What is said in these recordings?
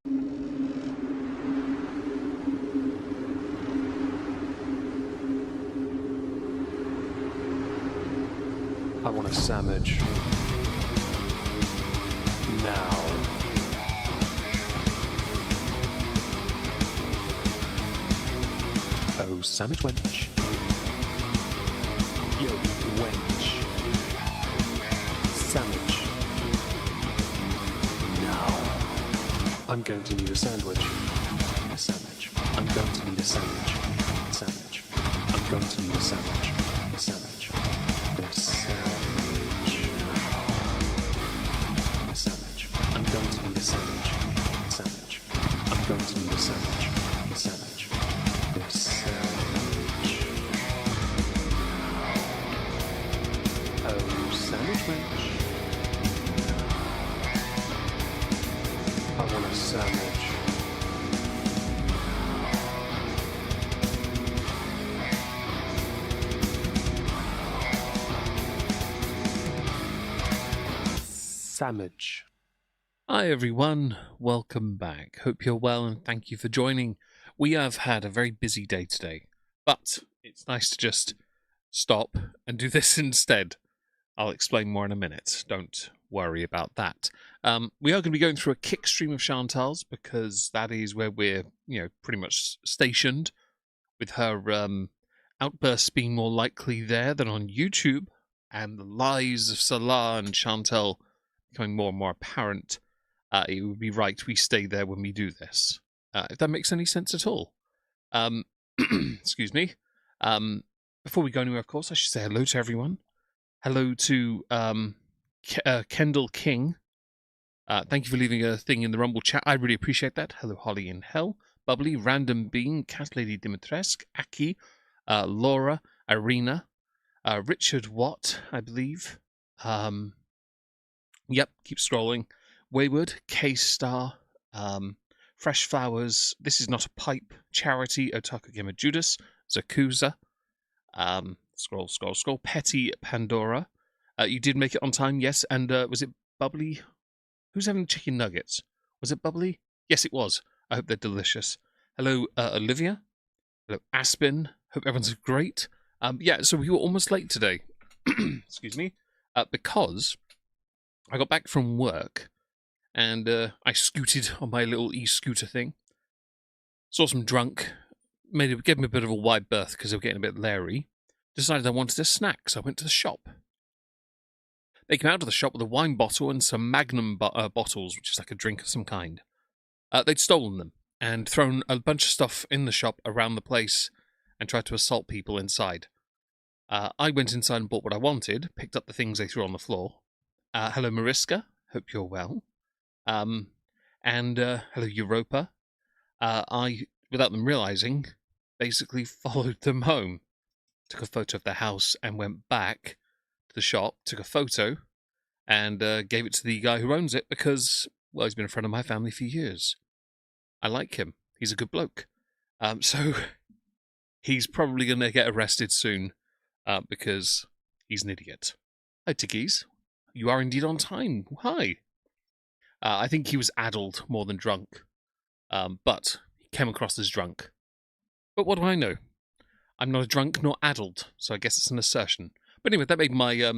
I want a sandwich. Now. Oh, sandwich wench. Yo, wench. Sandwich. Now. I'm going to need a sandwich. A sandwich. I'm going to need a sandwich. A sandwich. I'm going to need a sandwich. A sandwich. A sandwich. A sandwich. I'm going to need a sandwich. A sandwich. I'm going to need a sandwich. A sandwich. A sandwich. Oh, sandwich wench. I want a sandwich. Sandwich. Hi everyone, welcome back. Hope you're well and thank you for joining. We have had a very busy day today, but it's nice to just stop and do this instead. I'll explain more in a minute. Don't worry about that. We are going to be going through a kick stream of Chantal's because that is where we're, pretty much stationed, with her outbursts being more likely there than on YouTube, and the lies of Salah and Chantal becoming more and more apparent. It would be right we stay there when we do this. If that makes any sense at all. Excuse me. Before we go anywhere, of course, I should say hello to everyone. Hello to Kendall King. Thank you for leaving a thing in the Rumble chat. I really appreciate that. Hello, Holly in Hell. Bubbly, Random Being, Cat Lady Dimitrescu, Aki, Laura, Irina, Richard Watt, I believe. Yep, keep scrolling. Wayward, K-Star, Fresh Flowers, This Is Not a Pipe, Charity, Otaku Gamer Judas, Zakuza, scroll, Petty Pandora. You did make it on time, yes, and was it Bubbly? Who's having chicken nuggets? Was it Bubbly? Yes, it was. I hope they're delicious. Hello, Olivia. Hello, Aspen. Hope everyone's great. So we were almost late today. Excuse me. Because I got back from work and I scooted on my little e-scooter thing. Saw some drunk. Gave me a bit of a wide berth because they were getting a bit leery. Decided I wanted a snack, so I went to the shop. They came out of the shop with a wine bottle and some Magnum bottles, which is like a drink of some kind. They'd stolen them and thrown a bunch of stuff in the shop around the place and tried to assault people inside. I went inside and bought what I wanted, picked up the things they threw on the floor. Hello, Mariska. Hope you're well. And hello, Europa. I, without them realizing, basically followed them home. Took a photo of their house and went back to the shop, took a photo, and gave it to the guy who owns it because, well, he's been a friend of my family for years. I like him. He's a good bloke. So he's probably going to get arrested soon because he's an idiot. Hi, Tickies. You are indeed on time. Hi. I think he was addled more than drunk, but he came across as drunk. But what do I know? I'm not a drunk nor addled, so I guess it's an assertion. But anyway, that made my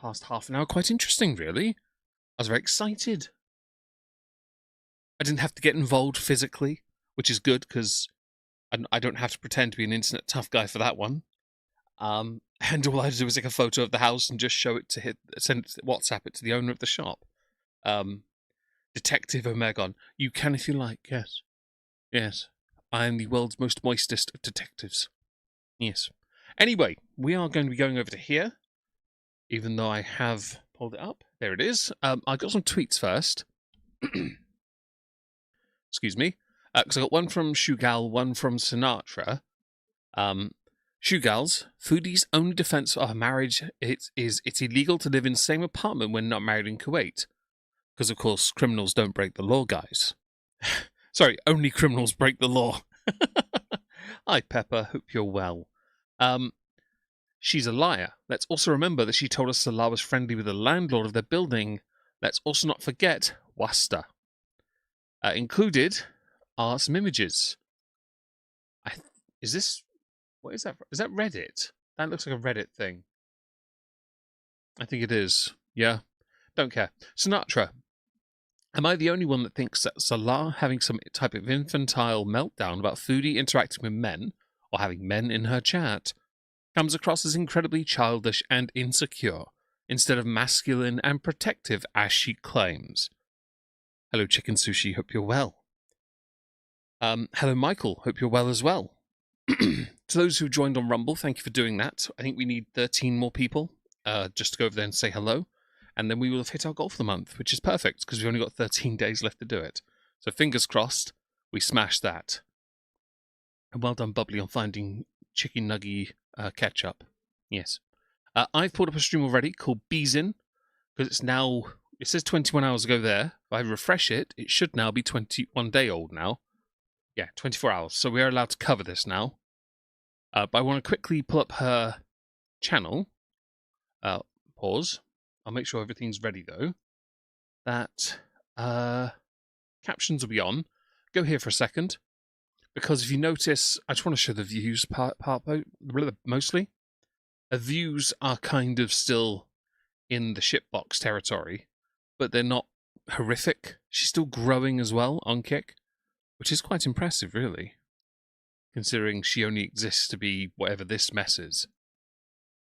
past half an hour quite interesting, really. I was very excited. I didn't have to get involved physically, which is good, because I don't have to pretend to be an internet tough guy for that one. And all I had to do was take a photo of the house and just show it to WhatsApp it to the owner of the shop. Detective Omegon, you can if you like, yes. Yes, I am the world's most moistest of detectives. Yes. Anyway, we are going to be going over to here, even though I have pulled it up. There it is. I got some tweets first. Excuse me. Because I got one from Shugal, one from Sinatra. Shugal's, Foodie's only defense of marriage it's illegal to live in the same apartment when not married in Kuwait. Because, of course, criminals don't break the law, guys. Sorry, only criminals break the law. Hi, Pepper. Hope you're well. She's a liar. Let's also remember that she told us Salah was friendly with the landlord of their building. Let's also not forget Wasta. Included are some images. Is this... What is that? Is that Reddit? That looks like a Reddit thing. I think it is. Yeah. Don't care. Sinatra. Am I the only one that thinks that Salah having some type of infantile meltdown about Foodie interacting with men, or having men in her chat, comes across as incredibly childish and insecure, instead of masculine and protective as she claims? Hello, Chicken Sushi. Hope you're well. Hello, Michael. Hope you're well as well. To those who joined on Rumble, thank you for doing that. I think we need 13 more people just to go over there and say hello. And then we will have hit our goal for the month, which is perfect because we've only got 13 days left to do it. So fingers crossed, we smash that. And well done, Bubbly, on finding Chicken Nuggy ketchup. Yes. I've pulled up a stream already called Beezin, because it's now... It says 21 hours ago there. If I refresh it, it should now be 21 day old now. Yeah, 24 hours. So we are allowed to cover this now. But I want to quickly pull up her channel. Pause. I'll make sure everything's ready, though. That captions will be on. Go here for a second. Because if you notice, I just want to show the views part mostly. The views are kind of still in the shitbox territory, but they're not horrific. She's still growing as well on Kick, which is quite impressive, really, considering she only exists to be whatever this mess is.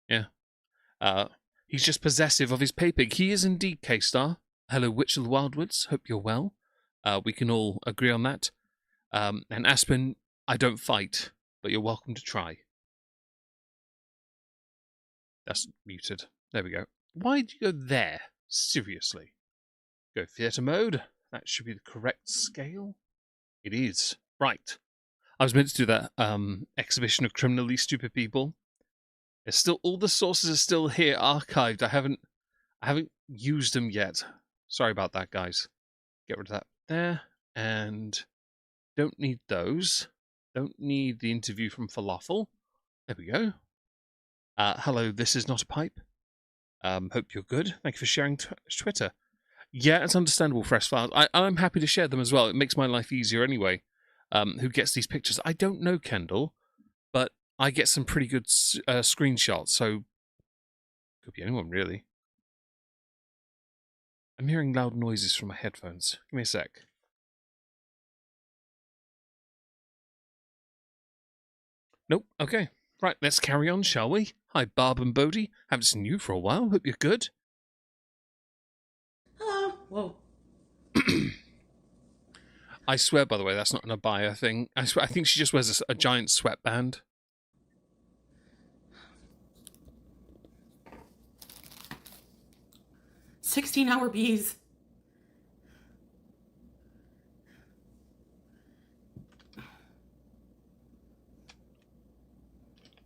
Yeah. He's just possessive of his pay-pig. He is indeed K-Star. Hello, Witch of the Wildwoods. Hope you're well. We can all agree on that. And Aspen, I don't fight, but you're welcome to try. That's muted. There we go. Why did you go there? Seriously. Go theatre mode. That should be the correct scale. It is. Right. I was meant to do that exhibition of criminally stupid people. There's still... All the sources are still here, archived. I haven't used them yet. Sorry about that, guys. Get rid of that there. And don't need those. Don't need the interview from Falafel. There we go. Hello, this is not a pipe. Hope you're good. Thank you for sharing Twitter. Yeah, it's understandable, Fresh Files. I'm happy to share them as well. It makes my life easier anyway. Who gets these pictures? I don't know, Kendall, but I get some pretty good screenshots, so could be anyone, really. I'm hearing loud noises from my headphones. Give me a sec. Nope, okay. Right, let's carry on, shall we? Hi, Barb and Bodie. Haven't seen you for a while. Hope you're good. Hello. Whoa. I swear, by the way, that's not an abaya thing. I swear, I think she just wears a giant sweatband. $16-hour bees.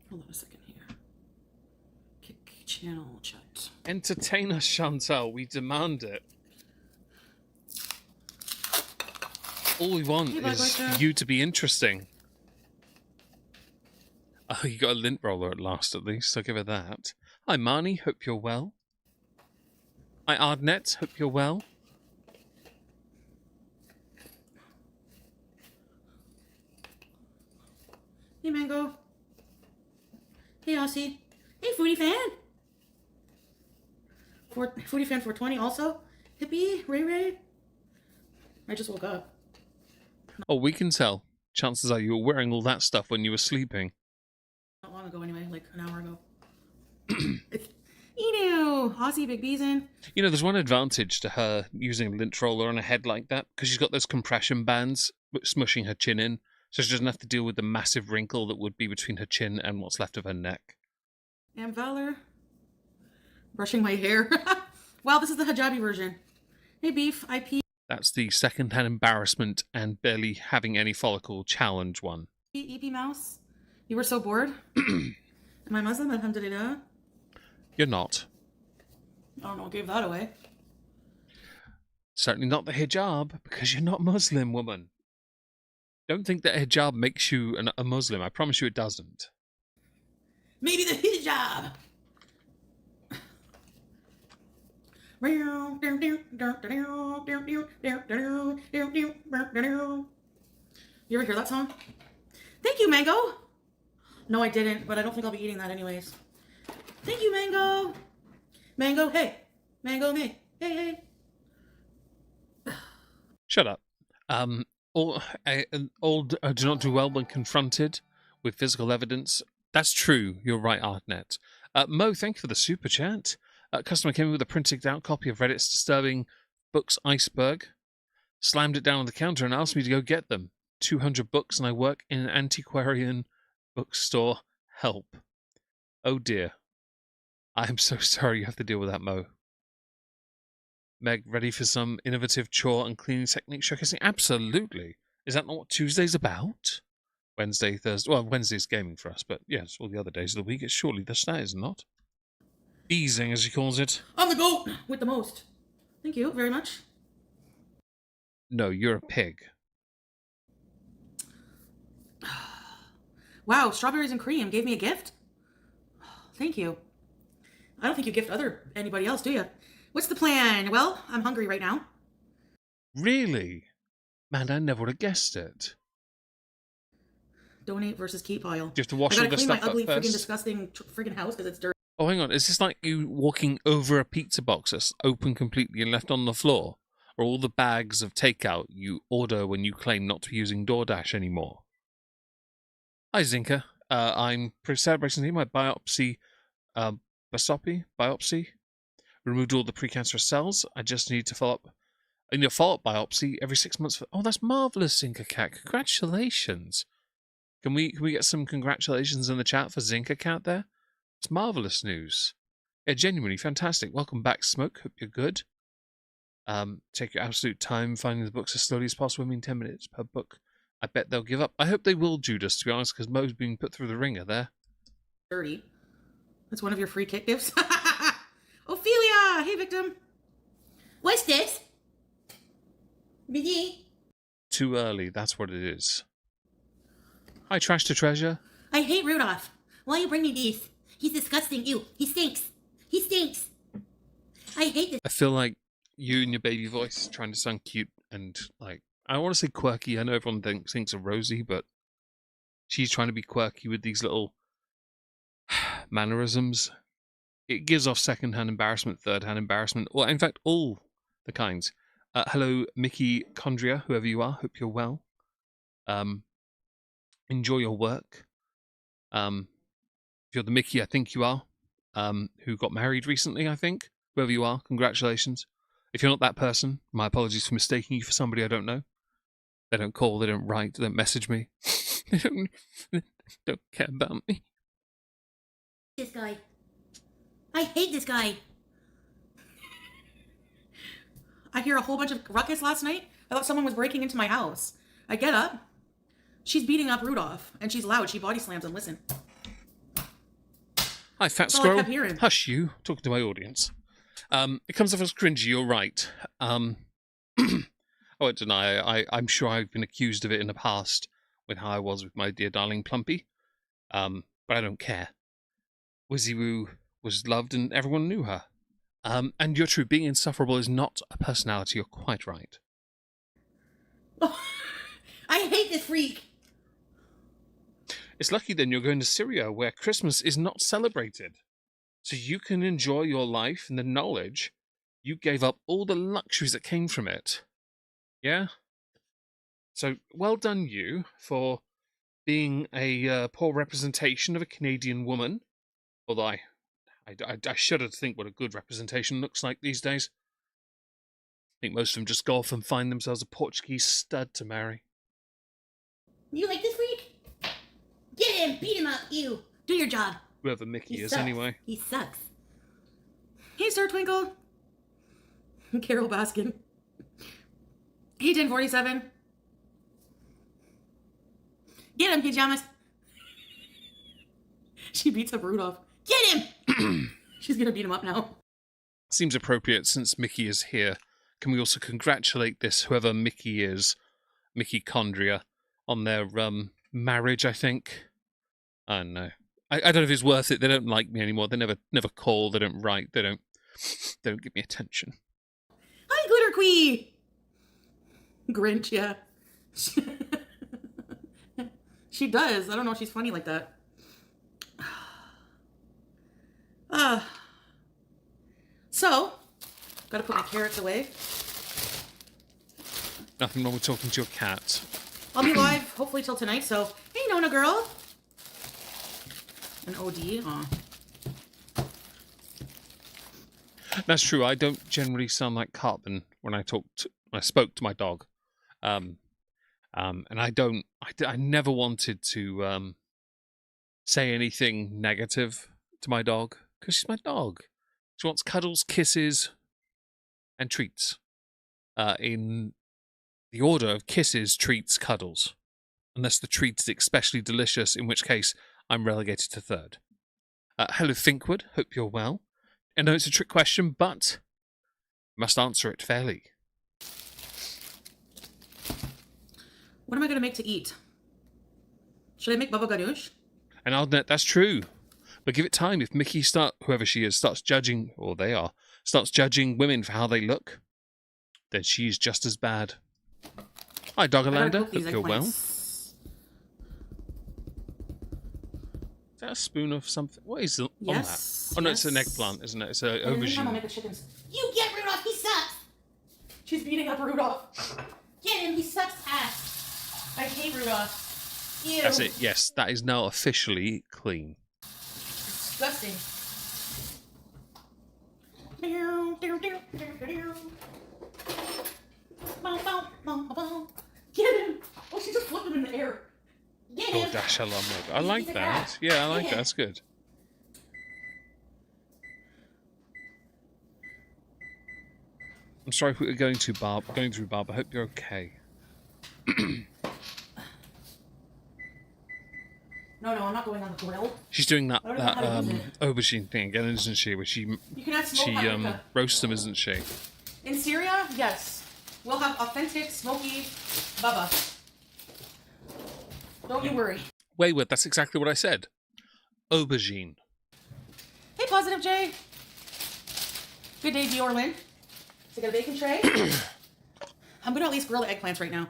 Hold on a second here. Kick channel chat. Entertain us, Chantal. We demand it. All we want is you to be interesting. Oh, you got a lint roller at last, at least. I'll give her that. Hi, Marnie. Hope you're well. Hi, Ardnet. Hope you're well. Hey, Mango. Hey, Aussie. Hey, Foodie fan. Foodie fan 420 also. Hippie, Ray Ray. I just woke up. Oh, we can tell. Chances are you were wearing all that stuff when you were sleeping. Not long ago, anyway, like an hour ago. Aussie, big bees in. You know, there's one advantage to her using a lint roller on her head like that, because she's got those compression bands smushing her chin in, so she doesn't have to deal with the massive wrinkle that would be between her chin and what's left of her neck. And Valor. Brushing my hair. Wow, this is the hijabi version. Hey, Beef, IP. That's the second-hand embarrassment and barely having any follicle challenge one. EP Mouse. You were so bored? Am I Muslim? Alhamdulillah. You're not. I don't know what gave that away. Certainly not the hijab, because you're not Muslim, woman. Don't think that hijab makes you a Muslim. I promise you it doesn't. Maybe the hijab. You ever hear that song? Thank you, Mango. No, I didn't, but I don't think I'll be eating that anyways. Thank you, Mango. Mango, hey. Mango, me. Hey, hey. Shut up. All do not do well when confronted with physical evidence. That's true. You're right, Artnet. Mo, thank you for the super chat. Customer came in with a printed out copy of Reddit's disturbing books Iceberg, slammed it down on the counter and asked me to go get them. 200 books and I work in an antiquarian bookstore. Help. Oh dear. I am so sorry you have to deal with that, Mo. Meg, ready for some innovative chore and cleaning technique showcasing? Absolutely. Is that not what Tuesday's about? Wednesday, Thursday. Well, Wednesday's gaming for us, but yes, all the other days of the week, it's surely the that, is it not? Easing, as he calls it. I'm the goat with the most. Thank you very much. No, you're a pig. Wow, strawberries and cream gave me a gift? Thank you. I don't think you gift anybody else, do you? What's the plan? Well, I'm hungry right now. Really? Man, I never would have guessed it. Donate versus keep pile. Do you have to wash all the stuff up first? I gotta clean my ugly, friggin' disgusting friggin' house because it's dirty. Oh, hang on. Is this like you walking over a pizza box that's open completely and left on the floor? Or all the bags of takeout you order when you claim not to be using DoorDash anymore? Hi, Zinka. I'm celebrating my biopsy, biopsy. Removed all the precancerous cells. I just need to follow up. I need a follow-up biopsy every 6 months. Oh, that's marvelous, Zinka Cat. Congratulations. Can we get some congratulations in the chat for Zinka Cat there? It's marvelous news. Yeah, genuinely fantastic. Welcome back, Smoke. Hope you're good. Take your absolute time finding the books as slowly as possible. I mean, 10 minutes per book. I bet they'll give up. I hope they will, Judas, to be honest, because Mo's being put through the ringer there. Dirty. That's one of your free kick gifts. Ophelia! Hey, victim. What's this? Biggie? Too early, that's what it is. Hi, Trash to Treasure. I hate Rudolph. Why you bring me these? He's disgusting. Ew. He stinks. He stinks. I hate this. I feel like you and your baby voice trying to sound cute and, like, I don't want to say quirky. I know everyone thinks of Rosie, but she's trying to be quirky with these little mannerisms. It gives off second-hand embarrassment, third-hand embarrassment, or in fact, all the kinds. Hello, Mickey Condria, whoever you are. Hope you're well. Enjoy your work. If you're the Mickey, I think you are, who got married recently, I think. Whoever you are, congratulations. If you're not that person, my apologies for mistaking you for somebody I don't know. They don't call, they don't write, they don't message me. They don't care about me. This guy. I hate this guy. I hear a whole bunch of ruckus last night. I thought someone was breaking into my house. I get up. She's beating up Rudolph, and she's loud. She body slams and listen. Hi, Fat That's all I Squirrel. kept hearing. Hush you, talking to my audience. It comes off as cringy, you're right. I won't deny, I'm sure I've been accused of it in the past with how I was with my dear darling Plumpy. But I don't care. Wizzy Woo was loved and everyone knew her. And you're true, being insufferable is not a personality, you're quite right. Oh, I hate this freak. It's lucky then you're going to Syria where Christmas is not celebrated. So you can enjoy your life and the knowledge you gave up all the luxuries that came from it. Yeah? So well done you for being a poor representation of a Canadian woman. Although I shudder to think what a good representation looks like these days. I think most of them just go off and find themselves a Portuguese stud to marry. You like this freak? Get him! Beat him up! You! Do your job! Whoever Mickey is, sucks. anyway. He sucks. Hey, Sir Twinkle. Carol Baskin. Hey, 1047. Get him, pajamas. She beats up Rudolph. Get him! She's gonna beat him up now. Seems appropriate since Mickey is here. Can we also congratulate this, whoever Mickey is, Mickey Condria, on their marriage, I think? I don't know. I don't know if it's worth it. They don't like me anymore. They never call. They don't write. They don't give me attention. Hi, Glitter Queen! Grinch, yeah. She does. I don't know if she's funny like that. So, gotta put my carrots away. Nothing wrong with talking to your cat. I'll be live hopefully till tonight, so hey Nona girl. An OD. Aw. That's true. I don't generally sound like Cartman when I spoke to my dog. And I never wanted to say anything negative to my dog because she's my dog. She wants cuddles, kisses, and treats. In the order of kisses, treats, cuddles. Unless the treat is especially delicious, in which case I'm relegated to third. Hello, Finkwood. Hope you're well. I know it's a trick question, but must answer it fairly. What am I gonna make to eat? Should I make baba ganoush? And I'll admit that's true. But give it time. If Mickey whoever she is, starts judging, or they are, starts judging women for how they look, then she's just as bad. Hi, Doggerlander. Hope you're well. Is that a spoon of something? What is on that? Oh, no, it's an eggplant, isn't it? It's an aubergine. I'll make the chickens. You get Rudolph, he sucks! She's beating up Rudolph. Get him, he sucks ass. I hate Rudolph. Ew. That's it, yes. That is now officially clean. Disgusting. Get him! Oh, she just flipped him in the air. Get him! Oh, dash alarm. I like that. Yeah, I like that. That's good. I'm sorry for what you're going through, Barb. I hope you're okay. No, I'm not going on the grill. She's doing that aubergine thing again, isn't she? Where she roasts them, isn't she? In Syria, yes. We'll have authentic, smoky baba. Don't you worry. Wayward, that's exactly what I said. Aubergine. Hey, Positive J. Good day, Dior Lynn. So I got a bacon tray. I'm going to at least grill the eggplants right now.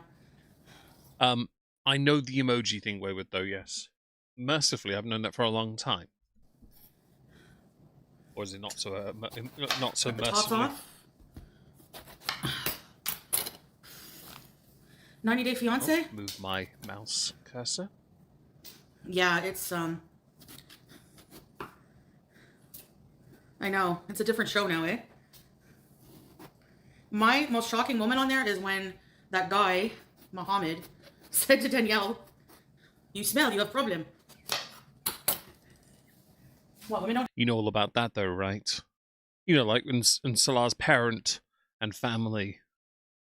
I know the emoji thing, Wayward, though, yes. Mercifully, I've known that for a long time. Or is it not so mercifully? Tops off. 90 Day Fiance. Oh, move my mouse cursor. Yeah, it's I know it's a different show now, eh? My most shocking moment on there is when that guy, Mohammed, said to Danielle, "You smell. You have problem." What, women don't? You know all about that, though, right? You know, like when Salah's parent and family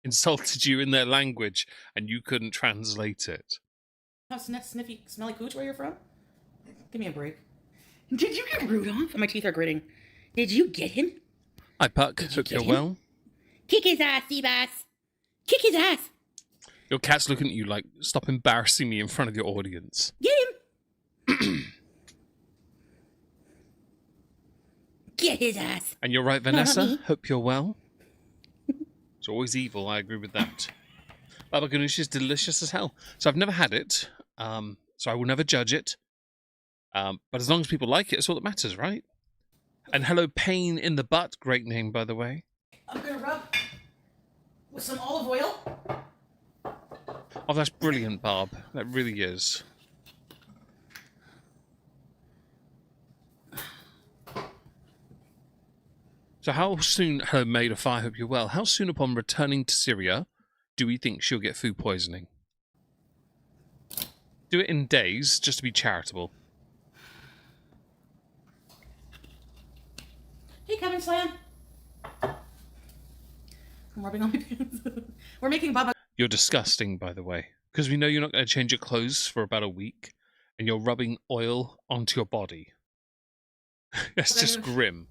insulted you in their language and you couldn't translate it. Have sniffy, smelly cooch where you're from? Give me a break. Did you get Rudolph? My teeth are gritting. Did you get him? Hi, Puck. Hope you're well. Kick his ass, Seabass. Kick his ass. Your cat's looking at you like, stop embarrassing me in front of your audience. Get him. Get his ass. And you're right, Vanessa. Hope you're well. It's always evil. I agree with that. Baba ganoush is delicious as hell. So I've never had it, so I will never judge it. But as long as people like it, it's all that matters, right? And hello, Pain in the Butt. Great name, by the way. I'm going to rub with some olive oil. Oh, that's brilliant, Barb. That really is. So how soon, hello, Maid of Fire, hope you're well. How soon upon returning to Syria do we think she'll get food poisoning? Do it in days, just to be charitable. Hey, Kevin Slam. I'm rubbing on my pants. We're making baba. You're disgusting, by the way. Because we know you're not going to change your clothes for about a week, and you're rubbing oil onto your body. That's just grim.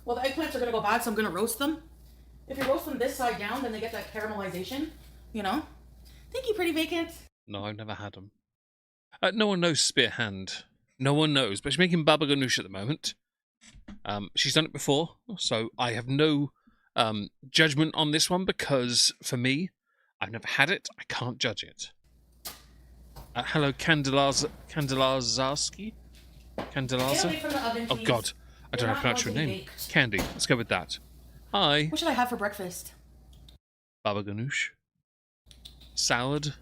Well, the eggplants are going to go bad, so I'm going to roast them. If you roast them this side down, then they get that caramelization, you know? Thank you, pretty vacant. No, I've never had them. No one knows Spearhand. No one knows, but she's making baba ganoush at the moment. She's done it before, so I have no judgment on this one because, for me, I've never had it. I can't judge it. Hello, Candelazarski? Candelaza? From the oven, Oh, please. God. I don't know how to pronounce your name. Baked. Candy. Let's go with that. Hi. What should I have for breakfast? Baba ganoush. Salad.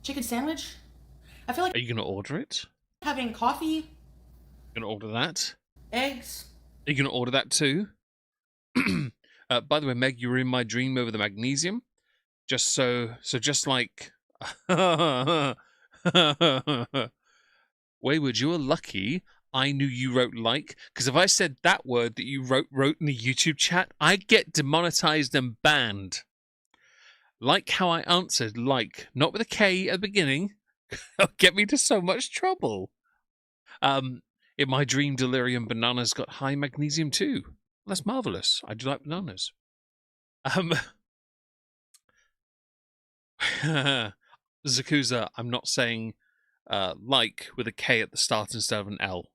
Chicken sandwich? I feel like Are you going to order it? having coffee, Going to order that? eggs. Are you going to order that too? By the way, Meg, you were in my dream over the magnesium. Just just like... Wayward, you're lucky I knew you wrote like, because if I said that word that you wrote in the YouTube chat, I'd get demonetized and banned. Like how I answered like, not with a K at the beginning. It'll get me to so much trouble. In my dream delirium, bananas got high magnesium too. That's marvelous. I do like bananas. Zakuza, I'm not saying like with a K at the start instead of an L.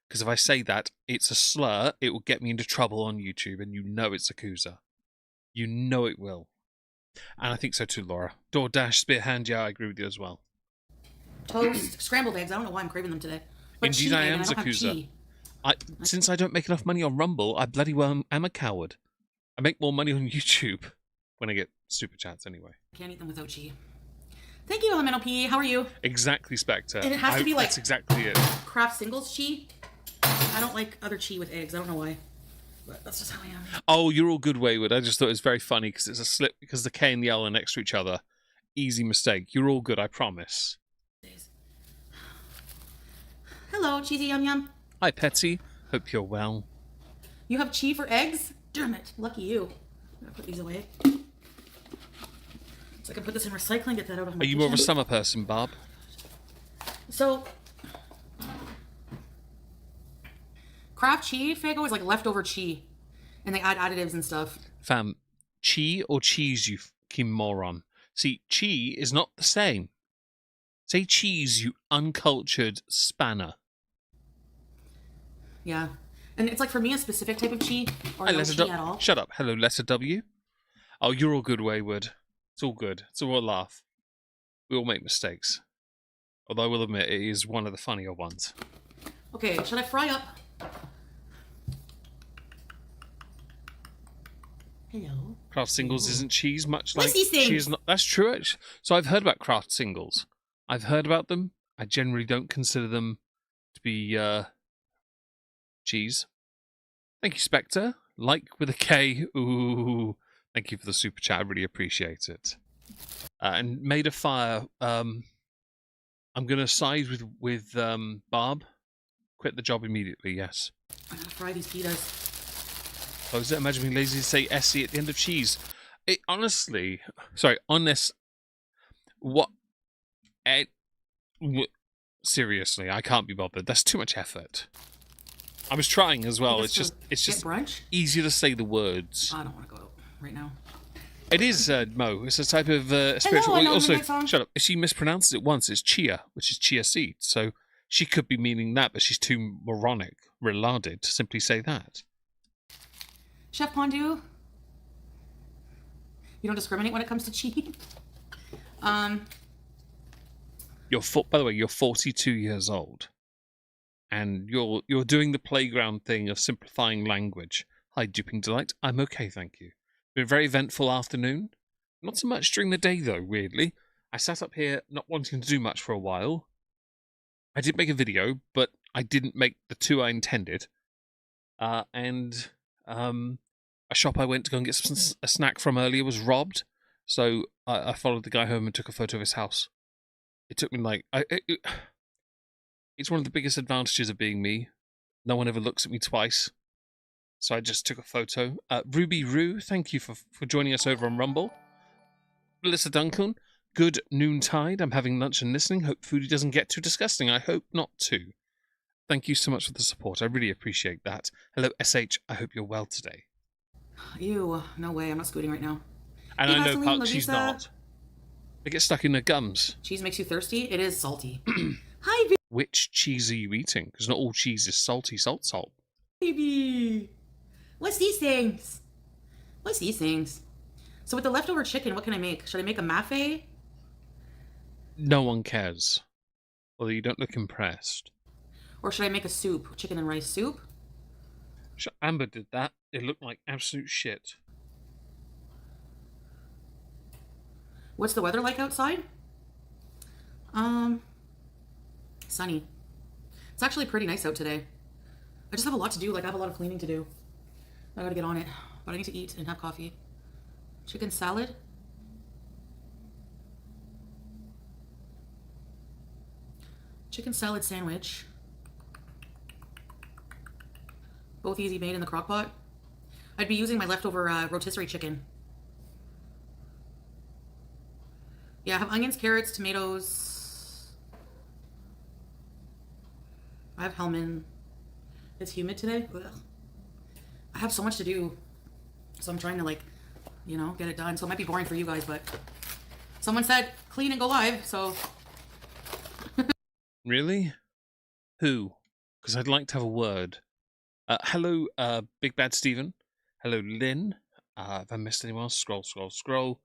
Because if I say that, it's a slur, it will get me into trouble on YouTube, and you know it's Zakuza. You know it will. And I think so too, Laura. DoorDash, Spearhand, yeah, I agree with you as well. Toast, scrambled eggs. I don't know why I'm craving them today. But Indeed I am, Zakuza. Since I don't make enough money on Rumble, I bloody well am a coward. I make more money on YouTube when I get super chats anyway. Can't eat them without chi. Thank you, Elemental P. How are you? Exactly, Spectre. And it has to be like... That's exactly it. Kraft Singles chi. I don't like other chi with eggs. I don't know why. But that's just how I am. Oh, you're all good, Wayward. I just thought it was very funny because it's a slip because the K and the L are next to each other. Easy mistake. You're all good, I promise. Hello, Cheesy Yum Yum. Hi, Petsy. Hope you're well. You have chi for eggs? Damn it. Lucky you. I'm going to put these away. So I can put this in recycling, get that out of my Are you more of a summer person, Barb? So, Kraft chi, Fago, is like leftover chi. And they add additives and stuff. Fam, chi or cheese, you fucking moron. See, chi is not the same. Say cheese, you uncultured spanner. Yeah. And it's like for me a specific type of chi, or Hi, no Letter chi at all. Shut up. Hello, Letter W. Oh, you're all good, Wayward. It's all good. It's all a laugh. We all make mistakes. Although I will admit, it is one of the funnier ones. Okay, should I fry up? Hello. Kraft Singles Ooh. isn't cheese, much What's like these things? cheese. That's true. Actually. So I've heard about Kraft Singles. I've heard about them. I generally don't consider them to be cheese. Thank you, Spectre. Like with a K. Ooh. Thank you for the super chat. I really appreciate it. And Made of Fire. I'm going to side with Barb. Quit the job immediately, yes. I'm going to fry these pitas. Oh, is it? Imagine being lazy to say SE at the end of cheese. It honestly... Sorry, honest... What... Seriously, I can't be bothered. That's too much effort. I was trying as well. It's just brunch? easier to say the words. I don't want to go out right now. It is, Mo. It's a type of spiritual... Hello, also, shut up. If she mispronounces it once, it's chia, which is chia seed. So she could be meaning that, but she's too moronic, relarded to simply say that. Chef Pondu, you don't discriminate when it comes to cheese. By the way, you're 42 years old, and you're doing the playground thing of simplifying language. Hi, Duping Delight. I'm okay, thank you. Been a very eventful afternoon. Not so much during the day, though, weirdly. I sat up here not wanting to do much for a while. I did make a video, but I didn't make the two I intended. A shop I went to go and get a snack from earlier was robbed, so I followed the guy home and took a photo of his house. It took me like... It's one of the biggest advantages of being me. No one ever looks at me twice. So I just took a photo. Ruby Roo, thank you for joining us over on Rumble. Melissa Duncan, good noontide. I'm having lunch and listening. Hope Foodie doesn't get too disgusting. I hope not too. Thank you so much for the support. I really appreciate that. Hello, SH. I hope you're well today. Ew, no way. I'm not scooting right now. And I know she's not. They get stuck in their gums. Cheese makes you thirsty? It is salty. Hi, Which cheese are you eating? Because not all cheese is salty. Salt. baby. What's these things? So with the leftover chicken, what can I make? Should I make a mafe? No one cares. Although you don't look impressed. Or should I make a soup? Chicken and rice soup? Amber did that. It looked like absolute shit. What's the weather like outside? Sunny. It's actually pretty nice out today. I just have a lot to do. Like, I have a lot of cleaning to do. I gotta get on it. But I need to eat and have coffee. Chicken salad. Chicken salad sandwich. Both easy made in the crock pot. I'd be using my leftover rotisserie chicken. Yeah, I have onions, carrots, tomatoes. I have Hellman. It's humid today. Ugh. I have so much to do. So I'm trying to, like, you know, get it done. So it might be boring for you guys, but someone said clean and go live, so. Really? Who? Because I'd like to have a word. Hello, Big Bad Stephen. Hello, Lynn. Have I missed anyone? Scroll, scroll, scroll.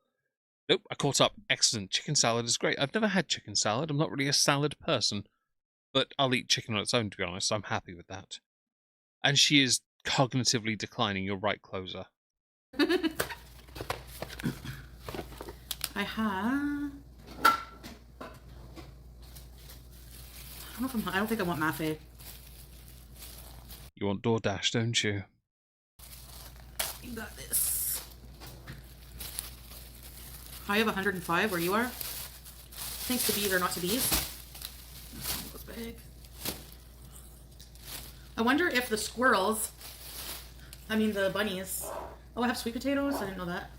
Nope, I caught up. Excellent. Chicken salad is great. I've never had chicken salad. I'm not really a salad person. But I'll eat chicken on its own, to be honest. I'm happy with that. And she is cognitively declining. You're right, closer. I have. I don't think I want mafe. You want DoorDash, don't you? You got this. I have 105 where you are. Thanks to bees or not to bees. Goes big. I wonder if the squirrels, the bunnies. Oh, I have sweet potatoes? I didn't know that.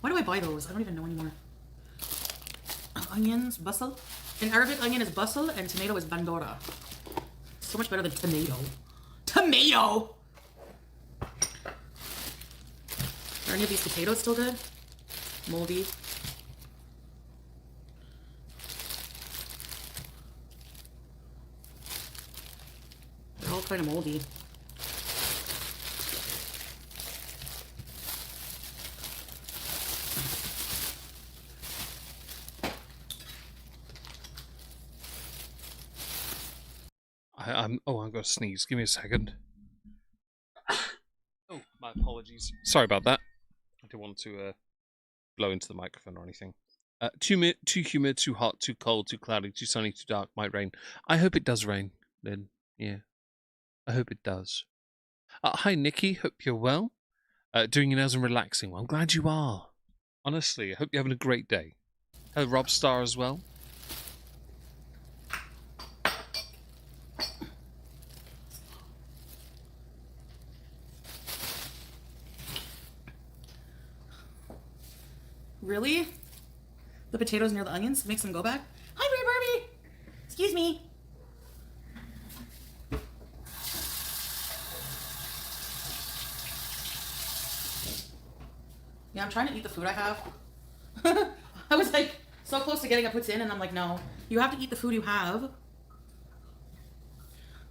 Why do I buy those? I don't even know anymore. Onions, basal. In Arabic, onion is basal and tomato is bandora. So much better than tomato. Tomato! Are any of these potatoes still good? Moldy. They're all kind of moldy. I'm going to sneeze. Give me a second. Oh, my apologies. Sorry about that. I didn't want to blow into the microphone or anything. Too humid, too hot, too cold, too cloudy, too sunny, too dark, might rain. I hope it does rain, Lynn. Yeah. I hope it does. Hi, Nikki. Hope you're well. Doing your nails and relaxing. Well, I'm glad you are. Honestly, I hope you're having a great day. Hello, Rob Star as well. Really? The potatoes near the onions makes them go back? Hi, Brie Barbie! Excuse me. Yeah, I'm trying to eat the food I have. I was like so close to getting a puts in, and I'm like, no. You have to eat the food you have.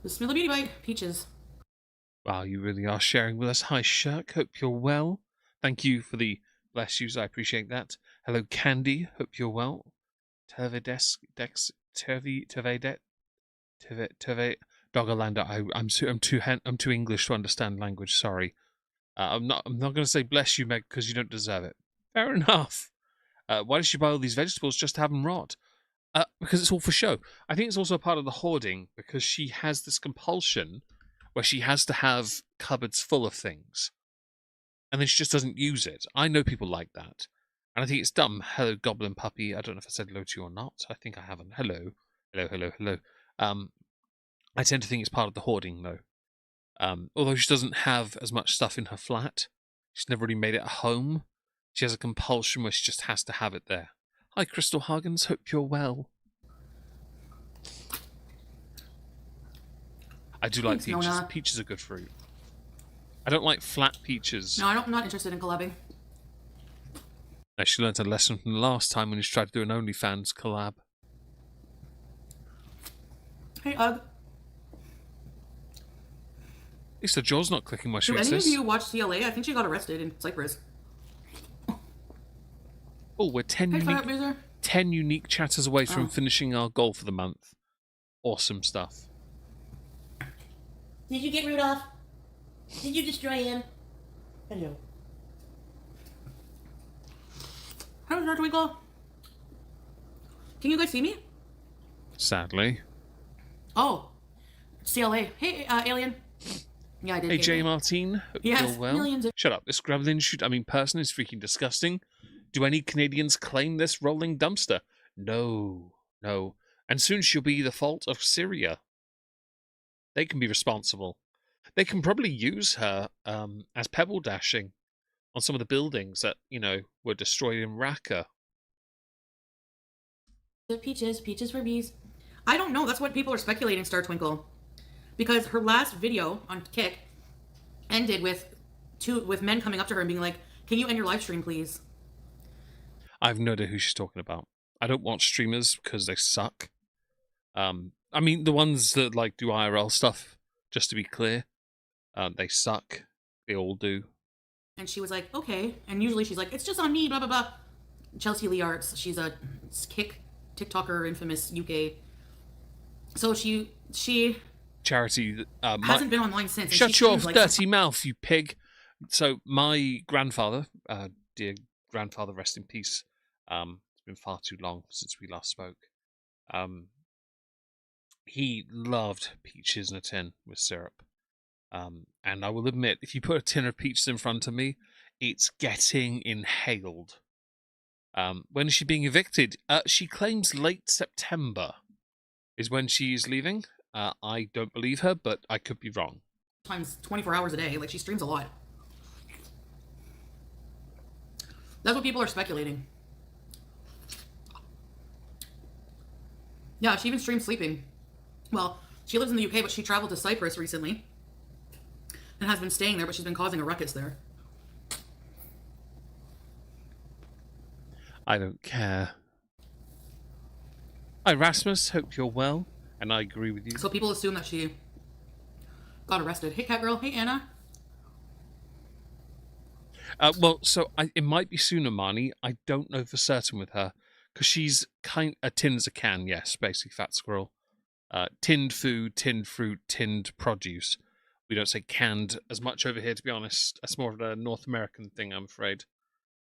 The Smilla Beauty Bite, peaches. Wow, you really are sharing with us. Hi, Shirk. Hope you're well. Thank you for the bless yous. I appreciate that. Hello, Candy. Hope you're well. Terve Doggerlander. I'm too English to understand language. Sorry. I'm not going to say bless you, Meg, because you don't deserve it. Fair enough. Why does she buy all these vegetables just to have them rot? Because it's all for show. I think it's also a part of the hoarding because she has this compulsion where she has to have cupboards full of things. And then she just doesn't use it. I know people like that. And I think it's dumb. Hello, Goblin Puppy. I don't know if I said hello to you or not. I think I haven't. Hello. Hello, hello, hello. I tend to think it's part of the hoarding, though. Although she doesn't have as much stuff in her flat. She's never really made it a home. She has a compulsion where she just has to have it there. Hi, Crystal Huggins. Hope you're well. I do like peaches. Nona. Peaches are good fruit. I don't like flat peaches. No, I'm not interested in collabing. No, she learned a lesson from the last time when she tried to do an OnlyFans collab. Hey, Ugg. At least her jaw's not clicking while she Do gets any this. of you watch CLA? I think she got arrested in Cyprus. Oh, we're Hey, Fat Boozer. 10 unique chatters away from Oh. finishing our goal for the month. Awesome stuff. Did you get Rudolph? Did you destroy him? Hello. How's our twinkle? Can you guys see me? Sadly. Oh, CLA. Hey, alien. Yeah, I did. Hey, J. Martine. Hope yes, you're well. millions of... Shut up. This grabbing person is freaking disgusting. Do any Canadians claim this rolling dumpster? No. And soon she'll be the fault of Syria. They can be responsible. They can probably use her as pebble dashing on some of the buildings that, were destroyed in Raqqa. The peaches for bees. I don't know. That's what people are speculating, Star Twinkle. Because her last video on Kick ended with men coming up to her and being like, "Can you end your live stream, please?" I have no idea who she's talking about. I don't watch streamers because they suck. I mean, the ones that do IRL stuff, just to be clear, they suck. They all do. And she was like, "Okay." And usually she's like, "It's just on me, blah, blah, blah." Chelsea Lee Arts, she's a Kick TikToker, infamous UK. So she Charity hasn't been online since. And shut your dirty mouth, you pig. So my grandfather, dear grandfather, rest in peace. It's been far too long since we last spoke. He loved peaches in a tin with syrup. And I will admit, if you put a tin of peaches in front of me, it's getting inhaled. When is she being evicted? She claims late September is when she's leaving. I don't believe her, but I could be wrong. Times 24 hours a day. She streams a lot. That's what people are speculating. Yeah, she even streams sleeping. Well, she lives in the UK, but she traveled to Cyprus recently and has been staying there, but she's been causing a ruckus there. I don't care. Hi, Rasmus. Hope you're well. And I agree with you. So people assume that she got arrested. Hey, cat girl. Hey, Anna. It might be sooner, Marnie. I don't know for certain with her. Because she's a tin as a can, yes, basically fat squirrel. Tinned food, tinned fruit, tinned produce. We don't say canned as much over here, to be honest. That's more of a North American thing, I'm afraid.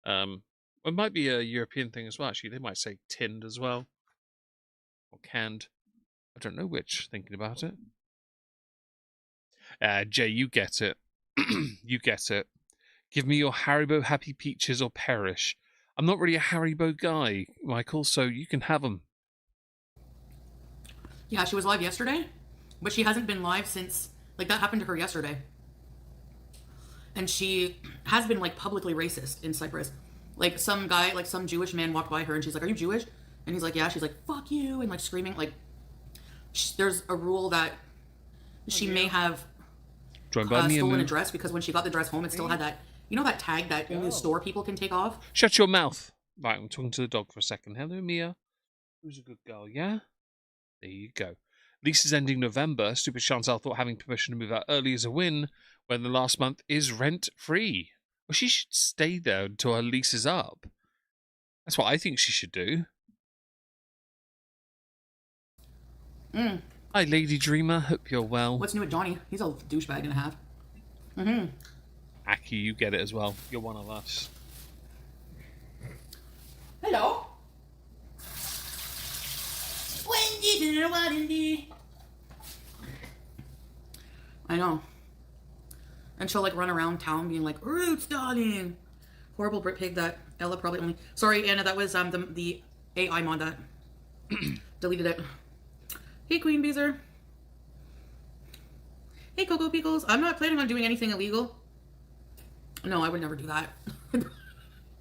It might be a European thing as well, actually. They might say tinned as well. Or canned. I don't know which, thinking about it. Jay, you get it. You get it. Give me your Haribo Happy Peaches or perish. I'm not really a Haribo guy, Michael, so you can have them. Yeah, she was live yesterday, but she hasn't been live since, that happened to her yesterday. And she has been, publicly racist in Cyprus. Some guy, some Jewish man walked by her and she's like, "Are you Jewish?" And he's like, "Yeah." She's like, "Fuck you," and, screaming. There's a rule that she may have stolen a dress because when she got the dress home, it still had that, that tag that only the store people can take off. Shut your mouth. Right, I'm talking to the dog for a second. Hello, Mia. Who's a good girl, yeah? There you go. Lease is ending November. Stupid Chantal thought having permission to move out early is a win when the last month is rent-free. Well, she should stay there until her lease is up. That's what I think she should do. Hi, Lady Dreamer. Hope you're well. What's new with Johnny? He's a douchebag and a half. Aki, you get it as well. You're one of us. Hello. I know. And she'll run around town being like, "Roots, darling." Horrible Brit pig that Ella probably only... Sorry, Anna, that was the AI mod that deleted it. Hey, Queen Beezer. Hey, Cocoa Pickles. I'm not planning on doing anything illegal. No, I would never do that.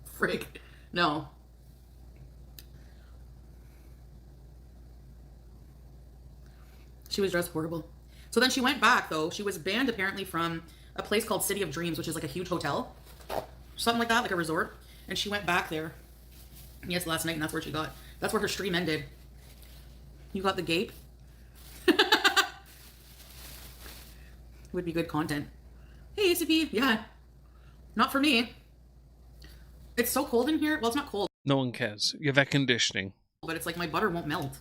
Frick. No. She was dressed horrible. So then she went back, though. She was banned, apparently, from a place called City of Dreams, which is a huge hotel. Something like that, like a resort. And she went back there. Yes, last night, and that's where she got... That's where her stream ended. You got the gape? Would be good content. Hey, ACP. Yeah. Not for me. It's so cold in here. Well, it's not cold. No one cares. You have air conditioning. But it's like my butter won't melt.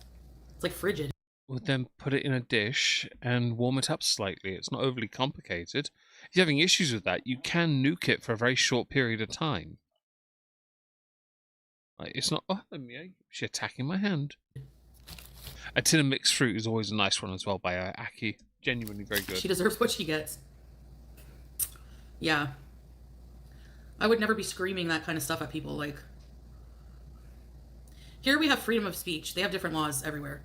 It's like frigid. Would then put it in a dish and warm it up slightly. It's not overly complicated. If you're having issues with that, you can nuke it for a very short period of time. Like, it's not. Oh, she's attacking my hand. A tin of mixed fruit is always a nice one as well by Aki. Genuinely very good. She deserves what she gets. Yeah. I would never be screaming that kind of stuff at people. Like, here we have freedom of speech. They have different laws everywhere.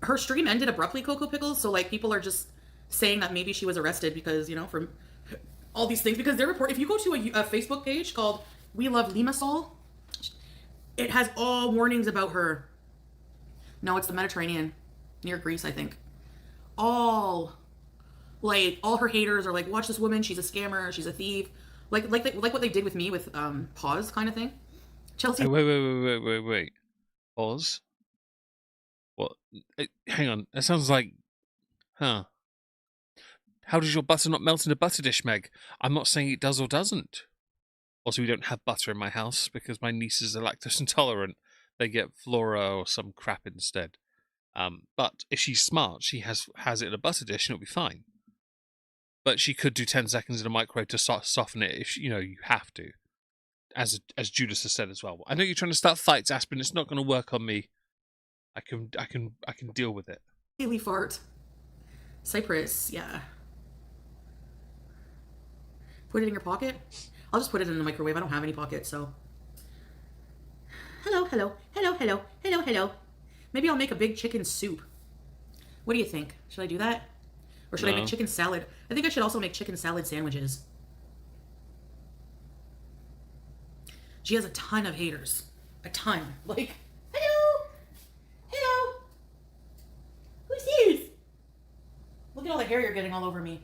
Her stream ended abruptly, Cocoa Pickles, so like people are just saying that maybe she was arrested because, you know, from all these things. Because they're if you go to a Facebook page called We Love Limassol, it has all warnings about her. No, it's the Mediterranean, near Greece, I think. All her haters are like, watch this woman, she's a scammer, she's a thief. Like what they did with me with Pause kind of thing. Chelsea. Hey, wait. Pause. What? Hang on. That sounds like, huh? How does your butter not melt in a butter dish, Meg? I'm not saying it does or doesn't. Also, we don't have butter in my house because my nieces are lactose intolerant. They get Flora or some crap instead. But if she's smart, she has it in a butter dish and it'll be fine. But she could do 10 seconds in a microwave to soften it if you have to. As Judas has said as well. I know you're trying to start fights, Aspen. It's not going to work on me. I can deal with it. Daily fart. Cypress, yeah. Put it in your pocket. I'll just put it in the microwave. I don't have any pockets, so. Hello. Maybe I'll make a big chicken soup. What do you think? Should I do that? Or should I make chicken salad? I think I should also make chicken salad sandwiches. She has a ton of haters. A ton. Like, hello. Who's this? Look at all the hair you're getting all over me.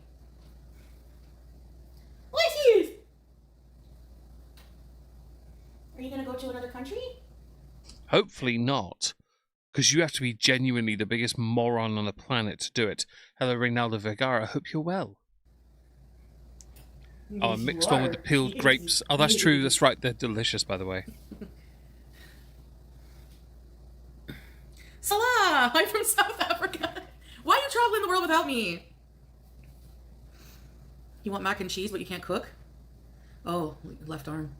What's this? Are you going to go to another country? Hopefully not. Because you have to be genuinely the biggest moron on the planet to do it. Hello, Reynaldo Vergara. Hope you're well. Oh, a mixed one with the peeled grapes. Oh, that's true. That's right. They're delicious, by the way. Salah! I'm from South Africa. Why are you traveling the world without me? You want mac and cheese, but you can't cook? Oh, left arm.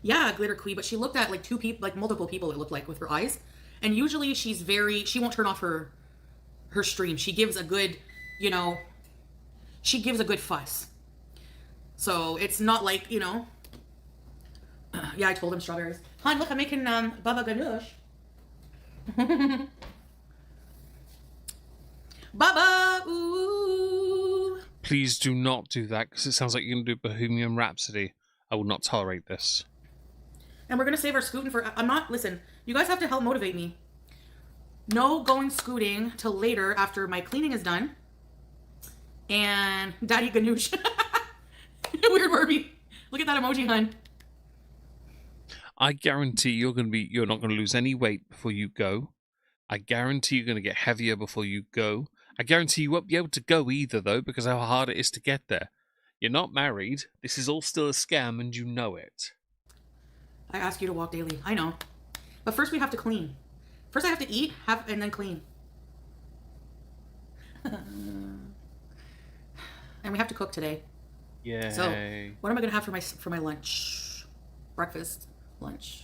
Yeah, glitter queen, but she looked at like two people, like multiple people it looked like with her eyes. And usually she won't turn off her stream. She gives a good, she gives a good fuss. So it's not like, yeah, I told him strawberries. Hon, look, I'm making baba ganoush. Baba, ooh. Please do not do that, because it sounds like you're going to do Bohemian Rhapsody. I will not tolerate this. And we're going to save our scooting for... Listen, you guys have to help motivate me. No going scooting till later after my cleaning is done. And Daddy Ganoush. Weird Barbie. Look at that emoji, hun. I guarantee you're not going to lose any weight before you go. I guarantee you're going to get heavier before you go. I guarantee you won't be able to go either, though, because of how hard it is to get there. You're not married. This is all still a scam, and you know it. I ask you to walk daily. I know. But first we have to clean. First I have to eat, and then clean. And we have to cook today. Yay. So, what am I going to have for my lunch? Breakfast, lunch.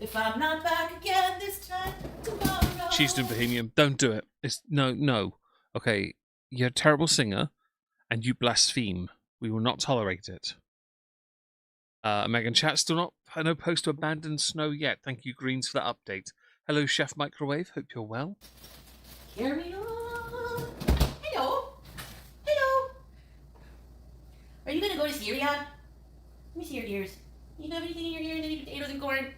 If I'm not back again this time tomorrow. She's doing Bohemian. Don't do it. It's no. Okay, you're a terrible singer, and you blaspheme. We will not tolerate it. Megan Chat still not no post to abandon snow yet. Thank you, Greens, for that update. Hello, Chef Microwave. Hope you're well. Carry on. Hello. Are you gonna go to Syria? Let me see your ears. You have anything in your ears? Any potatoes and corn?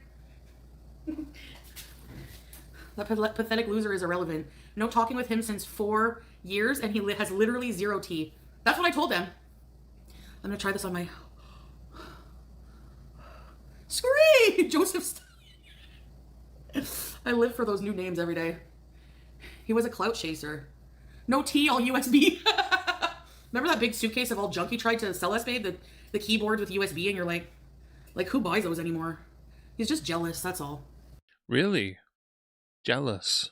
That pathetic loser is irrelevant. No talking with him since 4 years, and he has literally 0 teeth. That's what I told them. I'm gonna try this on my... Scream! Joseph. I live for those new names every day. He was a clout chaser. No tea, all USB. Remember that big suitcase of all junk you tried to sell us, babe? The keyboard with USB, and you're like who buys those anymore? He's just jealous, that's all. Really? Jealous?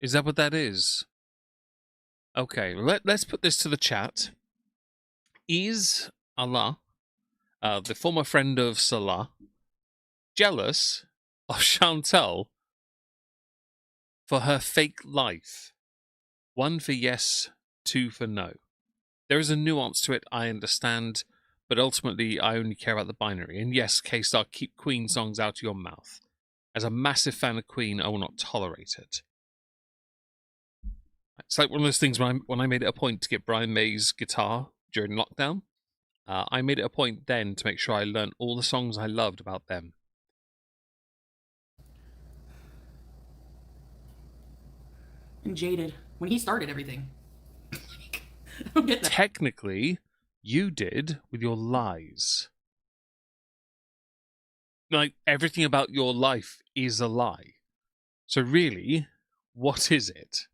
Is that what that is? Okay, let's put this to the chat. Is Allah, the former friend of Salah, jealous of Chantal for her fake life? 1 for yes, 2 for no. There is a nuance to it, I understand, but ultimately I only care about the binary. And yes, K-Star, keep Queen songs out of your mouth. As a massive fan of Queen, I will not tolerate it. It's like one of those things when I made it a point to get Brian May's guitar during lockdown. I made it a point then to make sure I learned all the songs I loved about them. And jaded. When he started everything. I don't get that. Technically, you did with your lies. Like, everything about your life is a lie. So really, what is it?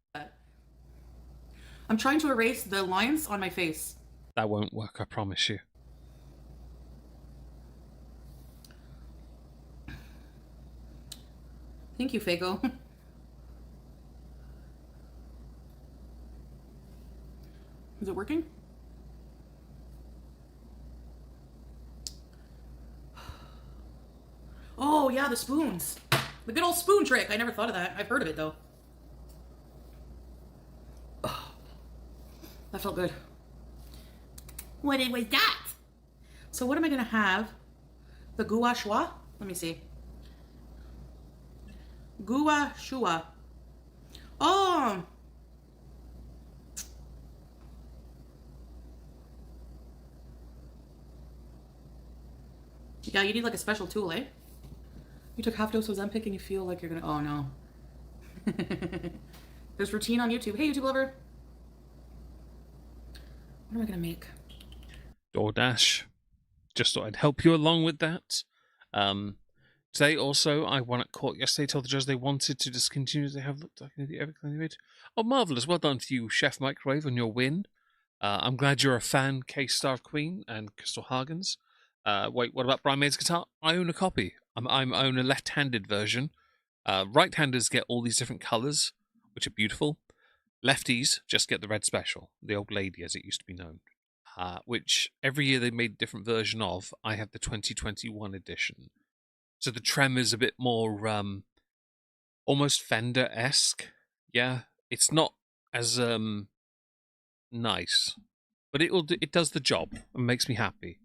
I'm trying to erase the lines on my face. That won't work, I promise you. Thank you, Fago. Is it working? Oh, yeah, the spoons. The good old spoon trick. I never thought of that. I've heard of it, though. Oh, that felt good. What was that? So what am I going to have? The gua shui? Let me see. Gua shui. Oh. Yeah, you need like a special tool, eh? You took half dose of Ozempic and you feel like you're gonna... Oh, no. There's routine on YouTube. Hey, YouTube lover. What am I gonna make? DoorDash. Just thought I'd help you along with that. Today also, I won at court yesterday, told the judge they wanted to discontinue. They have looked like an idiot everything they made. Oh, marvellous. Well done to you, Chef Microwave, on your win. I'm glad you're a fan, K-Star of Queen and Crystal Hargens. Wait, what about Brian May's guitar? I own a copy. I own a left-handed version. Right-handers get all these different colours, which are beautiful. Lefties just get the red special, the old lady as it used to be known, which every year they made a different version of. I have the 2021 edition. So the trem is a bit more almost Fender-esque. Yeah, it's not as nice, but it does the job and makes me happy.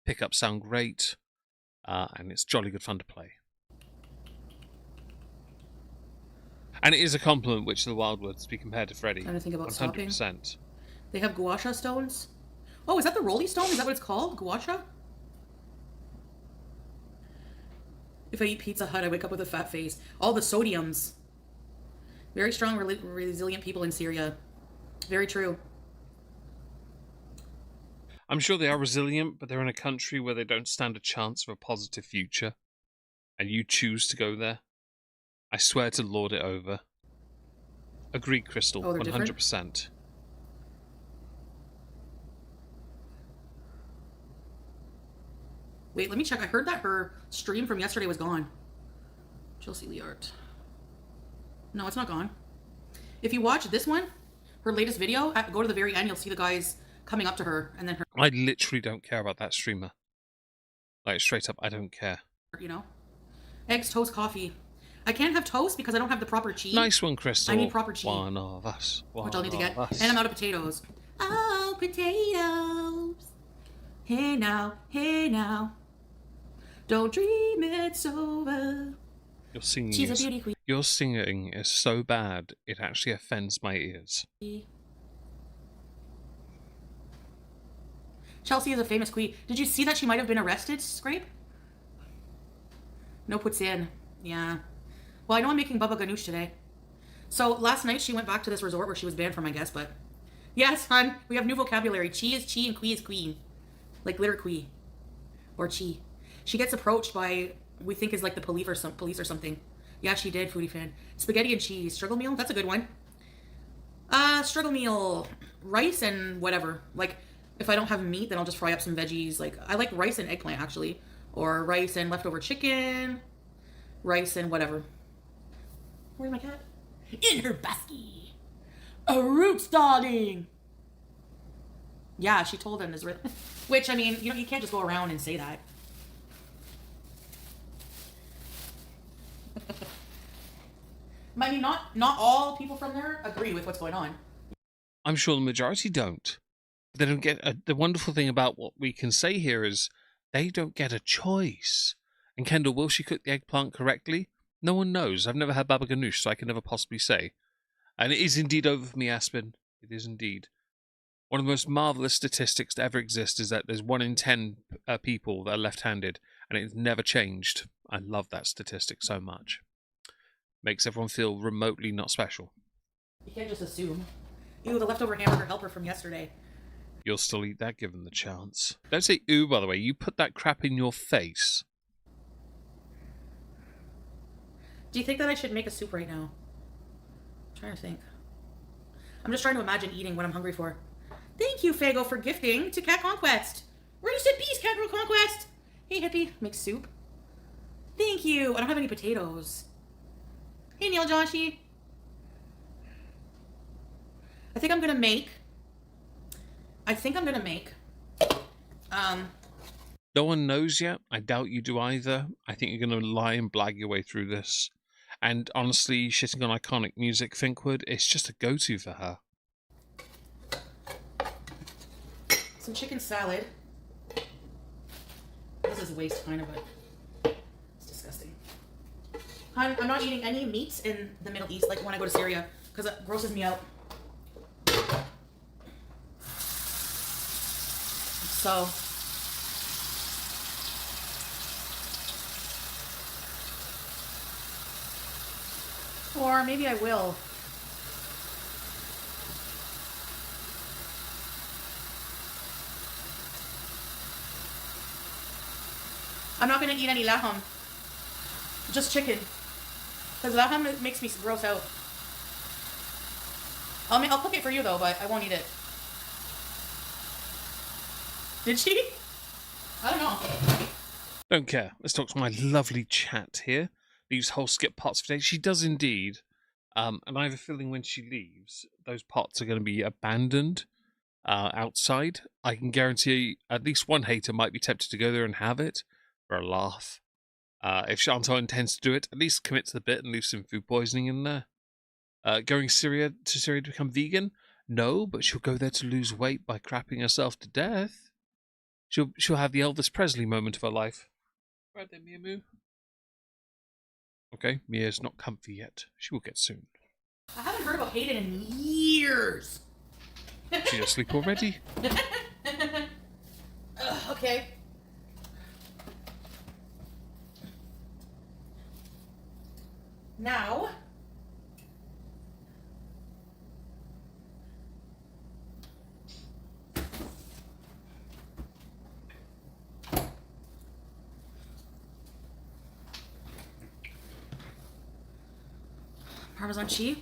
Pickups sound great, and it's jolly good fun to play. And it is a compliment which the Wildwoods be compared to Freddie. Trying to think about 100%. stopping. They have gua sha stones. Oh, is that the Rolly Stone? Is that what it's called? Gua sha? If I eat Pizza Hut, I wake up with a fat face. All the sodiums. Very strong, resilient people in Syria. Very true. I'm sure they are resilient, but they're in a country where they don't stand a chance of a positive future. And you choose to go there. I swear to lord it over. Agreed, Crystal. Oh, they're 100%. different? Wait, let me check. I heard that her stream from yesterday was gone. Chelsea Liart. No, it's not gone. If you watch this one, her latest video, go to the very end, you'll see the guys coming up to her, and then her... I literally don't care about that streamer. Like, straight up, I don't care. You know? Eggs, toast, coffee. I can't have toast because I don't have the proper cheese. Nice one, Crystal. I need proper cheese. One of us. Which I'll need to get. And I'm out of potatoes. Oh, potatoes. Hey now, hey now. Don't dream it's over. Your singing She's a beauty queen. Your singing is so bad, it actually offends my ears. Chelsea is a famous queen. Did you see that she might have been arrested, Scrape? No puts in. Yeah. Well, I know I'm making baba ganoush today. So last night she went back to this resort where she was banned from, I guess, but... Yes, hon, we have new vocabulary. Chi is chi and qui is queen. Like litter qui. Or chi. She gets approached by, we think is like the police or something. Yeah, she did, Foodie fan. Spaghetti and cheese. Struggle meal? That's a good one. struggle meal. Rice and whatever. Like, if I don't have meat, then I'll just fry up some veggies. Like, I like rice and eggplant, actually. Or rice and leftover chicken. Rice and whatever. Where's my cat? In her basket. A root stalling. Yeah, she told him this. Which, I mean, you can't just go around and say that. I mean, not all people from there agree with what's going on. I'm sure the majority don't. They don't get the wonderful thing about what we can say here is they don't get a choice. And Kendall, will she cook the eggplant correctly? No one knows. I've never had baba ganoush, so I can never possibly say. And it is indeed over for me, Aspen. It is indeed. One of the most marvellous statistics to ever exist is that there's 1 in 10 people that are left-handed, and it's never changed. I love that statistic so much. Makes everyone feel remotely not special. You can't just assume. Ew, the leftover hamburger helper from yesterday. You'll still eat that given the chance. Don't say ooh, by the way. You put that crap in your face. Do you think that I should make a soup right now? I'm trying to think. I'm just trying to imagine eating what I'm hungry for. Thank you, Fago, for gifting to Cat Conquest. Roost in peace, Cat Girl Conquest. Hey, hippie. Make soup. Thank you. I don't have any potatoes. Hey, Neil Joshi. I think I'm gonna make. No one knows yet. I doubt you do either. I think you're going to lie and blag your way through this. And honestly, shitting on iconic music, Finkwood, it's just a go-to for her. Some chicken salad. This is a waste, kind of, but it's disgusting. I'm not eating any meats in the Middle East, like when I go to Syria, because it grosses me out. So, or maybe I will. I'm not gonna eat any laham. Just chicken. Because laham makes me gross out. I'll cook it for you though, but I won't eat it. Did she? I don't know. Don't care. Let's talk to my lovely chat here. Leaves whole skip pots for days. She does indeed. And I have a feeling when she leaves, those pots are going to be abandoned outside. I can guarantee at least one hater might be tempted to go there and have it for a laugh. If Chantal intends to do it, at least commit to the bit and leave some food poisoning in there. Going to Syria to become vegan? No, but she'll go there to lose weight by crapping herself to death. She'll have the Elvis Presley moment of her life. Right there, Mia Moo. Okay, Mia's not comfy yet. She will get soon. I haven't heard about Hayden in years. She's asleep already. Okay. Now, Parmesan cheese.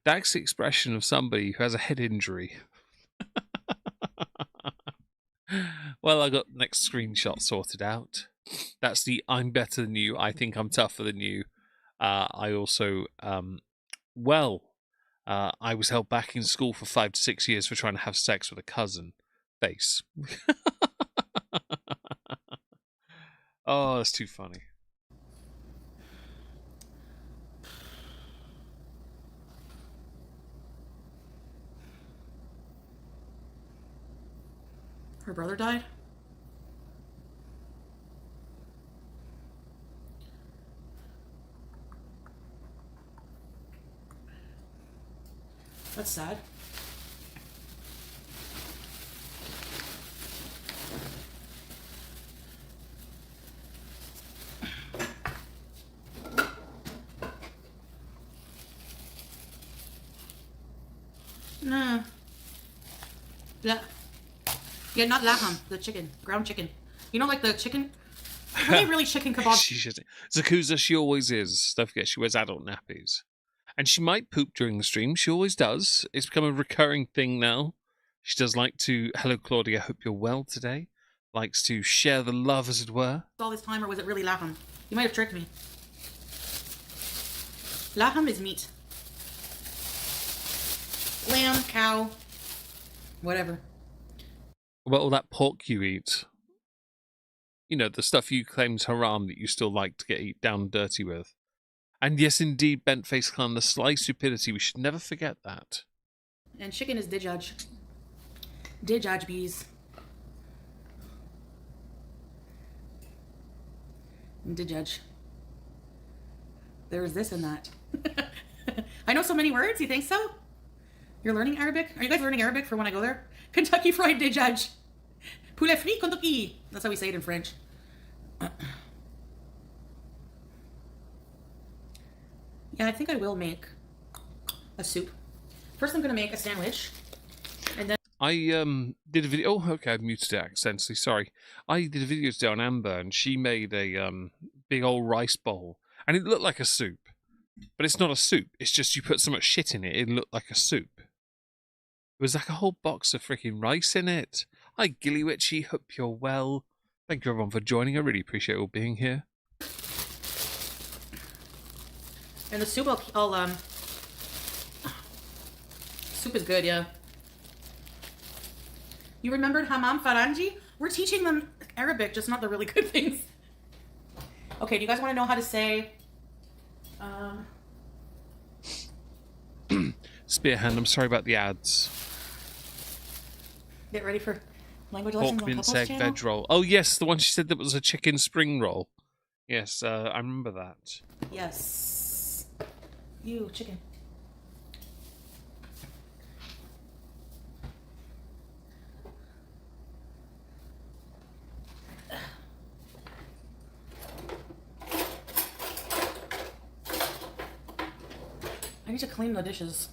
That's the expression of somebody who has a head injury. Well, I got the next screenshot sorted out. That's the I'm better than you, I think I'm tougher than you. I also, I was held back in school for 5 to 6 years for trying to have sex with a cousin. Face. Oh, that's too funny. Her brother died? That's sad. Nah. Yeah, not laham, the chicken, ground chicken. You know, like the chicken. Are they really chicken kebabs? Zakuza, she always is. Don't forget, she wears adult nappies. And she might poop during the stream. She always does. It's become a recurring thing now. She does like to, hello Claudia, hope you're well today. Likes to share the love, as it were. All this time, or was it really laham? You might have tricked me. Laham is meat. Lamb, cow, whatever. What about all that pork you eat? You know, the stuff you claim's haram that you still like to get eat down dirty with. And yes, indeed, Bent Face Clan, the sly stupidity. We should never forget that. And chicken is dijaj. Dijaj bees. Dijaj. There's this and that. I know so many words. You think so? You're learning Arabic? Are you guys learning Arabic for when I go there? Kentucky Fried Dijaj. Poulet frit Kentucky. That's how we say it in French. Yeah, I think I will make a soup. First, I'm gonna make a sandwich, and then I did a video. Oh, okay, I muted it accidentally. Sorry. I did a video today on Amber, and she made a big old rice bowl, and it looked like a soup, but it's not a soup. It's just you put so much shit in it, it looked like a soup. It was like a whole box of freaking rice in it. Hi, Gilly hope you're well. Thank you everyone for joining. I really appreciate all being here. and the soup soup is good, yeah. You remembered Hammam Farangi? We're teaching them Arabic, just not the really good things. Okay, do you guys want to know how to say Spearhand, I'm sorry about the ads. Get ready for language lessons Pork on mince Couples egg channel? veg roll. Oh yes, the one she said that was a chicken spring roll. Yes, I remember that. Yes. You, chicken. I need to clean the dishes.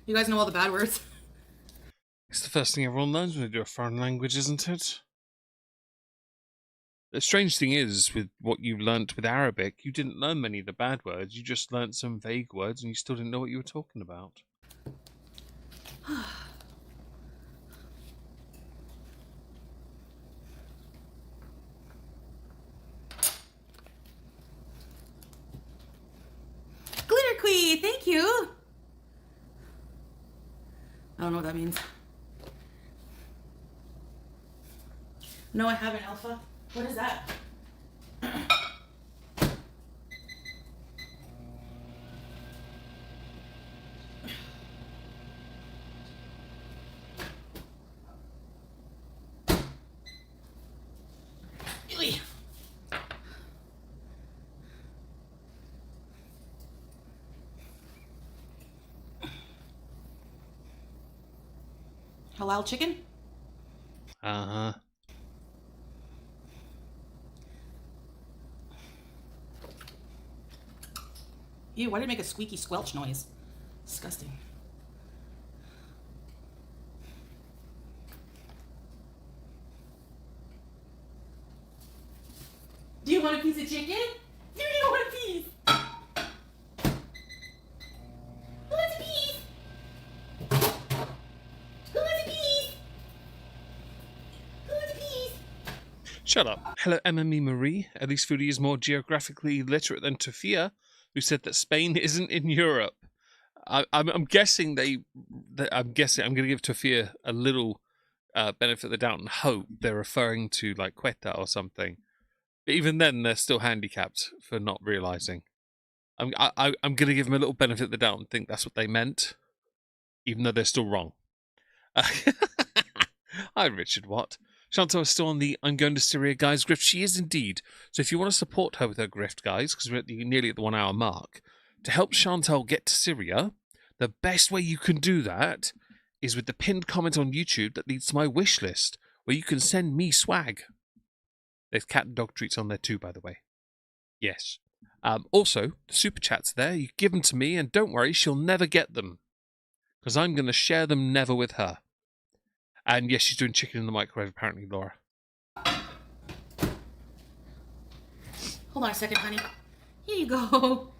You guys know all the bad words. It's the first thing everyone learns when they do a foreign language, isn't it? The strange thing is, with what you learnt with Arabic, you didn't learn many of the bad words, you just learnt some vague words and you still didn't know what you were talking about. Glitter Queen, thank you. I don't know what that means. No, I haven't, Alpha. What is that? Ewy. Halal chicken? Uh-huh. Ew, why did it make a squeaky squelch noise? Disgusting. Do you want a piece of chicken? Do you want a piece? Who wants a piece? Who wants a piece? Who wants a piece? Shut up. Hello, MME Marie. At least Foodie is more geographically literate than Tafia, who said that Spain isn't in Europe. I'm guessing I'm guessing I'm going to give Tafia a little benefit of the doubt and hope they're referring to like Quetta or something. But even then, they're still handicapped for not realizing. I'm going to give them a little benefit of the doubt and think that's what they meant, even though they're still wrong. Hi, Richard Watt. Chantal is still on the I'm going to Syria guys grift. She is indeed. So if you want to support her with her grift, guys, because we're nearly at the 1 hour mark, to help Chantal get to Syria, the best way you can do that is with the pinned comment on YouTube that leads to my wish list, where you can send me swag. There's cat and dog treats on there too, by the way. Yes. Also, the super chats there, you give them to me, and don't worry, she'll never get them. Because I'm going to share them never with her. And yes, she's doing chicken in the microwave, apparently, Laura. Hold on a second, honey. Here you go.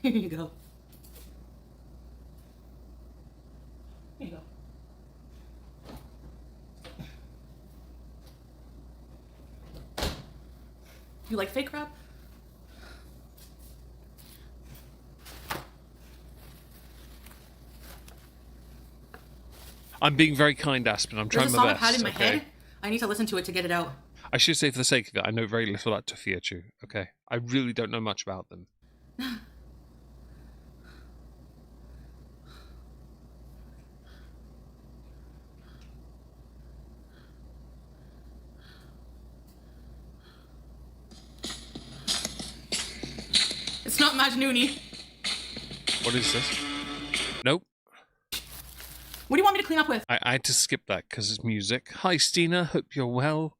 Here you go. Here you go. You like fake crab? I'm being very kind, Aspen. I'm trying my best. There's a song I've had in my head. I need to listen to it to get it out. I should say, for the sake of it, I know very little about Tofiachu. Okay, I really don't know much about them. It's not Majnooni. What is this? Nope. What do you want me to clean up with? I had to skip that because it's music. Hi, Stina. Hope you're well.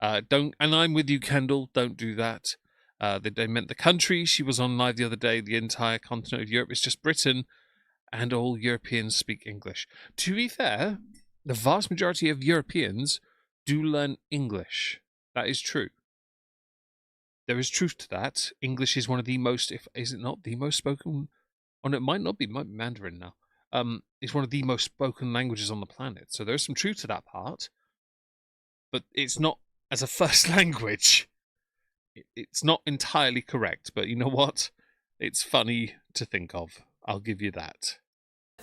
And I'm with you, Kendall. Don't do that. They meant the country. She was on live the other day. The entire continent of Europe is just Britain, and all Europeans speak English. To be fair, the vast majority of Europeans do learn English. That is true. There is truth to that. English is one of the most, is it not the most spoken? Oh, no, it might be Mandarin now. It's one of the most spoken languages on the planet. So there's some truth to that part. But it's not as a first language. It's not entirely correct. But you know what? It's funny to think of. I'll give you that.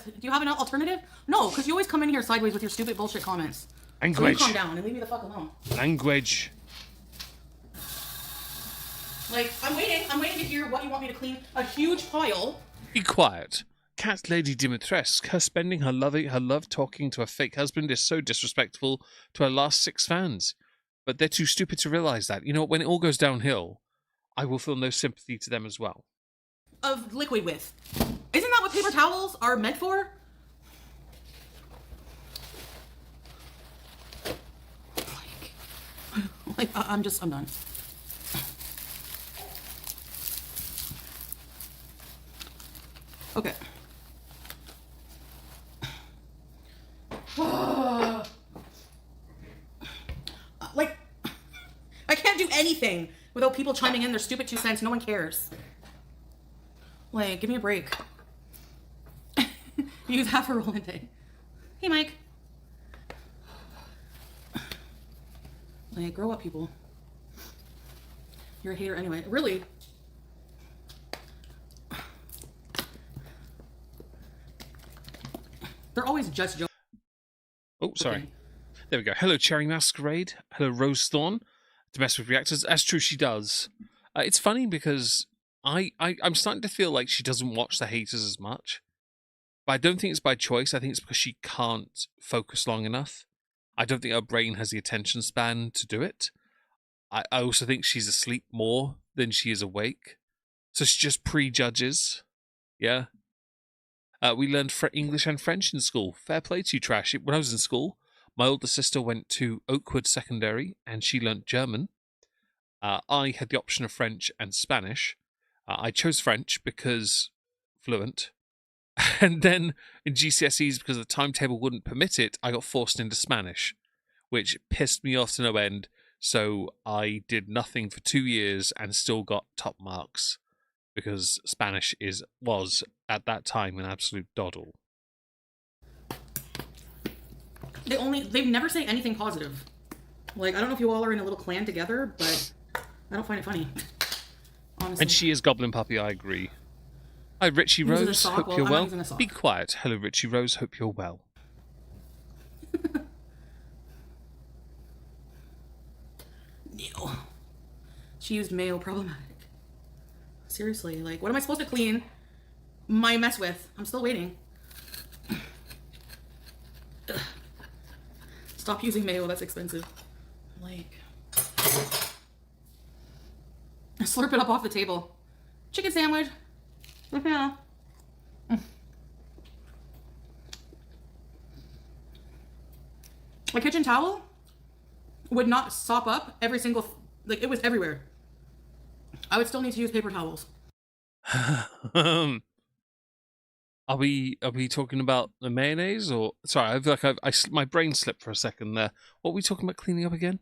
Do you have an alternative? No, because you always come in here sideways with your stupid bullshit comments. Language. So you calm down and leave me the fuck alone. Language. Like, I'm waiting to hear what you want me to clean. A huge pile. Be quiet. Cat Lady Dimitrescu, her spending her love talking to a fake husband is so disrespectful to her last 6 fans. But they're too stupid to realise that. You know, when it all goes downhill, I will feel no sympathy to them as well. Of liquid with. Isn't that what paper towels are meant for? I'm done. Okay. Like, I can't do anything without people chiming in their stupid 2 cents. No one cares. Like, give me a break. Use half a roll a day. Hey, Mike. Like, grow up, people. You're a hater anyway. Really? They're always just joking. Oh, sorry. There we go. Hello, Cherry Masquerade. Hello, Rose Thorn. Domestic Reactors. That's true, she does. It's funny because I'm starting to feel like she doesn't watch the haters as much. But I don't think it's by choice. I think it's because she can't focus long enough. I don't think her brain has the attention span to do it. I also think she's asleep more than she is awake. So she just prejudges. Yeah. We learned English and French in school. Fair play to you, Trash. When I was in school, my older sister went to Oakwood Secondary and she learnt German. I had the option of French and Spanish. I chose French because fluent. And then in GCSEs, because the timetable wouldn't permit it, I got forced into Spanish, which pissed me off to no end. So I did nothing for 2 years and still got top marks because Spanish was at that time an absolute doddle. They never say anything positive. Like, I don't know if you all are in a little clan together, but I don't find it funny. Honestly. And she is Goblin Puppy, I agree. Hi, Richie Rose. Hope you're well. Be quiet. Hello, Richie Rose. Hope you're well. No. She used mayo problematic. Seriously, like, what am I supposed to clean my mess with? I'm still waiting. Stop using mayo, that's expensive. Like, slurp it up off the table. Chicken sandwich. Yeah. My kitchen towel would not sop up every single, like, it was everywhere. I would still need to use paper towels. Are we talking about the mayonnaise or sorry? I feel like my brain slipped for a second there. What are we talking about cleaning up again?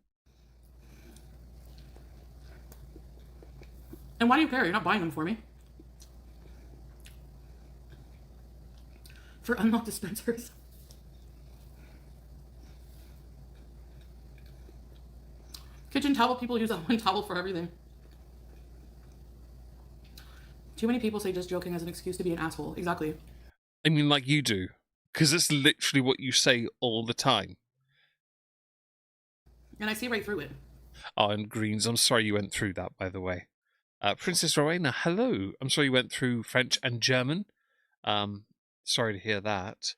And why do you care? You're not buying them for me. For unlocked dispensers. Kitchen towel, people use that one towel for everything. Too many people say just joking as an excuse to be an asshole. Exactly. I mean, like you do, because it's literally what you say all the time. And I see right through it. Oh, and Greens, I'm sorry you went through that, by the way. Princess Rowena, hello. I'm sorry you went through French and German. Sorry to hear that.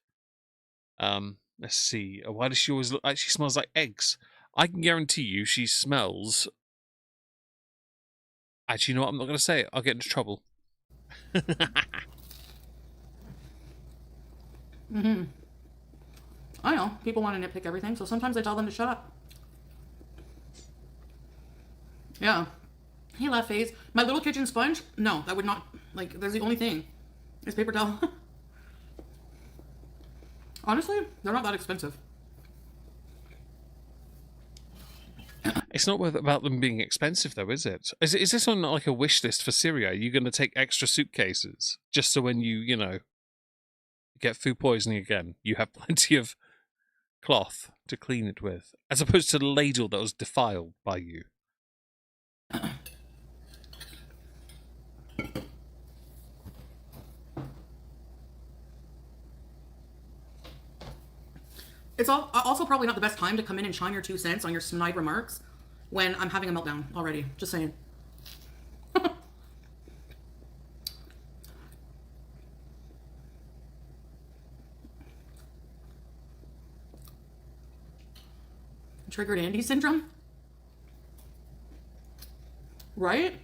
Let's see. Why does she always look like she smells like eggs? I can guarantee you she smells... Actually, you know what? I'm not going to say it. I'll get into trouble. I know. People want to nitpick everything, so sometimes I tell them to shut up. Yeah. He left phase. My little kitchen sponge? No, that would not... Like, there's the only thing. Is paper towel. Honestly, they're not that expensive. It's not about them being expensive, though, is it? Is this on like a wish list for Syria? Are you going to take extra suitcases just so when you get food poisoning again, you have plenty of cloth to clean it with, as opposed to the ladle that was defiled by you? It's also probably not the best time to come in and shine your 2 cents on your snide remarks when I'm having a meltdown already. Just saying. Triggered Andy syndrome? Right?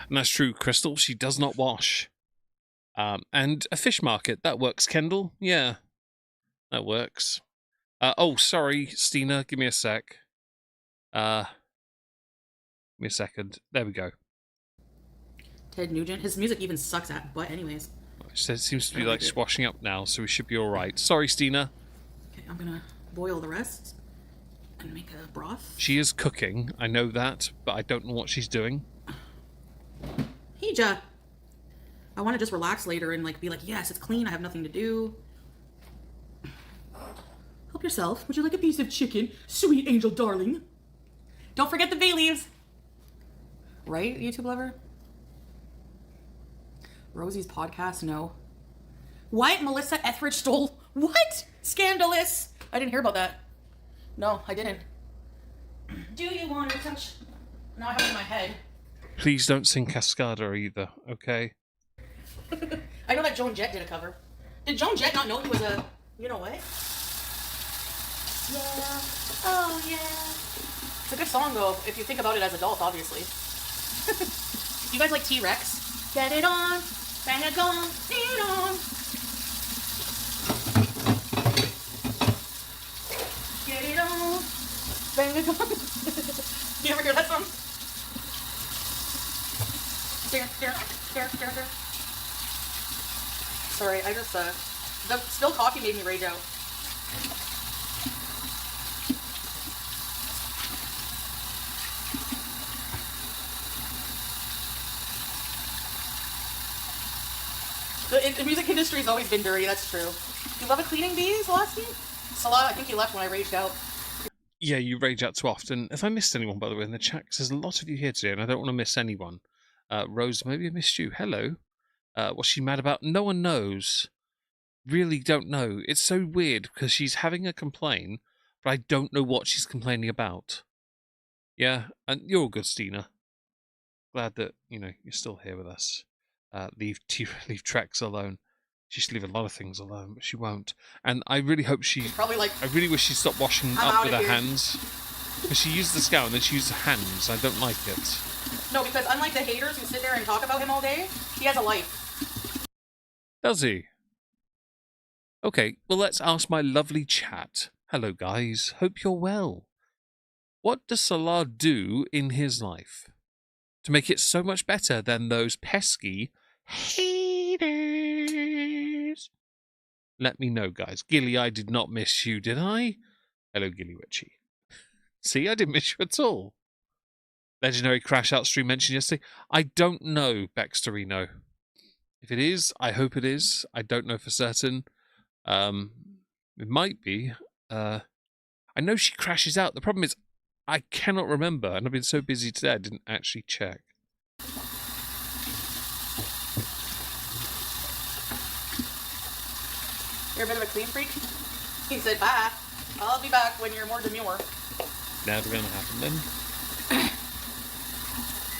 And that's true, Crystal. She does not wash. And a fish market. That works, Kendall. Yeah, that works. Oh, sorry, Stina. Give me a sec. Give me a second. There we go. Ted Nugent. His music even sucks at, but anyways. It seems to be like swashing up now, so we should be all right. Sorry, Stina. Okay, I'm gonna boil the rest and make a broth. She is cooking. I know that, but I don't know what she's doing. Hija. I want to just relax later and like be like, yes, it's clean. I have nothing to do. Help yourself. Would you like a piece of chicken, sweet angel darling? Don't forget the bay leaves. Right, YouTube lover? Rosie's podcast? No. What? Melissa Etheridge stole... What? Scandalous. I didn't hear about that. No, I didn't. Do you want to touch... Now I have it in my head. Please don't sing Cascada either, okay? I know that Joan Jett did a cover. Did Joan Jett not know he was a... You know what? Yeah. Oh, yeah. It's a good song, though, if you think about it as adults, obviously. You guys like T-Rex? Get it on. Bang it on. Get it on. Get it on. Bang it on. You ever hear that song? There. Sorry, I just, the spilled coffee made me rage out. The music industry's always been dirty, that's true. You love a cleaning bee, Celestine? Salah, I think you left when I raged out. Yeah, you rage out too often. If I missed anyone, by the way, in the chat, 'cause there's a lot of you here today, and I don't want to miss anyone. Rose, maybe I missed you. Hello. What's she mad about? No one knows. Really don't know. It's so weird because she's having a complaint, but I don't know what she's complaining about. Yeah, and you're all good, Stina. glad that, you're still here with us. Leave Trex alone. She should leave a lot of things alone, but she won't. And I really hope She's probably like, I really wish she'd stop washing I'm up out with of her here. hands. Because she used the scout and then she used her hands. I don't like it. No, because unlike the haters who sit there and talk about him all day, he has a life. Does he? Okay, well, let's ask my lovely chat. Hello, guys. Hope you're well. What does Salah do in his life to make it so much better than those pesky haters? Let me know, guys. Gilly, I did not miss you, did I? Hello, Gilly Ritchie. See, I didn't miss you at all. Legendary Crash Out stream mentioned yesterday. I don't know, Baxterino. If it is, I hope it is. I don't know for certain. It might be. I know she crashes out. The problem is, I cannot remember, and I've been so busy today, I didn't actually check. You're a bit of a clean freak? He said, bye. I'll be back when you're more demure. Never gonna happen then.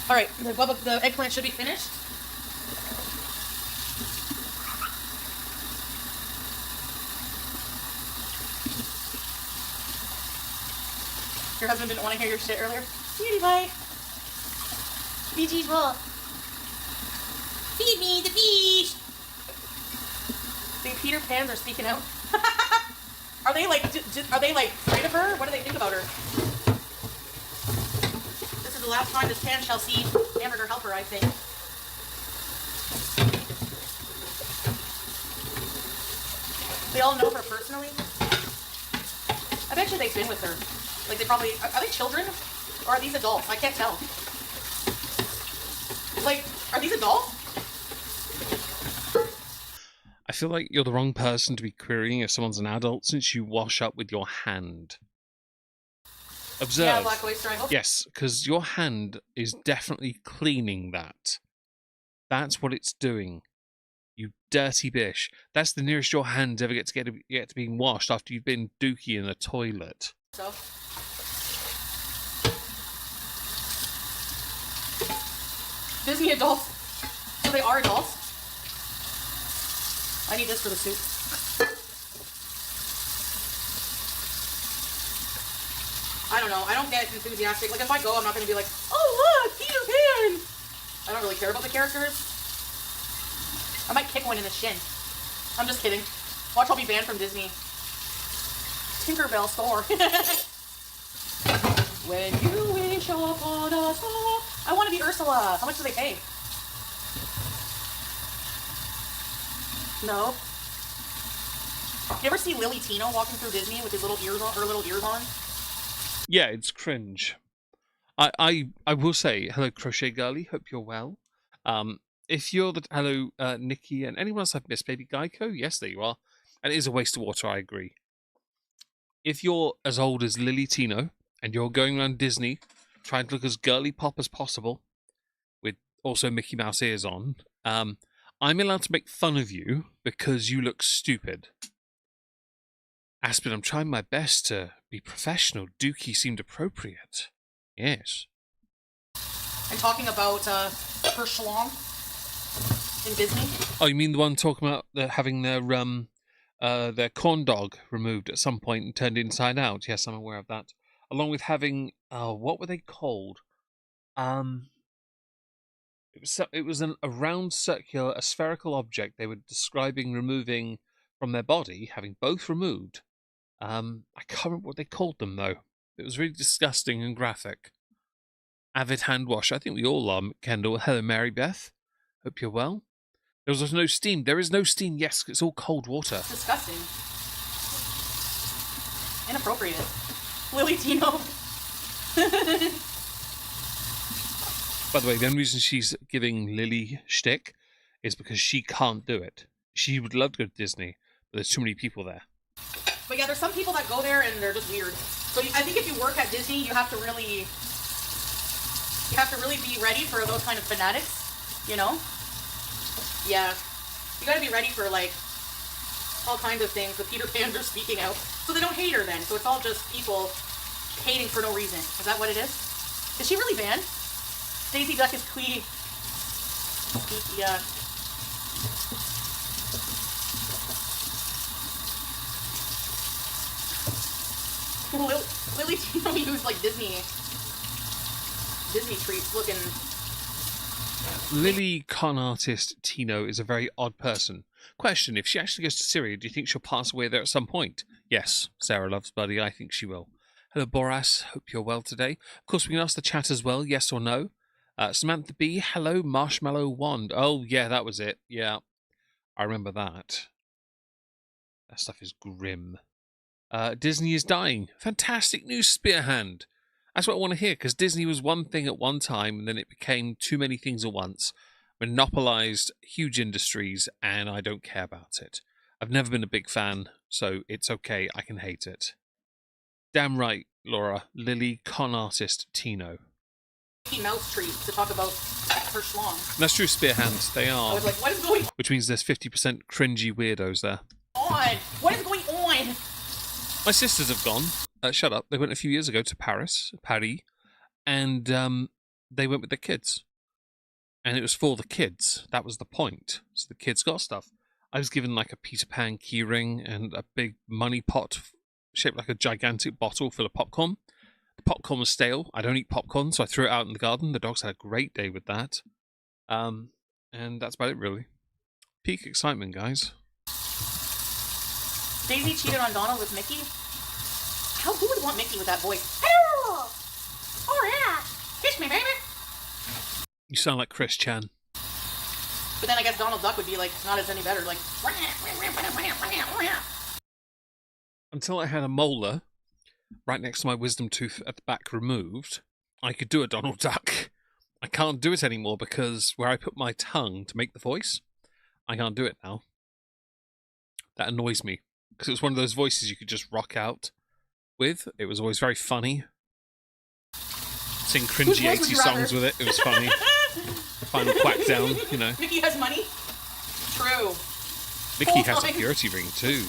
Alright, the eggplant should be finished. Your husband didn't want to hear your shit earlier? Beauty pie. BG's roll. Feed me the fish. The Peter Pans are speaking out. Are they like afraid of her? What do they think about her? This is the last time this pan shall see Hamburger Helper, I think. They all know her personally. I bet you they've been with her. Like they probably are they children or are these adults? I can't tell. Like, are these adults? I feel like you're the wrong person to be querying if someone's an adult since you wash up with your hand. Observe. Yeah, Black Oyster, I hope. Yes, because your hand is definitely cleaning that. That's what it's doing. You dirty bish. That's the nearest your hands ever get to being washed after you've been dookie in a toilet. So. Disney adults. So they are adults. I need this for the soup. I don't know. I don't get enthusiastic. Like, if I go, I'm not going to be like, oh, look, Peter Pan. I don't really care about the characters. I might kick one in the shin. I'm just kidding. Watch, I'll be banned from Disney. Tinkerbell store. When you wish upon a star. I want to be Ursula. How much do they pay? No. You ever see Lily Tino walking through Disney with his little ears on, her little ears on? Yeah, it's cringe. I will say, hello, Crochet Girlie. Hope you're well. If you're the hello, Nikki, and anyone else I've missed, Baby Geico. Yes, there you are. And it is a waste of water. I agree. If you're as old as Lily Tino and you're going around Disney trying to look as girly pop as possible, with also Mickey Mouse ears on, I'm allowed to make fun of you because you look stupid. Aspen, I'm trying my best to be professional. Dookie seemed appropriate. Yes. I'm talking about her schlong in Disney. Oh, you mean the one talking about having their corn dog removed at some point and turned inside out? Yes, I'm aware of that. Along with having, what were they called? It was a round circular, a spherical object they were describing removing from their body, having both removed. I can't remember what they called them, though. It was really disgusting and graphic. Avid hand wash. I think we all are, Kendall. Hello, Mary Beth. Hope you're well. There was no steam. There is no steam, yes, it's all cold water. It's disgusting. Inappropriate. Lily Tino. By the way, the only reason she's giving Lily shtick is because she can't do it. She would love to go to Disney, but there's too many people there. But yeah, there's some people that go there and they're just weird. So I think if you work at Disney, you have to really be ready for those kind of fanatics, you know? Yeah. You gotta be ready for, like, all kinds of things. The Peter Pans are speaking out. So they don't hate her then. So it's all just people hating for no reason. Is that what it is? Is she really banned? Daisy Duck is Queenie. Yeah. Lily Tino used like Disney treats looking. Lily con artist Tino is a very odd person. Question: if she actually goes to Syria, do you think she'll pass away there at some point? Yes, Sarah loves Buddy. I think she will. Hello, Boras. Hope you're well today. Of course, we can ask the chat as well, yes or no. Samantha B. Hello, Marshmallow Wand. Oh, yeah, that was it. Yeah, I remember that. That stuff is grim. Disney is dying. Fantastic news, Spearhand. That's what I want to hear, because Disney was one thing at one time, and then it became too many things at once. Monopolized huge industries, and I don't care about it. I've never been a big fan, so it's okay. I can hate it. Damn right, Laura. Lily, con artist, Tino. Mickey Mouse treat to talk about her schlong. That's true, Spearhands. They are. I was like, what is going Which means there's 50% cringy weirdos there. on? What is going on? My sisters have gone. Shut up. They went a few years ago to Paris, and they went with their kids. And it was for the kids. That was the point. So the kids got stuff. I was given like a Peter Pan keyring and a big money pot shaped like a gigantic bottle full of popcorn. The popcorn was stale. I don't eat popcorn, so I threw it out in the garden. The dogs had a great day with that. And that's about it, really. Peak excitement, guys. Daisy cheated on Donald with Mickey? Who would want Mickey with that voice? Hello! Oh, yeah. Kiss me, baby! You sound like Chris Chan. But then I guess Donald Duck would be like, not as any better, like... Until I had a molar right next to my wisdom tooth at the back removed, I could do a Donald Duck. I can't do it anymore because where I put my tongue to make the voice, I can't do it now. That annoys me because it was one of those voices you could just rock out with. It was always very funny. Sing cringy 80s songs with it. It was funny. Final quack down, you know. Mickey has money? True. Mickey has a purity ring too.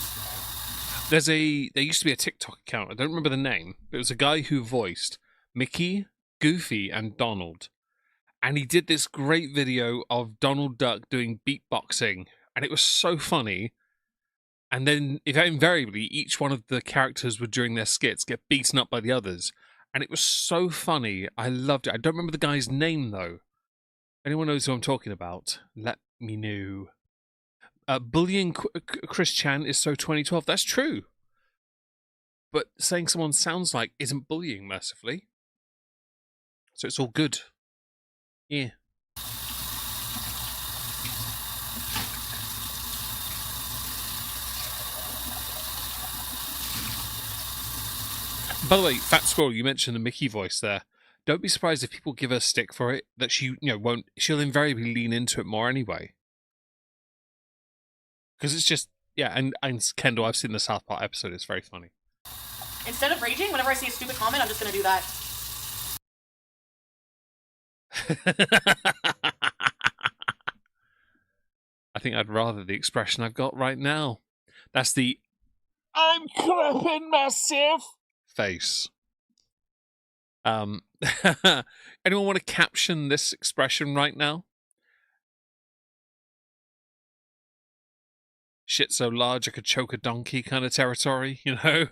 There used to be a TikTok account, I don't remember the name, but it was a guy who voiced Mickey, Goofy, and Donald. And he did this great video of Donald Duck doing beatboxing, and it was so funny. And then, invariably, each one of the characters would, during their skits, get beaten up by the others. And it was so funny. I loved it. I don't remember the guy's name, though. Anyone knows who I'm talking about? Let me know. Bullying Chris Chan is so 2012. That's true. But saying someone sounds like isn't bullying, mercifully. So it's all good. Yeah. By the way, Fat Squirrel, you mentioned the Mickey voice there. Don't be surprised if people give her stick for it, that she, won't. She'll invariably lean into it more anyway. Because it's just, yeah, and Kendall, I've seen the South Park episode, it's very funny. Instead of raging, whenever I see a stupid comment, I'm just going to do that. I think I'd rather the expression I've got right now. That's the I'm clapping massive face. Anyone want to caption this expression right now? Shit so large I could choke a donkey kind of territory, you know?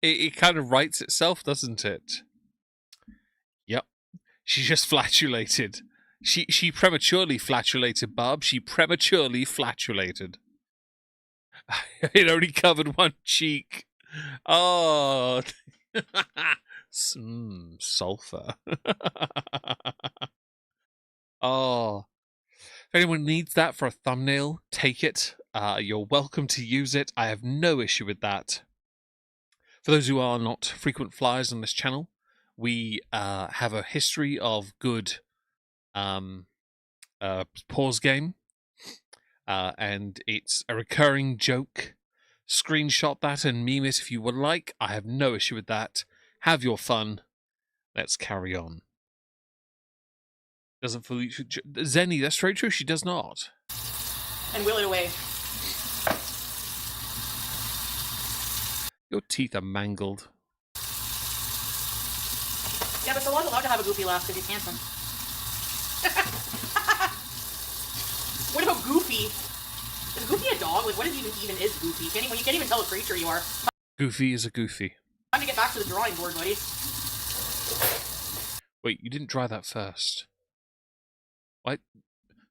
It kind of writes itself, doesn't it? Yep. She just flatulated. She prematurely flatulated, Bob. She prematurely flatulated. It only covered one cheek. Oh. Sulfur. Oh. If anyone needs that for a thumbnail, take it. You're welcome to use it. I have no issue with that. For those who are not frequent flyers on this channel, we have a history of good pause game. And it's a recurring joke. Screenshot that and meme it if you would like. I have no issue with that. Have your fun. Let's carry on. Doesn't fully... Zenny, that's very true. She does not. And will it away. Your teeth are mangled. Yeah, but so one's allowed to to have a Goofy laugh because he's handsome. What about Goofy? Is Goofy a dog? Like, what even is Goofy? You can't even tell what creature you are. Goofy is a goofy. Time to get back to the drawing board, buddy. Wait, you didn't dry that first. What?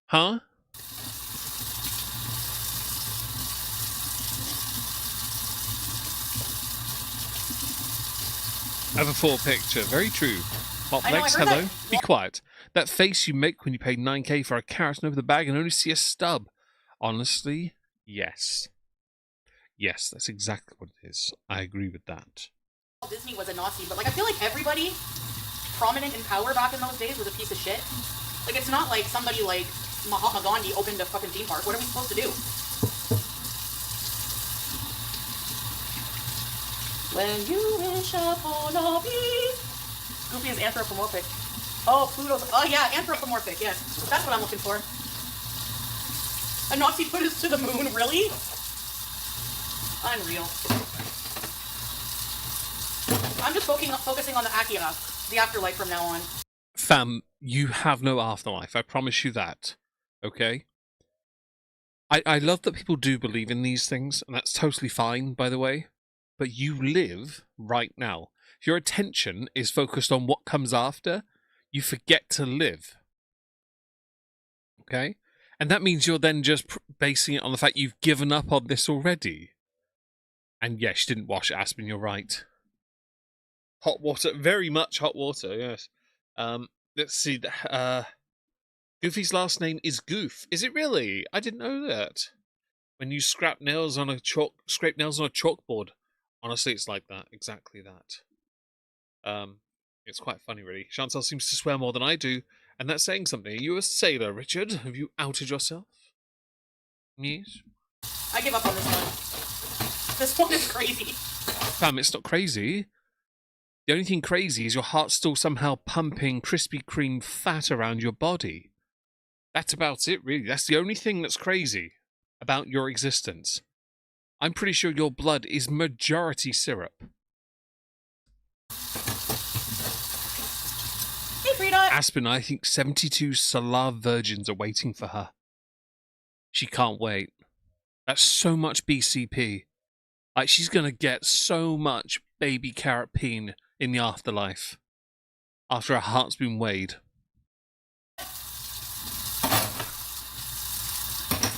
Huh? I have a full picture. Very true. Moplex, hello. Be quiet. That face you make when you pay 9k for a carrot and open the bag and only see a stub. Honestly, yes. Yes, that's exactly what it is. I agree with that. Disney was a Nazi, but like I feel like everybody prominent in power back in those days was a piece of shit. Like it's not like somebody like Mahatma Gandhi opened a fucking theme park. What are we supposed to do? When you wish upon a beast. Goofy is anthropomorphic. Oh, Pluto's. Oh yeah, anthropomorphic. Yes, that's what I'm looking for. A Nazi put us to the moon, really? Unreal. I'm just focusing on the Akira, the afterlife from now on. Fam, you have no afterlife. I promise you that. Okay? I love that people do believe in these things, and that's totally fine, by the way. But you live right now. If your attention is focused on what comes after, you forget to live. Okay? And that means you're then just basing it on the fact you've given up on this already. And yes, you didn't wash Aspen, you're right. Hot water, very much hot water, yes. Let's see. Goofy's last name is Goof. Is it really? I didn't know that. When you scrape nails on a chalkboard. Honestly, it's like that. Exactly that. It's quite funny, really. Chantal seems to swear more than I do, and that's saying something. Are you a sailor, Richard? Have you outed yourself? Yes. I give up on this one. This one is crazy. Fam, it's not crazy. The only thing crazy is your heart's still somehow pumping Krispy Kreme fat around your body. That's about it, really. That's the only thing that's crazy about your existence. I'm pretty sure your blood is majority syrup. Hey, Frida! Aspen, I think 72 Salar virgins are waiting for her. She can't wait. That's so much BCP. Like, she's gonna get so much baby carrot peen in the afterlife. After her heart's been weighed.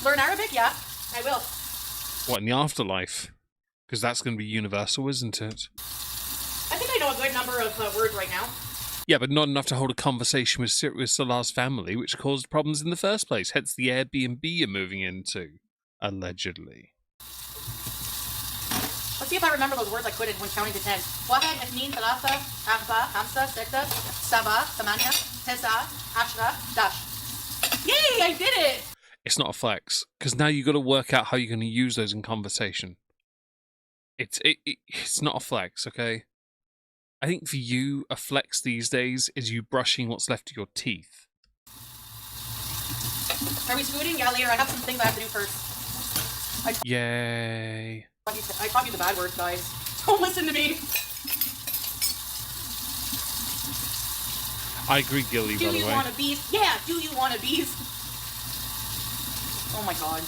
Learn Arabic? Yeah, I will. What, in the afterlife? Because that's going to be universal, isn't it? I think I know a good number of words right now. Yeah, but not enough to hold a conversation with Salar's family, which caused problems in the first place. Hence the Airbnb you're moving into. Allegedly. Let's see if I remember those words I couldn't when counting to 10. واحد اثنين ثلاثة أربعة خمسة ستة سبعة ثمانية تسعة عشرة 11. Yay! I did it! It's not a flex, because now you've got to work out how you're going to use those in conversation. It's not a flex, okay? I think for you, a flex these days is you brushing what's left of your teeth. Are we scooting? Yeah, later. I have some things I have to do first. Yay. I taught you the bad words, guys. Don't listen to me. I agree, Gilly, by the way. Do you want a beast? Yeah, do you want a beast? Oh my god.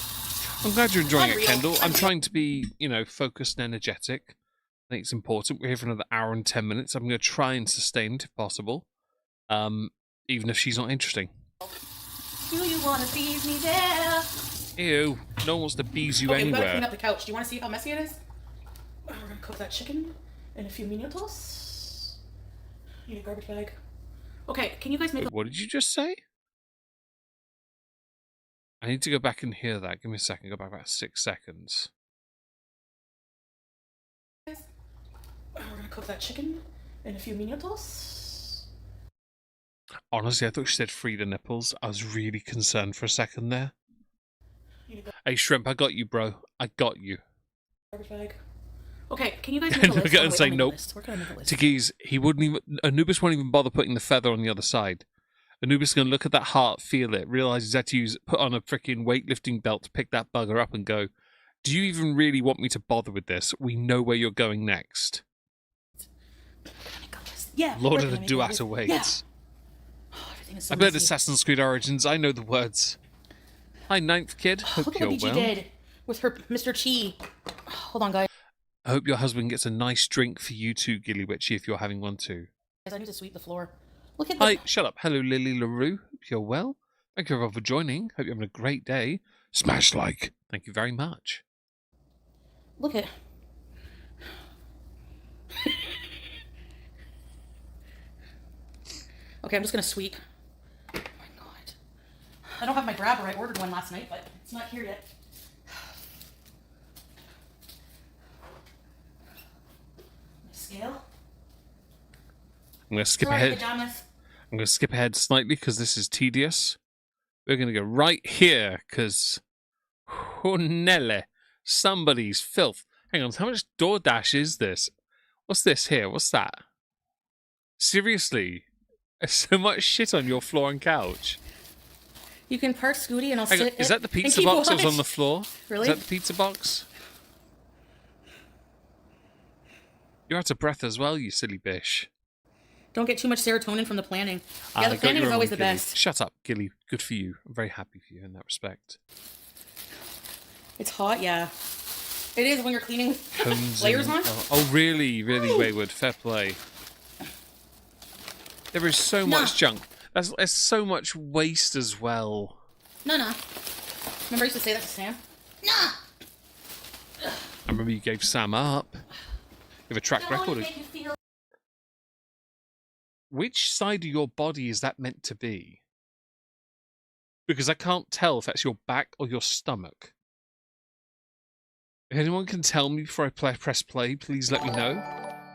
I'm glad you're enjoying it, Kendall. I'm trying to be, focused and energetic. I think it's important. We're here for another hour and 10 minutes. I'm going to try and sustain it if possible. Even if she's not interesting. Do you want to bees me there? Ew. No one wants to bees you anywhere. We gotta anywhere. clean up the couch. Do you want to see how messy it is? We're gonna cook that chicken in a few minutos. Need a garbage bag. Okay, can you guys make... Wait, what did you just say? I need to go back and hear that. Give me a second. Go back about 6 seconds. We're gonna cook that chicken in a few minutos. Honestly, I thought she said free the nipples. I was really concerned for a second there. Hey, Shrimp, I got you, bro. I got you. Garbage bag. Okay, can you guys make a list? And say nope. We're gonna make a list. Tiggies, he wouldn't even... Anubis won't even bother putting the feather on the other side. Anubis is going to look at that heart, feel it, realise he's had to put on a freaking weightlifting belt to pick that bugger up and go, do you even really want me to bother with this? We know where you're going next. We're gonna make a list. Yeah. Lord where of the can I make it? Duat awaits. Yeah. Oh, everything is so I played messy. Assassin's Creed Origins. I know the words. Hi, ninth kid. Look Hope at you're what BG well. did with her Mr. Chi. Hold on, guys. I hope your husband gets a nice drink for you too, Gilly Witchy, if you're having one too. I need to sweep the floor. Look at the... Hi, shut up. Hello, Lily LaRue. Hope you're well. Thank you everyone for joining. Hope you're having a great day. Smash like. Thank you very much. Look at... Okay, I'm just gonna sweep. Oh my god. I don't have my grabber. I ordered one last night, but it's not here yet. Scale? I'm going to skip Sorry, ahead. pajamas. I'm going to skip ahead slightly because this is tedious. We're going to go right here because... Nelle. Somebody's filth. Hang on, how much DoorDash is this? What's this here? What's that? Seriously? There's so much shit on your floor and couch. You can park Scooty and I'll Hang on, sit is that the and pizza keep box that was watch. on the floor? Really? Is that the pizza box? You're out of breath as well, you silly bish. Don't get too much serotonin from the planning. Yeah, I the got planning you is wrong, always the Gilly. best. Shut up, Gilly. Good for you. I'm very happy for you in that respect. It's hot, yeah. It is when you're cleaning with Cones layers and- on. Oh, really, really wayward. Fair play. There is so much junk. There's so much waste as well. No. Remember I used to say that to Sam? Nah. I remember you gave Sam up. You have a track record of... Which side of your body is that meant to be? Because I can't tell if that's your back or your stomach. If anyone can tell me before I press play, please let me know.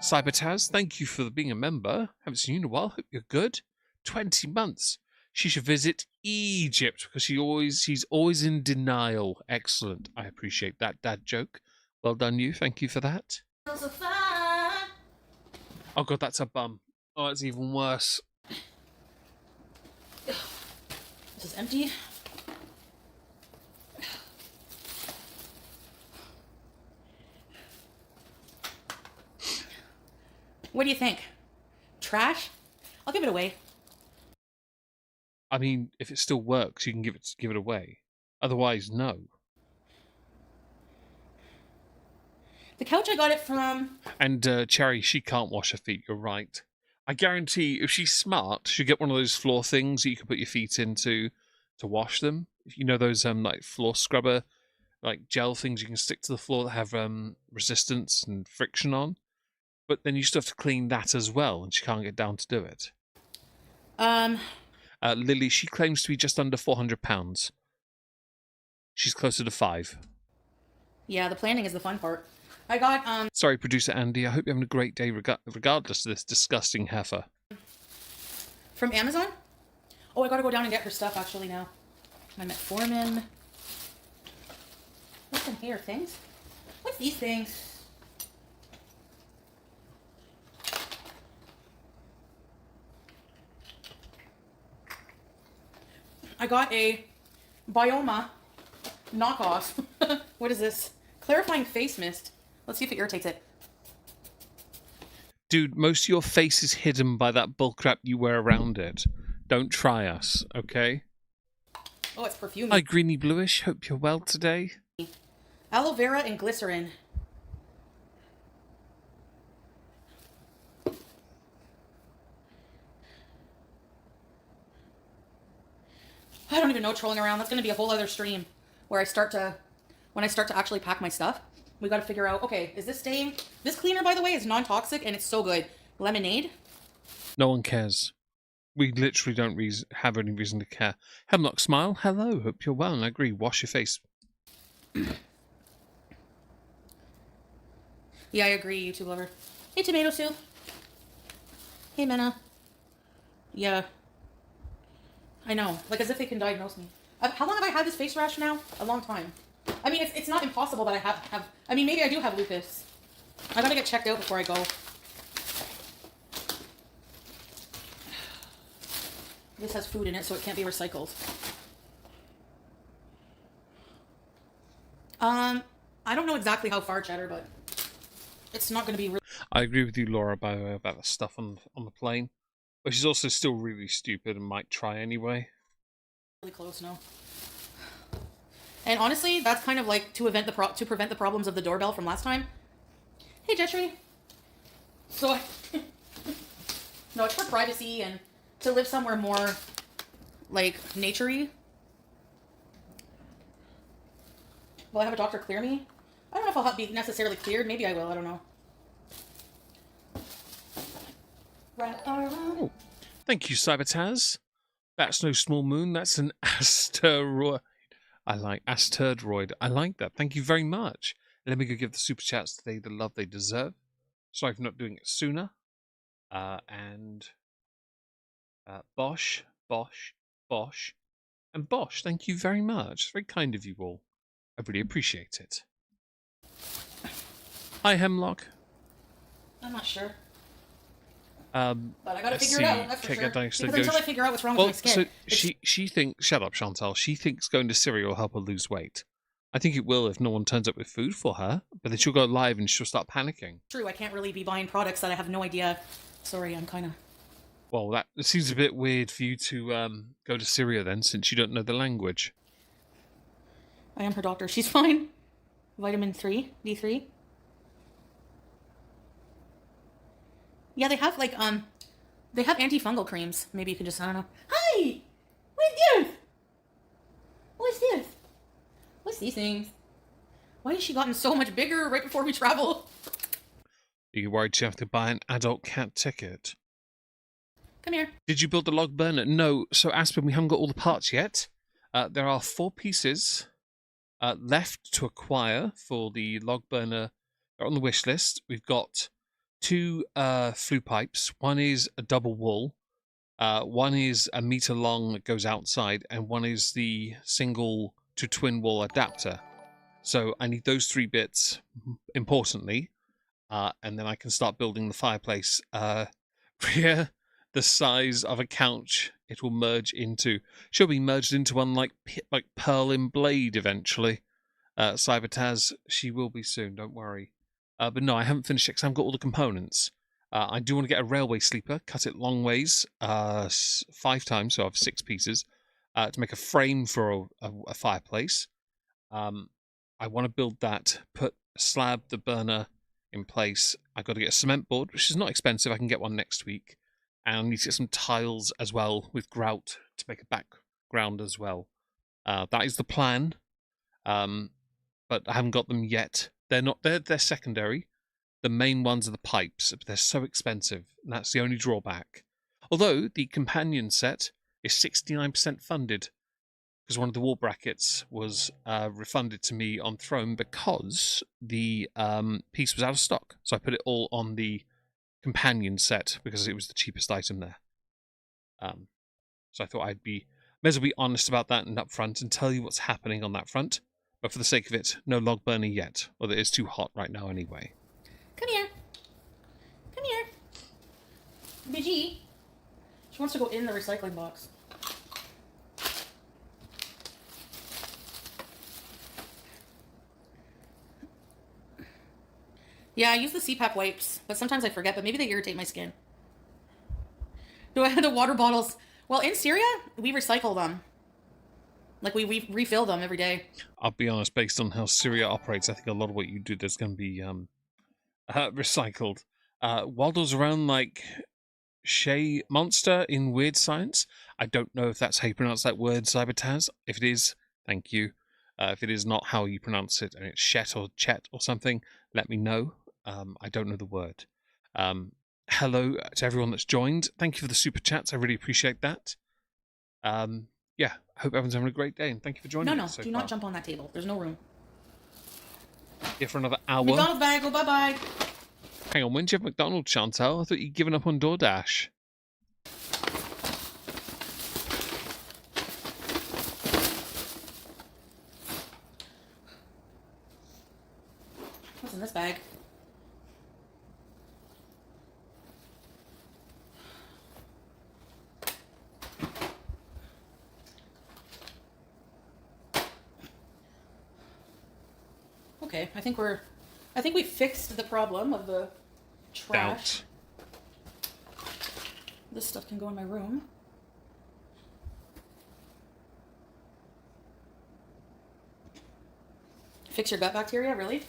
Cybertaz, thank you for being a member. Haven't seen you in a while. Hope you're good. 20 months. She should visit Egypt because she's always in denial. Excellent. I appreciate that dad joke. Well done, you. Thank you for that. Oh god, that's a bum. Oh, it's even worse. This is empty. What do you think? Trash? I'll give it away. I mean, if it still works, you can give it away. Otherwise, no. The couch I got it from... And Cherry, she can't wash her feet. You're right. I guarantee, if she's smart, she'll get one of those floor things that you can put your feet into to wash them. You know those like floor scrubber, like gel things you can stick to the floor that have resistance and friction on. But then you still have to clean that as well, and she can't get down to do it. Lily, she claims to be just under £400. She's closer to 5. Yeah, the planning is the fun part. I got, Sorry, producer Andy. I hope you're having a great day regardless of this disgusting heifer. from Amazon. Oh, I gotta go down and get her stuff actually now. I'm at Foreman. What's in here? Things? What's these things? I got a Bioma knockoff. What is this? Clarifying face mist. Let's see if it irritates it. Dude, most of your face is hidden by that bullcrap you wear around it. Don't try us, okay? Oh, it's perfume. Hi, Greeny Bluish. Hope you're well today. Aloe vera and glycerin. I don't even know trolling around. That's going to be a whole other stream where when I start to actually pack my stuff, we got to figure out, okay, is this staying? This cleaner, by the way, is non-toxic and it's so good. Lemonade. No one cares. We literally don't have any reason to care. Hemlock Smile, hello. Hope you're well, and I agree. Wash your face. Yeah, I agree, YouTube lover. Hey, Tomato Soup. Hey, Mena. Yeah. I know. Like, as if they can diagnose me. How long have I had this face rash now? A long time. I mean, it's not impossible that I have... I mean, maybe I do have lupus. I gotta get checked out before I go. This has food in it, so it can't be recycled. I don't know exactly how far, Cheddar, but it's not going to be... I agree with you, Laura, about the stuff on the plane. But she's also still really stupid and might try anyway. Really close, no. And honestly, that's kind of like to prevent the problems of the doorbell from last time. Hey, Jetri. So, no, it's for privacy and to live somewhere more like naturey. Will I have a doctor clear me? I don't know if I'll be necessarily cleared. Maybe I will. I don't know. Oh, thank you, Cybertaz. That's no small moon. That's an asteroid. I like asteroid. I like that. Thank you very much. Let me go give the super chats today the love they deserve. Sorry for not doing it sooner. Bosch, and Bosch. Thank you very much. It's very kind of you all. I really appreciate it. Hi, Hemlock. I'm not sure. But I gotta figure it out. That's for sure. Because until I figure out what's wrong with my skin. So she thinks. Shut up, Chantal. She thinks going to Syria will help her lose weight. I think it will if no one turns up with food for her. But then she'll go live and she'll start panicking. True. I can't really be buying products that I have no idea. Sorry, I'm kind of. Well, that seems a bit weird for you to go to Syria then, since you don't know the language. I am her doctor. She's fine. Vitamin 3, D3. Yeah, they have like they have antifungal creams. Maybe you can just, I don't know. Hi! What's this? What's this? What's these things? Why has she gotten so much bigger right before we travel? Are you worried you have to buy an adult cat ticket? Come here. Did you build the log burner? No. So, Aspen, we haven't got all the parts yet. There are 4 pieces left to acquire for the log burner. They're on the wish list. We've got 2 flue pipes. One is a double wall. One is a meter long that goes outside, and one is the single to twin wall adapter. So I need those 3 bits, importantly, and then I can start building the fireplace. Rhea, the size of a couch it will merge into. She'll be merged into one like Pearl in Blade eventually. Cybertaz, she will be soon, don't worry. But no, I haven't finished it because I haven't got all the components. I do want to get a railway sleeper, cut it long ways, 5 times, so I have 6 pieces, to make a frame for a fireplace. I want to build that, slab the burner in place. I've got to get a cement board, which is not expensive. I can get one next week. And I need to get some tiles as well with grout to make a background as well. That is the plan. But I haven't got them yet. They're secondary. The main ones are the pipes, but they're so expensive, and that's the only drawback. Although the companion set is 69% funded, because one of the wall brackets was refunded to me on Throne because the piece was out of stock. So I put it all on the companion set because it was the cheapest item there. So I thought may as well be honest about that and upfront and tell you what's happening on that front. But for the sake of it, no log burner yet. Well, it is too hot right now anyway. Come here. Come here. BG. She wants to go in the recycling box. Yeah, I use the CPAP wipes, but sometimes I forget, but maybe they irritate my skin. Do I have the water bottles? Well, in Syria, we recycle them. Like, we refill them every day. I'll be honest, based on how Syria operates, I think a lot of what you do there's going to be recycled. Waddles around like Shay Monster in Weird Science. I don't know if that's how you pronounce that word, Cybertaz. If it is, thank you. If it is not how you pronounce it, and it's Shet or Chet or something, let me know. I don't know the word. Hello to everyone that's joined. Thank you for the super chats. I really appreciate that. Yeah, I hope everyone's having a great day, and thank you for joining us. No, do not jump on that table. There's no room. Here for another hour. McDonald's bag, go bye-bye. Hang on, when did you have McDonald's, Chantal? I thought you'd given up on DoorDash. What's in this bag? Okay, I think we fixed the problem of the trash. This stuff can go in my room. Fix your gut bacteria, really?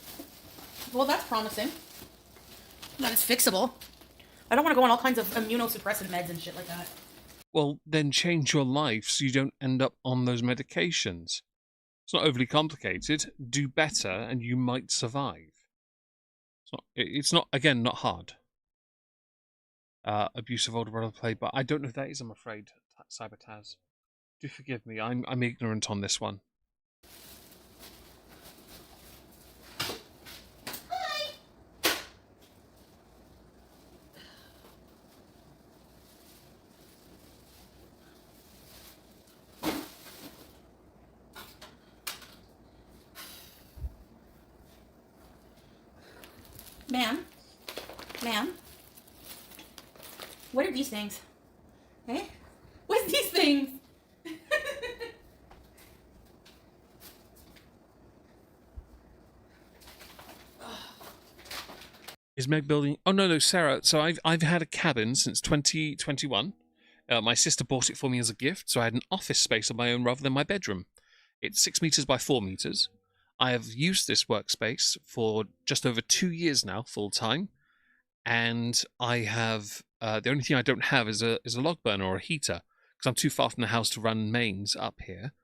Well, that's promising. That is fixable. I don't want to go on all kinds of immunosuppressant meds and shit like that. Well, then change your life so you don't end up on those medications. It's not overly complicated. Do better and you might survive. It's not again, not hard. Abusive older brother play, but I don't know who that is, I'm afraid, Cybertaz. Do forgive me, I'm ignorant on this one. Ma'am, what are these things? Eh? What's these things? Is Meg building? Oh no, Sarah. So I've had a cabin since 2021. My sister bought it for me as a gift, so I had an office space of my own rather than my bedroom. It's 6 meters by 4 meters. I have used this workspace for just over 2 years now, full time, and I have the only thing I don't have is a log burner or a heater because I'm too far from the house to run mains up here.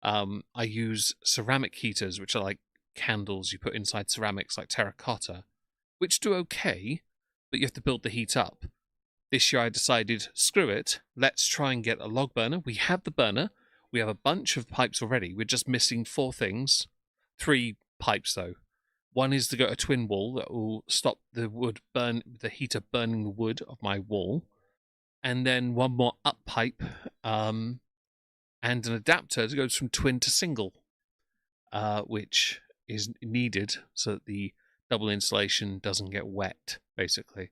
I use ceramic heaters, which are like candles you put inside ceramics, like terracotta, which do okay, but you have to build the heat up. This year I decided, screw it, let's try and get a log burner. We have the burner. We have a bunch of pipes already. We're just missing 4 things. 3 pipes, though. One is to go a twin wall that will stop the heater burning the wood of my wall. And then one more up pipe, and an adapter that goes from twin to single, which is needed so that the double insulation doesn't get wet, basically.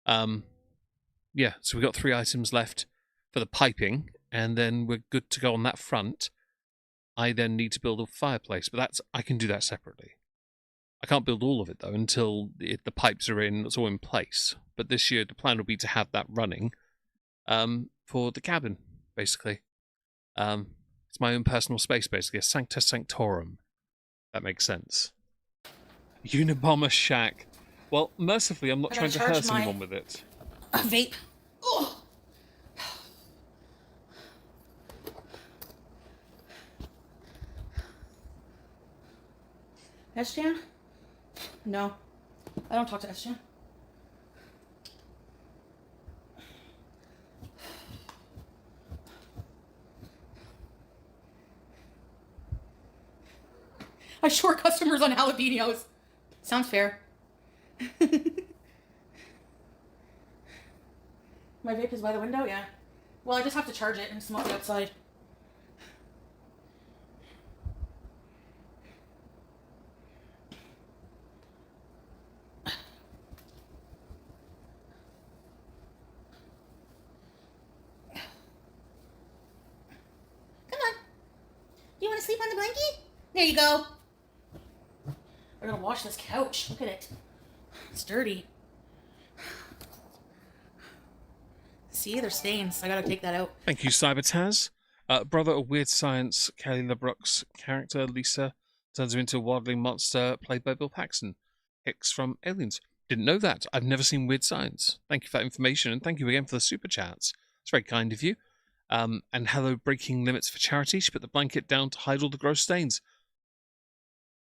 Yeah, so we've got 3 items left for the piping, and then we're good to go on that front. I then need to build a fireplace, but I can do that separately. I can't build all of it, though, until the pipes are in, it's all in place. But this year, the plan will be to have that running for the cabin, basically. It's my own personal space, basically, a sancta sanctorum. That makes sense. Unabomber shack. Well, mercifully, I'm not trying to hurt anyone with it. A vape. Ugh. S-Jan? No. I don't talk to S-Jan. I short customers on jalapenos. Sounds fair. My vape is by the window? Yeah. Well, I just have to charge it and smoke it outside. Come on. Do you want to sleep on the blanket? There you go. I gotta wash this couch. Look at it. It's dirty. See, there's stains. I gotta take that out. Thank you, Cybertaz. Brother of Weird Science, Kelly LeBrock's character, Lisa, turns him into a waddling monster played by Bill Paxton. Hicks from Aliens. Didn't know that. I've never seen Weird Science. Thank you for that information, and thank you again for the super chats. It's very kind of you. And hello, Breaking Limits for Charity. She put the blanket down to hide all the gross stains.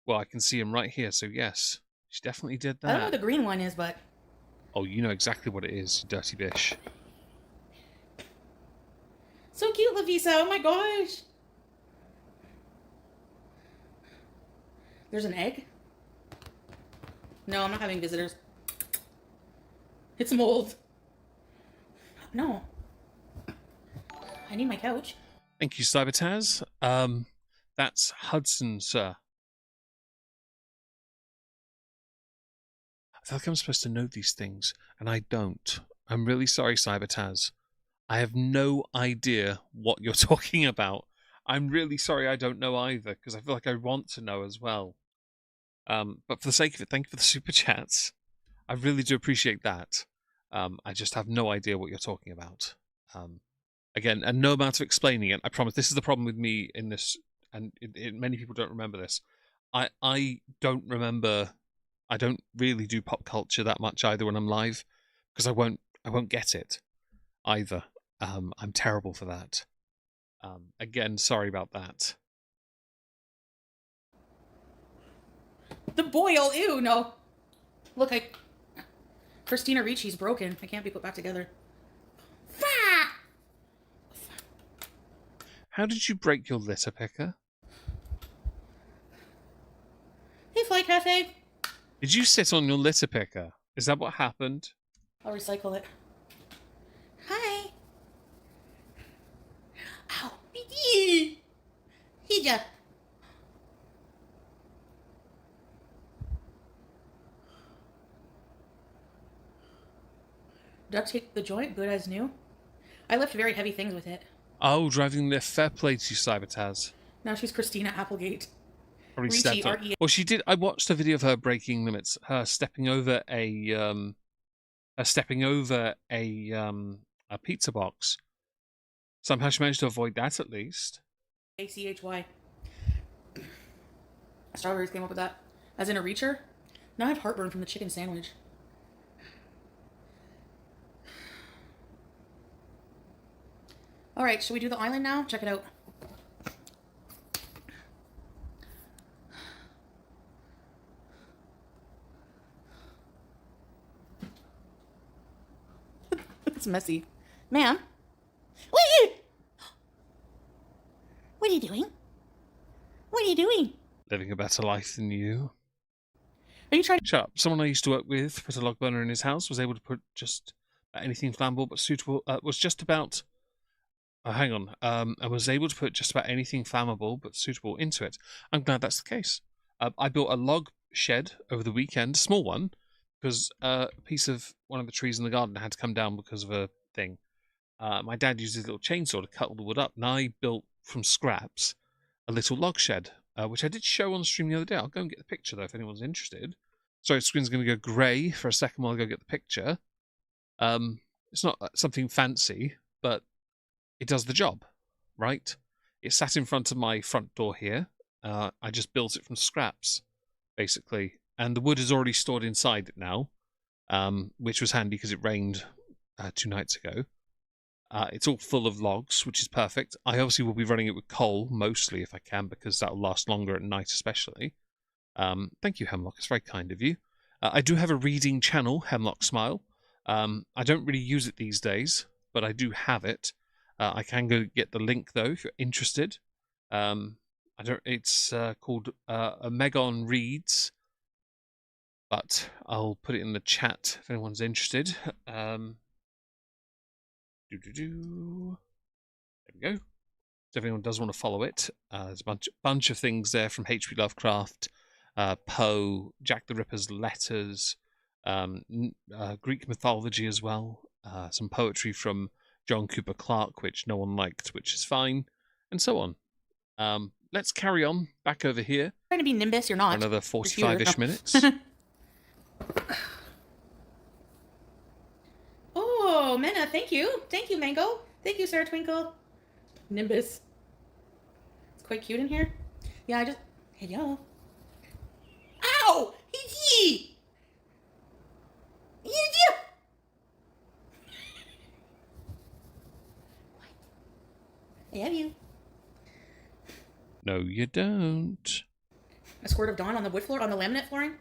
Well, I can see him right here, so yes. She definitely did that. I don't know what the green one is, but... Oh, you know exactly what it is, you dirty bish. So cute, Lavisa. Oh my gosh. There's an egg? No, I'm not having visitors. It's mold. No. I need my couch. Thank you, Cybertaz. That's Hudson, sir. I feel like I'm supposed to know these things, and I don't. I'm really sorry, Cybertaz. I have no idea what you're talking about. I'm really sorry I don't know either, because I feel like I want to know as well. But for the sake of it, thank you for the super chats. I really do appreciate that. I just have no idea what you're talking about. Again, and no amount of explaining it. I promise. This is the problem with me in this, and many people don't remember this. I don't remember. I don't really do pop culture that much either when I'm live, because I won't get it either. I'm terrible for that. Again, sorry about that. The boil, ew, no. Look, Christina Ricci's broken. I can't be put back together. How did you break your litter picker? Hey, Fly Cafe. Did you sit on your litter picker? Is that what happened? I'll recycle it. Hi. Ow. Hija. Duct tape the joint, good as new. I lift very heavy things with it. Oh, driving the fair play to you, Cybertaz. Now she's Christina Applegate. Probably Ricci, stepped on. R-E- Well, she did. I watched a video of her breaking limits. Her stepping over a pizza box. Somehow she managed to avoid that at least. ACHY. Strawberries came up with that. As in a reacher? Now I have heartburn from the chicken sandwich. Alright, should we do the island now? Check it out. It's messy. Ma'am? What are you doing? What are you doing? Living a better life than you. Are you trying to... Shut up. Someone I used to work with put a log burner in his house, was able to put just anything flammable but suitable, was just about... hang on. I was able to put just about anything flammable but suitable into it. I'm glad that's the case. I built a log shed over the weekend, a small one, because a piece of one of the trees in the garden had to come down because of a thing. My dad used his little chainsaw to cut all the wood up, and I built from scraps a little log shed, which I did show on stream the other day. I'll go and get the picture, though, if anyone's interested. Sorry, the screen's going to go grey for a second while I go get the picture. It's not something fancy, but it does the job, right? It sat in front of my front door here. I just built it from scraps, basically. And the wood is already stored inside it now, which was handy because it rained 2 nights ago. It's all full of logs, which is perfect. I obviously will be running it with coal, mostly, if I can, because that will last longer at night especially. Thank you, Hemlock. It's very kind of you. I do have a reading channel, Hemlock Smile. I don't really use it these days, but I do have it. I can go get the link, though, if you're interested. It's called Megon Reads, but I'll put it in the chat if anyone's interested. There we go. So if anyone does want to follow it, there's a bunch of things there from H.P. Lovecraft, Poe, Jack the Ripper's letters, Greek mythology as well, some poetry from John Cooper Clarke, which no one liked, which is fine, and so on. Let's carry on back over here. Trying to be Nimbus, you're not. For another 45-ish minutes. Oh, Mena, thank you. Thank you, Mango. Thank you, Sarah Twinkle. Nimbus. It's quite cute in here. Yeah, I just... Hey, yo. Ow! Hee! I have you. No, you don't. A squirt of dawn on the wood floor, on the laminate flooring.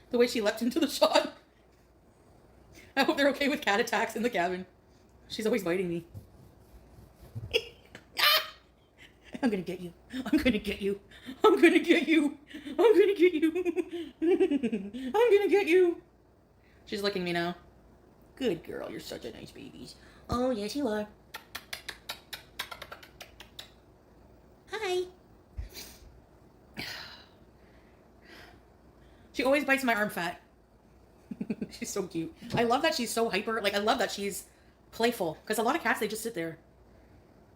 The way she leapt into the shot. I hope they're okay with cat attacks in the cabin. She's always biting me. I'm gonna get you. I'm gonna get you. I'm gonna get you. I'm gonna get you. I'm gonna get you. She's licking me now. Good girl. You're such a nice baby. Oh, yes, you are. Hi. She always bites my arm fat. She's so cute. I love that she's so hyper. Like, I love that she's playful. Because a lot of cats, they just sit there.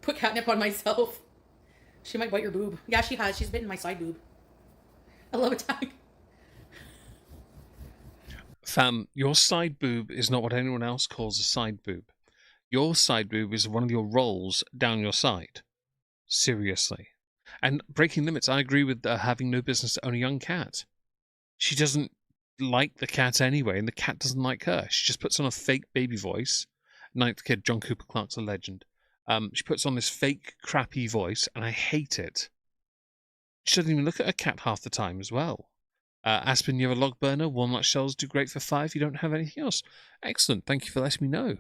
Put catnip on myself. She might bite your boob. Yeah, she has. She's bitten my side boob. I love attack. Fam, your side boob is not what anyone else calls a side boob. Your side boob is one of your rolls down your side. Seriously. And breaking limits, I agree with having no business to own a young cat. She doesn't like the cat anyway, and the cat doesn't like her. She just puts on a fake baby voice. Ninth kid, John Cooper Clarke's a legend. She puts on this fake, crappy voice, and I hate it. She doesn't even look at her cat half the time as well. Aspen, you have a log burner. Walnut shells do great for 5. You don't have anything else. Excellent. Thank you for letting me know.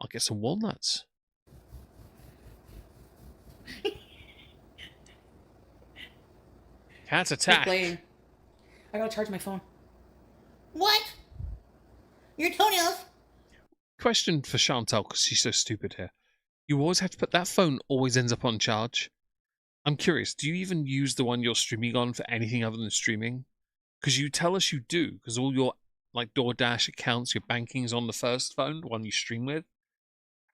I'll get some walnuts. Cat attack. Playing. I gotta charge my phone. What? Your toenails? Question for Chantal, because she's so stupid here. You always have to put that phone always ends up on charge. I'm curious, do you even use the one you're streaming on for anything other than streaming? Because you tell us you do, because all your like DoorDash accounts, your banking's on the first phone, the one you stream with.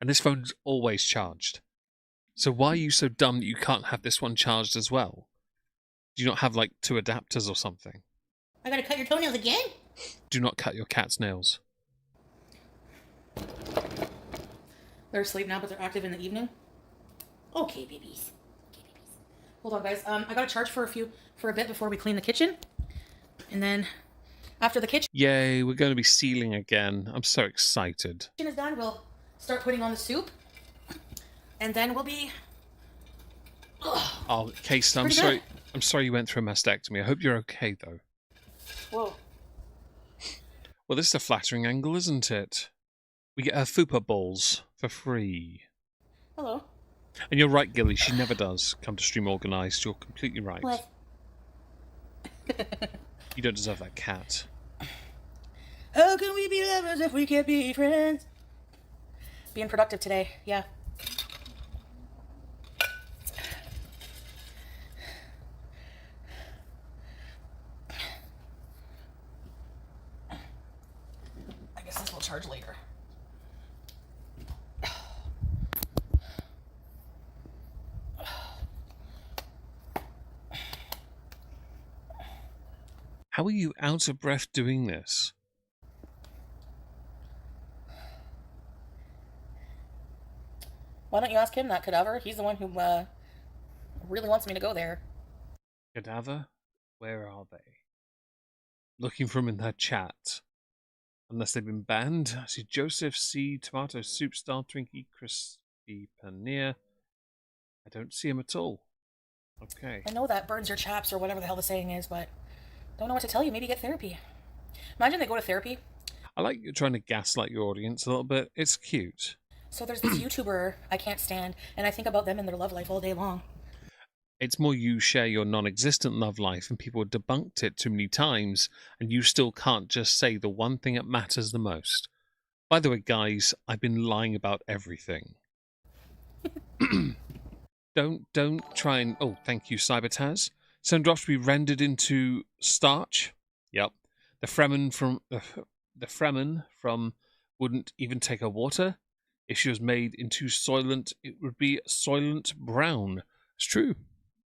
And this phone's always charged. So why are you so dumb that you can't have this one charged as well? Do you not have like 2 adapters or something? I gotta cut your toenails again? Do not cut your cat's nails. They're asleep now, but they're active in the evening. Okay, babies. Hold on, guys. I gotta charge for a bit before we clean the kitchen. And then after the kitchen Yay, we're going to be sealing again. I'm so excited. is done, we'll start putting on the soup. And then we'll be... Oh, Case, I'm Pretty sorry. good. I'm sorry you went through a mastectomy. I hope you're okay, though. Whoa. Well, this is a flattering angle, isn't it? We get her fupa balls for free. Hello. And you're right, Gilly. She never does come to stream organised. You're completely right. What? You don't deserve that cat. How can we be lovers if we can't be friends? Being productive today, yeah. I guess this will charge later. How are you out of breath doing this? Why don't you ask him that, cadaver? He's the one who really wants me to go there. Cadaver? Where are they? Looking for them in their chat. Unless they've been banned. I see Joseph C. Tomato Soup Star Twinkie Crispy Paneer. I don't see him at all. Okay. I know that burns your chaps or whatever the hell the saying is, but don't know what to tell you. Maybe get therapy. Imagine they go to therapy. I like you trying to gaslight your audience a little bit. It's cute. So there's this YouTuber I can't stand, and I think about them and their love life all day long. It's more you share your non-existent love life and people have debunked it too many times and you still can't just say the one thing that matters the most. By the way, guys, I've been lying about everything. Don't try and... Oh, thank you, Cybertaz. Some drops to be rendered into starch. Yep. The Fremen from wouldn't even take her water. If she was made into Soylent, it would be Soylent Brown. It's true.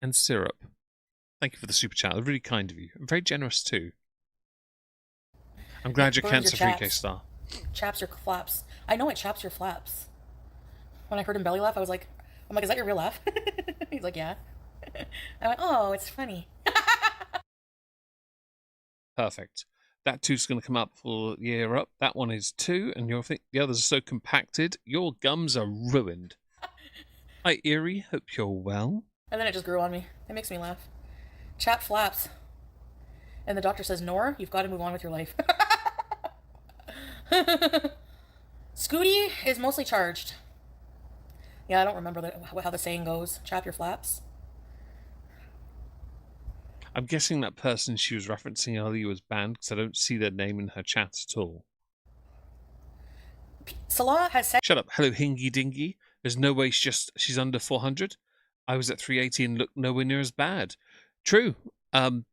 And syrup. Thank you for the super chat. Really kind of you. And very generous too. I'm glad you're cancer-free, K-Star. Chaps your flaps. I know it chaps your flaps. When I heard him belly laugh, I'm like, is that your real laugh? He's like, yeah. I went, oh, it's funny. Perfect. That 2's going to come up for the year up. That one is 2, and the others are so compacted. Your gums are ruined. Hi, Erie. Hope you're well. And then it just grew on me. It makes me laugh. Chap flaps. And the doctor says, Nora, you've got to move on with your life. Scooty is mostly charged. Yeah, I don't remember how the saying goes. Chap your flaps. I'm guessing that person she was referencing earlier was banned because I don't see their name in her chat at all. Salah has said... Shut up. Hello, Hingy Dingy. There's no way she's under 400. I was at 380 and looked nowhere near as bad. True.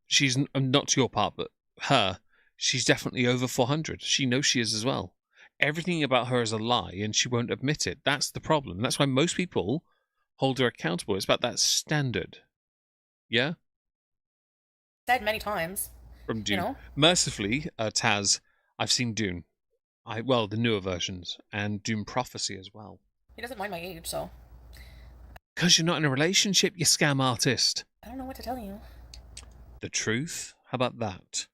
She's not to your part, but her, she's definitely over 400. She knows she is as well. Everything about her is a lie and she won't admit it. That's the problem. That's why most people hold her accountable. It's about that standard. Yeah? Said many times. From Dune. You know? Mercifully, Taz, I've seen Dune. Well, the newer versions, and Dune Prophecy as well. He doesn't mind my age, so. Because you're not in a relationship, you scam artist. I don't know what to tell you. The truth? How about that?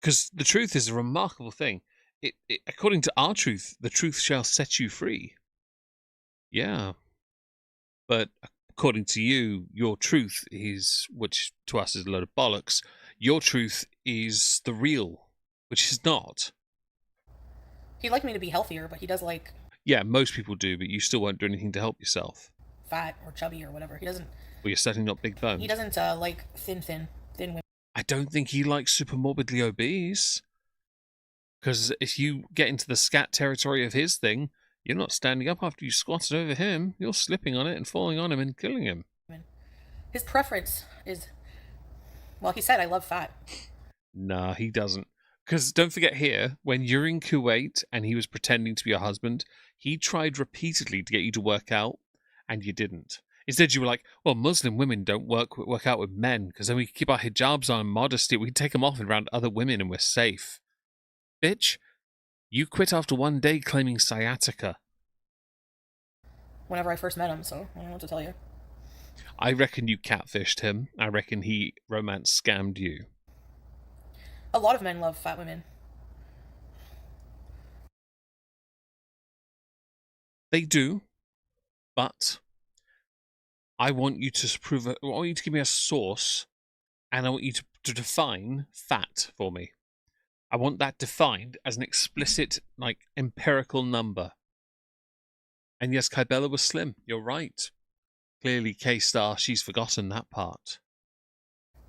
Because the truth is a remarkable thing. According to our truth, the truth shall set you free. Yeah. But according to you, your truth is, which to us is a load of bollocks, your truth is the real, which is not. He'd like me to be healthier, but he does like Yeah, most people do, but you still won't do anything to help yourself. fat or chubby or whatever. He doesn't. Well, you're setting up big bones. He doesn't like thin women. I don't think he likes super morbidly obese. Because if you get into the scat territory of his thing, you're not standing up after you squatted over him. You're slipping on it and falling on him and killing him. His preference is, well, he said, I love fat. Nah, he doesn't. Because don't forget here, when you're in Kuwait and he was pretending to be your husband, he tried repeatedly to get you to work out, and you didn't. Instead, you were like, well, Muslim women don't work out with men, because then we keep our hijabs on and modesty. We can take them off around other women and we're safe. Bitch, you quit after one day claiming sciatica. Whenever I first met him, so I don't know what to tell you. I reckon you catfished him. I reckon he romance scammed you. A lot of men love fat women. They do, but I want you to I want you to give me a source, and I want you to define fat for me. I want that defined as an explicit, like, empirical number. And yes, Kybella was slim. You're right. Clearly, K-Star, she's forgotten that part.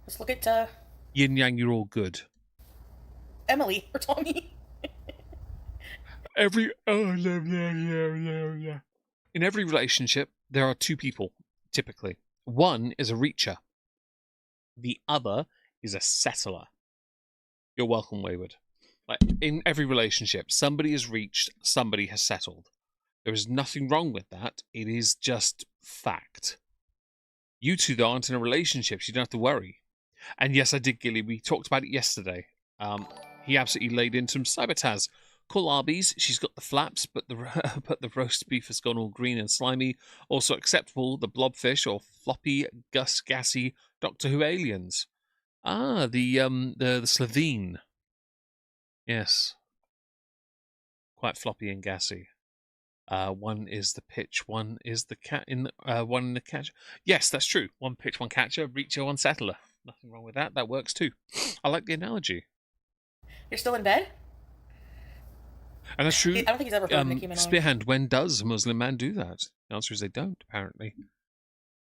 Let's look at Yin Yang, you're all good. Emily or Tommy. In every relationship, there are two people, typically. One is a reacher. The other is a settler. You're welcome, Wayward. Like, in every relationship, somebody has reached, somebody has settled. There is nothing wrong with that. It is just fact. You two aren't in a relationship, so you don't have to worry. And yes, I did, Gilly. We talked about it yesterday. He absolutely laid into him. Cybertaz. Cool Arby's. She's got the flaps, but the roast beef has gone all green and slimy. Also acceptable, the blobfish or floppy, gassy Doctor Who aliens. Ah, the Slovene. Yes. Quite floppy and gassy. One is the pitch, one is the cat one in the catcher. Yes, that's true. One pitch, one catcher, reacher, one settler. Nothing wrong with that. That works too. I like the analogy. You're still in bed? And that's true. I don't think he's ever heard Nicki Minaj. Spearhand, when does a Muslim man do that? The answer is they don't, apparently.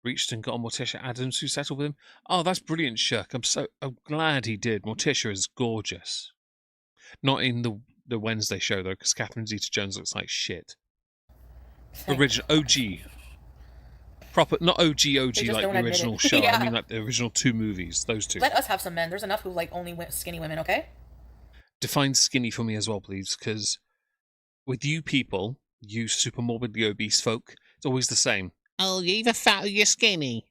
Reached and got on Morticia Adams, who settled with him. Oh, that's brilliant, Shirk. I'm glad he did. Morticia is gorgeous. Not in the Wednesday show, though, because Catherine Zeta-Jones looks like shit. Original OG. Proper, not OG like the original show. Yeah. I mean, like the original two movies, those two. Let us have some men. There's enough who like only skinny women, okay? Define skinny for me as well, please, because with you people, you super morbidly obese folk, it's always the same. Oh, you're either fat or you're skinny.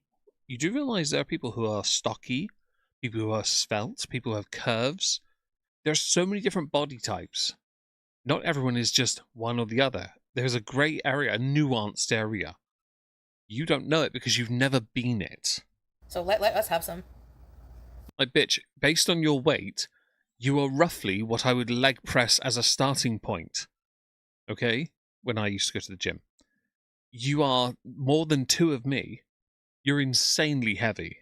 You do realise there are people who are stocky, people who are svelte, people who have curves. There are so many different body types. Not everyone is just one or the other. There's a grey area, a nuanced area. You don't know it because you've never been it. So let us have some. Like, bitch, based on your weight, you are roughly what I would leg press as a starting point. Okay? When I used to go to the gym. You are more than two of me. You're insanely heavy.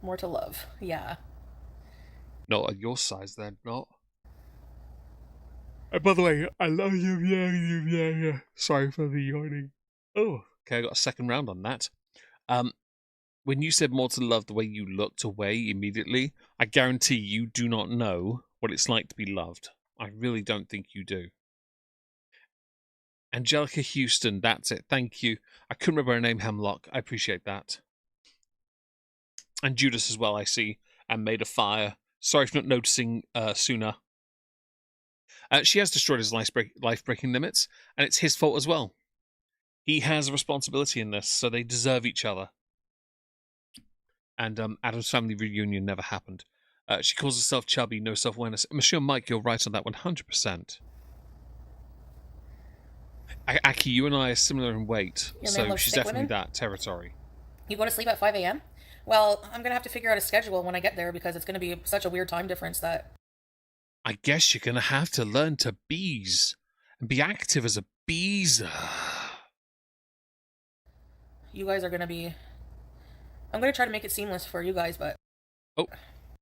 More to love. Yeah. Not at your size, then, not. By the way, I love you, yeah. Sorry for the yawning. Oh, okay, I got a second round on that. When you said more to love the way you looked away immediately, I guarantee you do not know what it's like to be loved. I really don't think you do. Angelica Houston, that's it. Thank you. I couldn't remember her name, Hemlock. I appreciate that. And Judas as well, I see. And Made of Fire. Sorry for not noticing sooner. She has destroyed his life-breaking limits, and it's his fault as well. He has a responsibility in this, so they deserve each other. And Adam's family reunion never happened. She calls herself chubby, no self-awareness. Monsieur Mike, you're right on that 100%. Aki, you and I are similar in weight, Your man so loves she's sick definitely women? that territory. You go to sleep at 5 a.m.? Well, I'm going to have to figure out a schedule when I get there because it's going to be such a weird time difference that... I guess you're going to have to learn to bees and be active as a beezer. You guys are going to be... I'm going to try to make it seamless for you guys, but... Oh,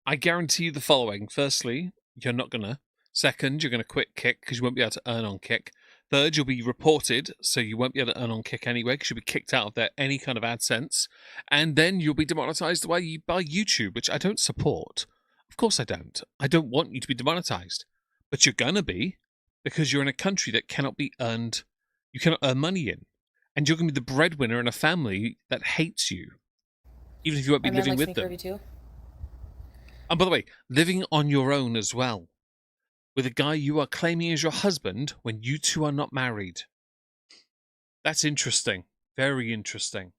I guarantee you the following. Firstly, you're not going to. Second, you're going to quit Kick because you won't be able to earn on Kick. Third, you'll be reported, so you won't be able to earn on Kick anyway because you'll be kicked out of there any kind of AdSense. And then you'll be demonetized by YouTube, which I don't support. Of course I don't. I don't want you to be demonetized. But you're going to be because you're in a country that cannot be earned, you cannot earn money in. And you're going to be the breadwinner in a family that hates you, even if you won't be living with them. Too. And by the way, living on your own as well, with a guy you are claiming as your husband when you two are not married. That's interesting. Very interesting.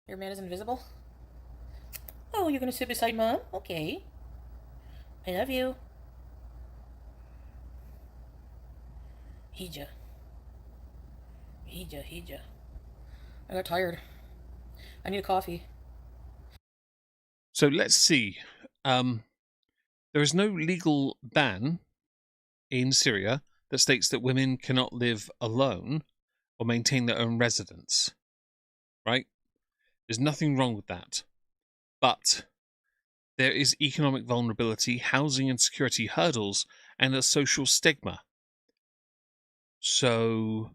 Your man is invisible? Oh, you're gonna sit beside Mom? Okay. I love you. Hija. I got tired. I need a coffee. So let's see. There is no legal ban in Syria that states that women cannot live alone or maintain their own residence. Right? There's nothing wrong with that. But there is economic vulnerability, housing and security hurdles, and a social stigma. So,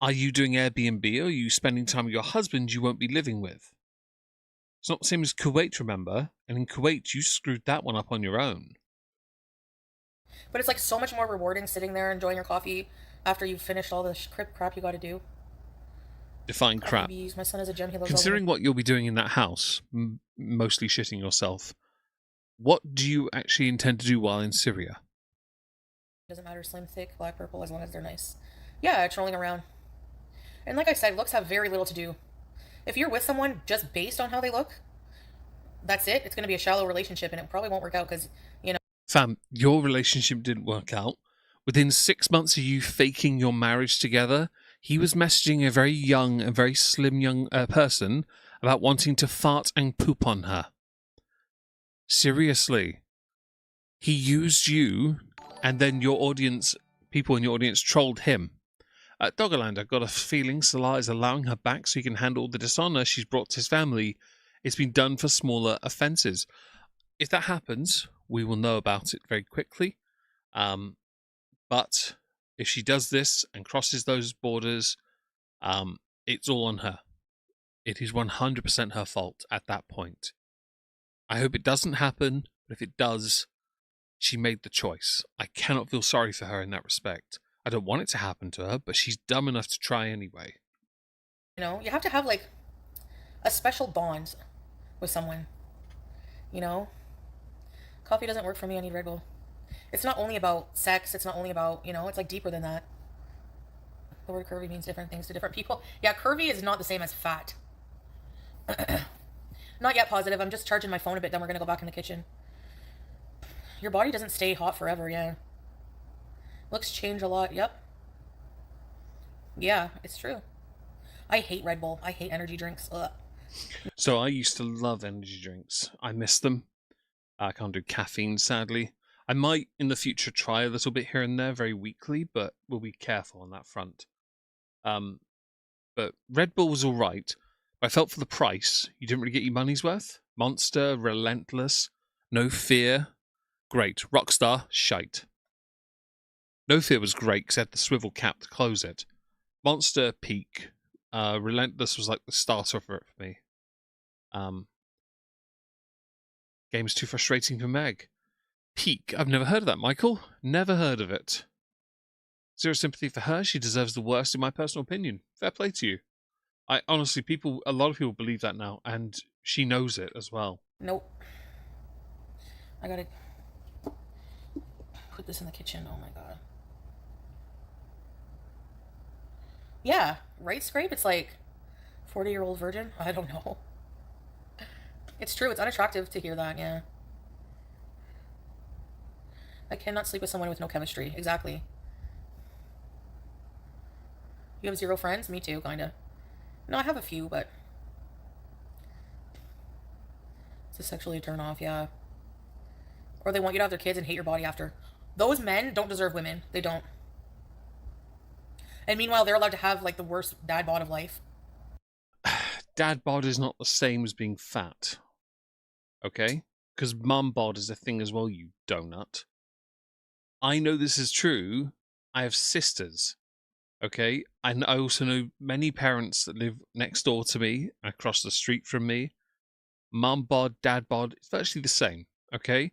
are you doing Airbnb or are you spending time with your husband you won't be living with? It's not the same as Kuwait, remember? And in Kuwait, you screwed that one up on your own. But it's like so much more rewarding sitting there enjoying your coffee after you've finished all the crap you gotta do. Define crap. My son is a gem. He loves Considering what you'll be doing in that house, mostly shitting yourself, what do you actually intend to do while in Syria? Doesn't matter, slim, thick, black, purple, as long as they're nice. Yeah, trolling around. And like I said, looks have very little to do. If you're with someone just based on how they look, that's it. It's going to be a shallow relationship, and it probably won't work out because, you know... Fam, your relationship didn't work out. Within 6 months of you faking your marriage together, he was messaging a very young, a very slim young person about wanting to fart and poop on her. Seriously. He used you, and then your audience, people in your audience, trolled him. At Doggerland, I've got a feeling Salah is allowing her back so he can handle the dishonor she's brought to his family. It's been done for smaller offences. If that happens, we will know about it very quickly. But if she does this and crosses those borders, it's all on her. It is 100% her fault at that point. I hope it doesn't happen, but if it does, she made the choice. I cannot feel sorry for her in that respect. I don't want it to happen to her, but she's dumb enough to try anyway. You know, you have to have, like, a special bond with someone. You know? Coffee doesn't work for me, I need Red Bull. It's not only about sex, it's not only about, you know, it's, like, deeper than that. The word curvy means different things to different people. Yeah, curvy is not the same as fat. Not yet positive, I'm just charging my phone a bit, then we're gonna go back in the kitchen. Your body doesn't stay hot forever, yeah. Looks change a lot, yep. Yeah, it's true. I hate Red Bull. I hate energy drinks. Ugh. So I used to love energy drinks. I miss them. I can't do caffeine, sadly. I might, in the future, try a little bit here and there very weekly, but we'll be careful on that front. But Red Bull was all right. I felt for the price, you didn't really get your money's worth. Monster, Relentless, No Fear, great. Rockstar, shite. No Fear was great because it had the swivel cap to close it. Monster, peak. Relentless was like the starter for it for me. Game's too frustrating for Meg. Peak. I've never heard of that, Michael. Never heard of it. Zero sympathy for her. She deserves the worst, in my personal opinion. Fair play to you. I honestly, a lot of people believe that now, and she knows it as well. Nope. I gotta put this in the kitchen. Oh my god. Yeah, right, Scrape? It's like 40-year-old virgin? I don't know. It's true, it's unattractive to hear that, yeah. I cannot sleep with someone with no chemistry. Exactly. You have 0 friends? Me too, kinda. No, I have a few, but it's a sexually turn off, yeah. Or they want you to have their kids and hate your body after. Those men don't deserve women. They don't. And meanwhile, they're allowed to have like the worst dad bod of life. Dad bod is not the same as being fat. Okay? Because mum bod is a thing as well, you donut. I know this is true. I have sisters. Okay? And I also know many parents that live next door to me, across the street from me. Mum bod, dad bod, it's virtually the same. Okay?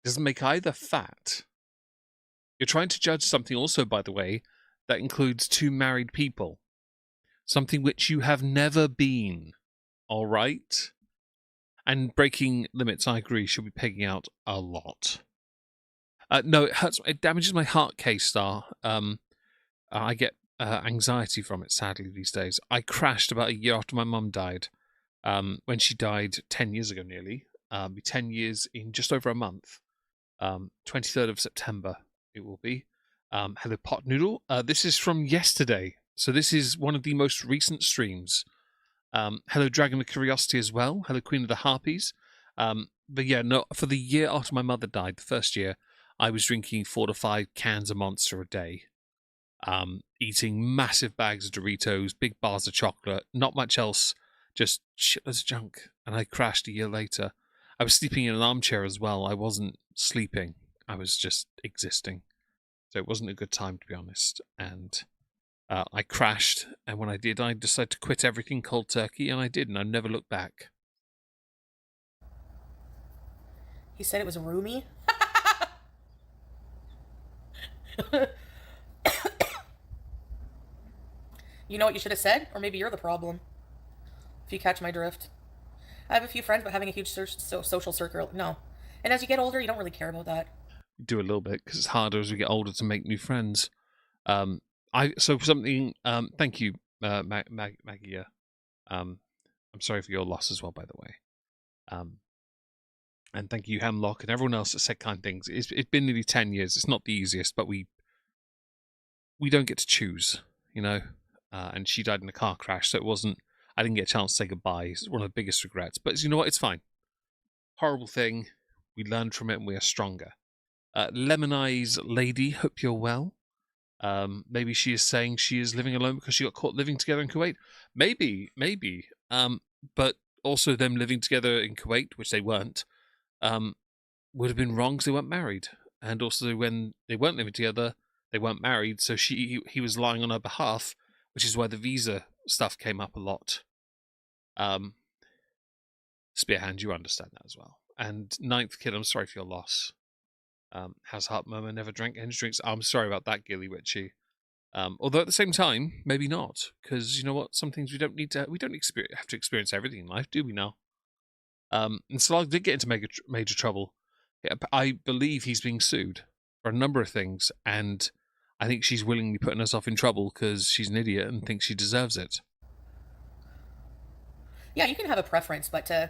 Doesn't make either fat. You're trying to judge something also, by the way, that includes 2 married people. Something which you have never been. All right? And breaking limits, I agree, should be pegging out a lot. No, it hurts. It damages my heart, K-Star. I get anxiety from it, sadly, these days. I crashed about a year after my mum died. When she died 10 years ago, nearly. 10 years in just over a month. 23rd of September, it will be. Hello, Pot Noodle. This is from yesterday. So this is one of the most recent streams. Hello, Dragon of Curiosity as well. Hello, Queen of the Harpies. But yeah, no, for the year after my mother died, the first year, I was drinking 4 to 5 cans of Monster a day. Eating massive bags of Doritos, big bars of chocolate, not much else, just shitloads of junk. And I crashed a year later. I was sleeping in an armchair as well. I wasn't sleeping. I was just existing. So it wasn't a good time, to be honest. And I crashed, and when I did, I decided to quit everything cold turkey, and I did, and I never looked back. He said it was roomy. You know what you should have said? Or maybe you're the problem. If you catch my drift. I have a few friends, but having a huge social circle, no. And as you get older, you don't really care about that. You do a little bit, because it's harder as we get older to make new friends. Thank you, Maggie. I'm sorry for your loss as well, by the way. And thank you, Hemlock, and everyone else that said kind things. It's been nearly 10 years. It's not the easiest, but we don't get to choose, you know. And she died in a car crash, so I didn't get a chance to say goodbye. It's one of the biggest regrets. But you know what? It's fine. Horrible thing. We learned from it, and we are stronger. Lemon Eyes Lady, hope you're well. Maybe she is saying she is living alone because she got caught living together in Kuwait. Maybe. But also them living together in Kuwait, which they weren't, would have been wrong because they weren't married. And also when they weren't living together, they weren't married, so he was lying on her behalf, which is why the visa stuff came up a lot. Spearhand, you understand that as well. And Ninth Kid, I'm sorry for your loss. Has Heart Murmur never drank energy drinks? I'm sorry about that, Gilly Witchy. Although at the same time, maybe not, because you know what? Some things we don't have to experience everything in life, do we now? And Salag did get into major trouble. Yeah, I believe he's being sued for a number of things, and I think she's willingly putting herself in trouble because she's an idiot and thinks she deserves it. Yeah, you can have a preference, but I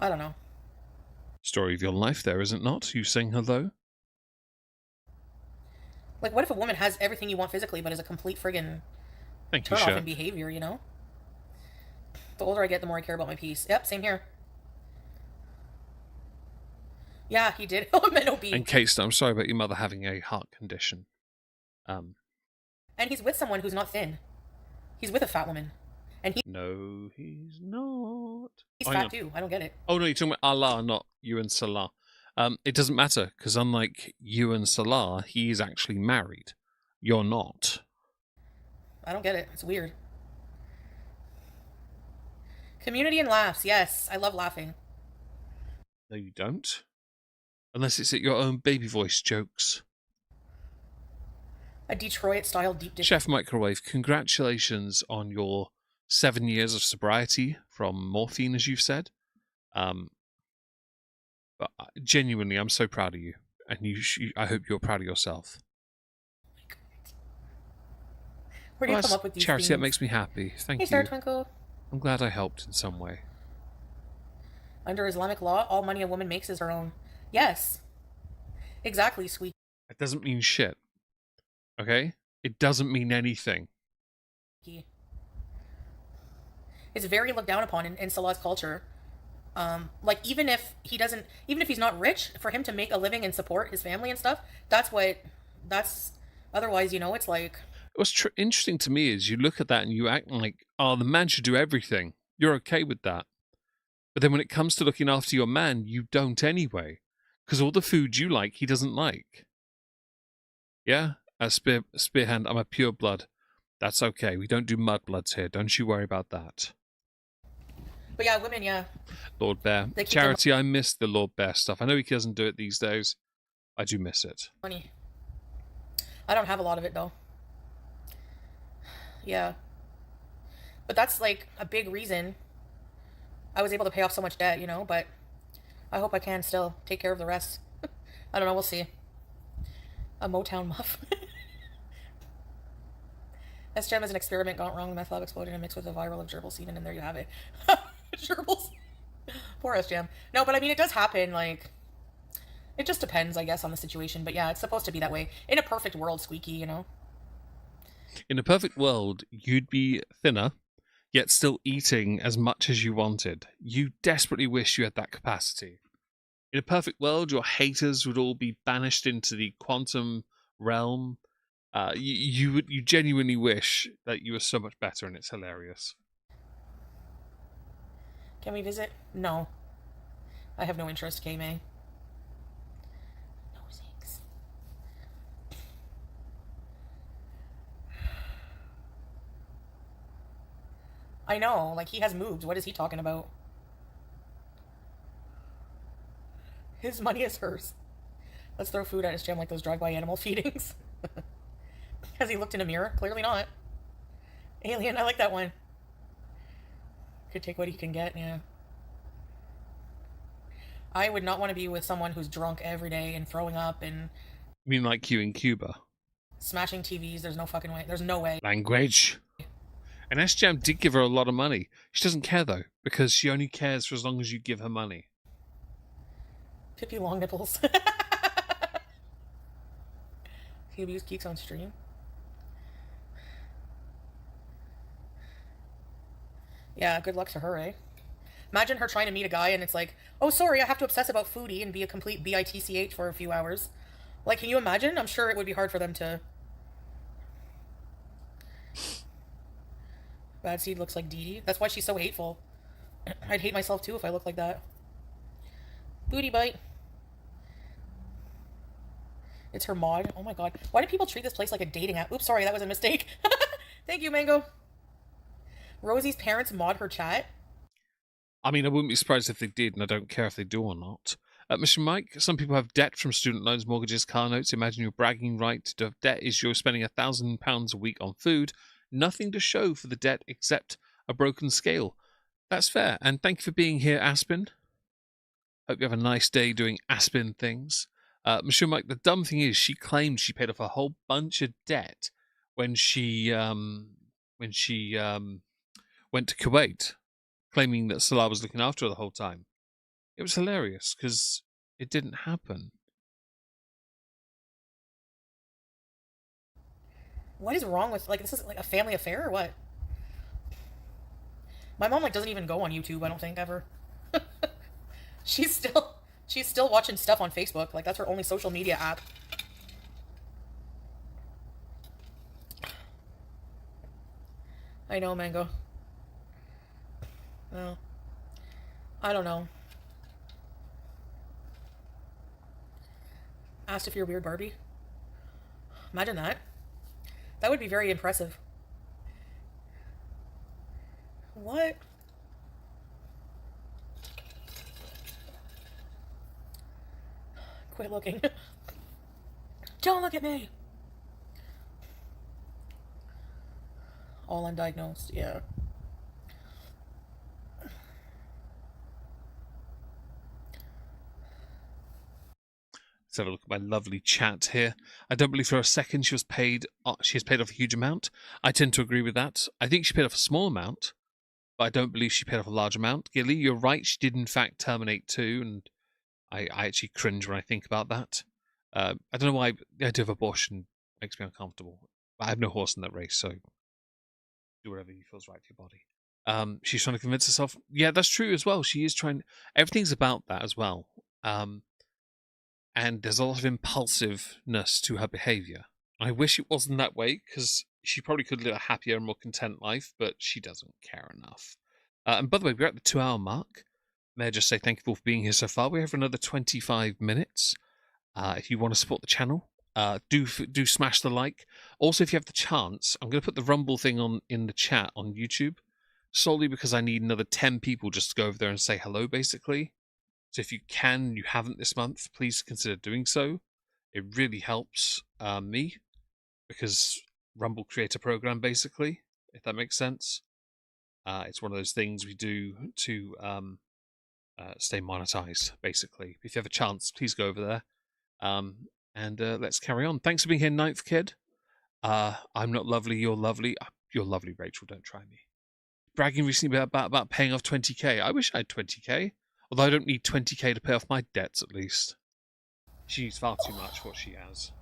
don't know. Story of your life there, is it not? You saying hello? Like, what if a woman has everything you want physically, but is a complete friggin' turn-off in behavior, you know? The older I get, the more I care about my peace. Yep, same here. Yeah, he did. M.N.O.B. And Case, I'm sorry about your mother having a heart condition. And he's with someone who's not thin. He's with a fat woman. And No, he's not. He's fat too. I don't get it. Oh no, you're talking about Allah, not you and Salah. It doesn't matter, because unlike you and Salah, he is actually married. You're not. I don't get it. It's weird. Community and laughs. Yes, I love laughing. No, you don't. Unless it's at your own baby voice jokes. A Detroit-style deep dish. Chef Microwave, congratulations on your 7 years of sobriety from morphine, as you've said. But genuinely, I'm so proud of you, and I hope you're proud of yourself. Oh my God. Where do you come up with these Charity, things? that makes me happy. Thank you. Hey, Star Twinkle. I'm glad I helped in some way. Under Islamic law, all money a woman makes is her own. Yes. Exactly, Squeaky. It doesn't mean shit. Okay? It doesn't mean anything. It's very looked down upon in Salah's culture. Like even if he's not rich, for him to make a living and support his family and stuff, that's otherwise, it's like, What's interesting to me is you look at that and you act like, oh, the man should do everything. You're okay with that. But then when it comes to looking after your man, you don't anyway. Because all the food you like, he doesn't like. Yeah? Spearhand, I'm a pure blood. That's okay. We don't do mudbloods here. Don't you worry about that. but yeah, women, yeah. Lord Bear. They keep Charity, I miss the Lord Bear stuff. I know he doesn't do it these days. I do miss it. Money. I don't have a lot of it though. Yeah. But that's like a big reason I was able to pay off so much debt, but I hope I can still take care of the rest. I don't know, we'll see. A Motown muff. SGEM is an experiment gone wrong. The meth lab exploded and mixed with a viral of gerbil semen, and there you have it. Gerbils. Poor SGEM. No, but I mean, it does happen, like, it just depends, I guess, on the situation. But yeah, it's supposed to be that way. In a perfect world, Squeaky, In a perfect world, you'd be thinner, yet still eating as much as you wanted. You desperately wish you had that capacity. In a perfect world, your haters would all be banished into the quantum realm. You genuinely wish that you were so much better, and it's hilarious. Can we visit? No. I have no interest, K-May. No thanks. I know, like, he has moved. What is he talking about? His money is hers. Let's throw food at his gym like those drive-by animal feedings. Has he looked in a mirror? Clearly not. Alien, I like that one. Could take what he can get, yeah. I would not want to be with someone who's drunk every day and throwing up and... You mean like you in Cuba? Smashing TVs, there's no fucking way. There's no way. Language. And SGM did give her a lot of money. She doesn't care, though, because she only cares for as long as you give her money. Pippi long nipples. He abused geeks on stream. Yeah, good luck to her, eh? Imagine her trying to meet a guy and it's like, oh, sorry, I have to obsess about Foodie and be a complete bitch for a few hours. Like, can you imagine? I'm sure it would be hard for them to... Bad Seed looks like Dee Dee. That's why she's so hateful. I'd hate myself too if I looked like that. Booty bite. It's her mod. Oh my god. Why do people treat this place like a dating app? Oops, sorry, that was a mistake. Thank you, Mango. Rosie's parents mod her chat. I mean, I wouldn't be surprised if they did, and I don't care if they do or not. Mr. Mike, some people have debt from student loans, mortgages, car notes. Imagine your bragging right to have debt is you're spending £1,000 a week on food. Nothing to show for the debt except a broken scale. That's fair, and thank you for being here, Aspen. Hope you have a nice day doing Aspen things. Monsieur Mike, the dumb thing is she claimed she paid off a whole bunch of debt when she went to Kuwait, claiming that Salah was looking after her the whole time. It was hilarious because it didn't happen. What is wrong with, like, this is like a family affair or what? My mom, like, doesn't even go on YouTube, I don't think, ever. She's still watching stuff on Facebook. Like, that's her only social media app. I know, Mango. Well, I don't know. Asked if you're weird, Barbie. Imagine that. That would be very impressive. What? Quit looking. Don't look at me. All undiagnosed, yeah. Let's have a look at my lovely chat here. I don't believe for a second she has paid off a huge amount. I tend to agree with that. I think she paid off a small amount. but I don't believe she paid off a large amount. Gilly, you're right. She did in fact terminate too, and I actually cringe when I think about that. I don't know why the idea of abortion makes me uncomfortable. I have no horse in that race, so do whatever feels right for your body. She's trying to convince herself. Yeah, that's true as well. She is trying. Everything's about that as well. And there's a lot of impulsiveness to her behavior. I wish it wasn't that way because she probably could live a happier and more content life, but she doesn't care enough. And by the way, we're at the 2 hour mark. May I just say thank you all for being here so far. We have another 25 minutes. If you want to support the channel, do smash the like. Also, if you have the chance, I'm going to put the Rumble thing on in the chat on YouTube, solely because I need another 10 people just to go over there and say hello, basically. So if you can, you haven't this month, please consider doing so. It really helps me, because Rumble create a program, basically, if that makes sense. It's one of those things we do to stay monetized, basically. If you have a chance, please go over there. And let's carry on. Thanks for being here, Ninth Kid. I'm not lovely, you're lovely. You're lovely, Rachel, don't try me. Bragging recently about paying off 20k. I wish I had 20k. Although I don't need 20k to pay off my debts, at least. She needs far too much for what she has.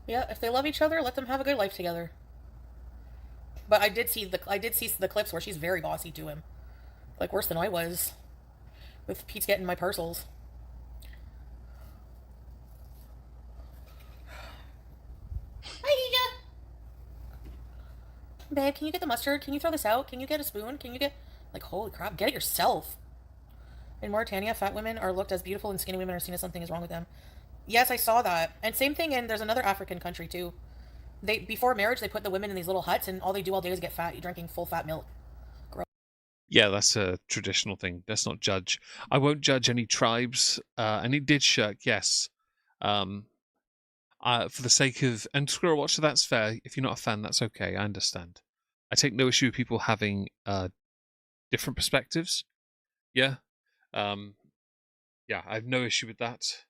Yeah, if they love each other, let them have a good life together. But I did see the clips where she's very bossy to him. Like, worse than I was. With Pete's getting my parcels. Hi, Giga! Babe, can you get the mustard? Can you throw this out? Can you get a spoon? Can you get... Like, holy crap, get it yourself. In Mauritania, fat women are looked as beautiful and skinny women are seen as something is wrong with them. Yes, I saw that. And same thing there's another African country, too. Before marriage, they put the women in these little huts, and all they do all day is get fat. You're drinking full fat milk. Gross. Yeah, that's a traditional thing. Let's not judge. I won't judge any tribes. And it did shirk, yes. For the sake of... And Squirrel Watcher, that's fair. If you're not a fan, that's okay. I understand. I take no issue with people having different perspectives. Yeah. Yeah, I have no issue with that.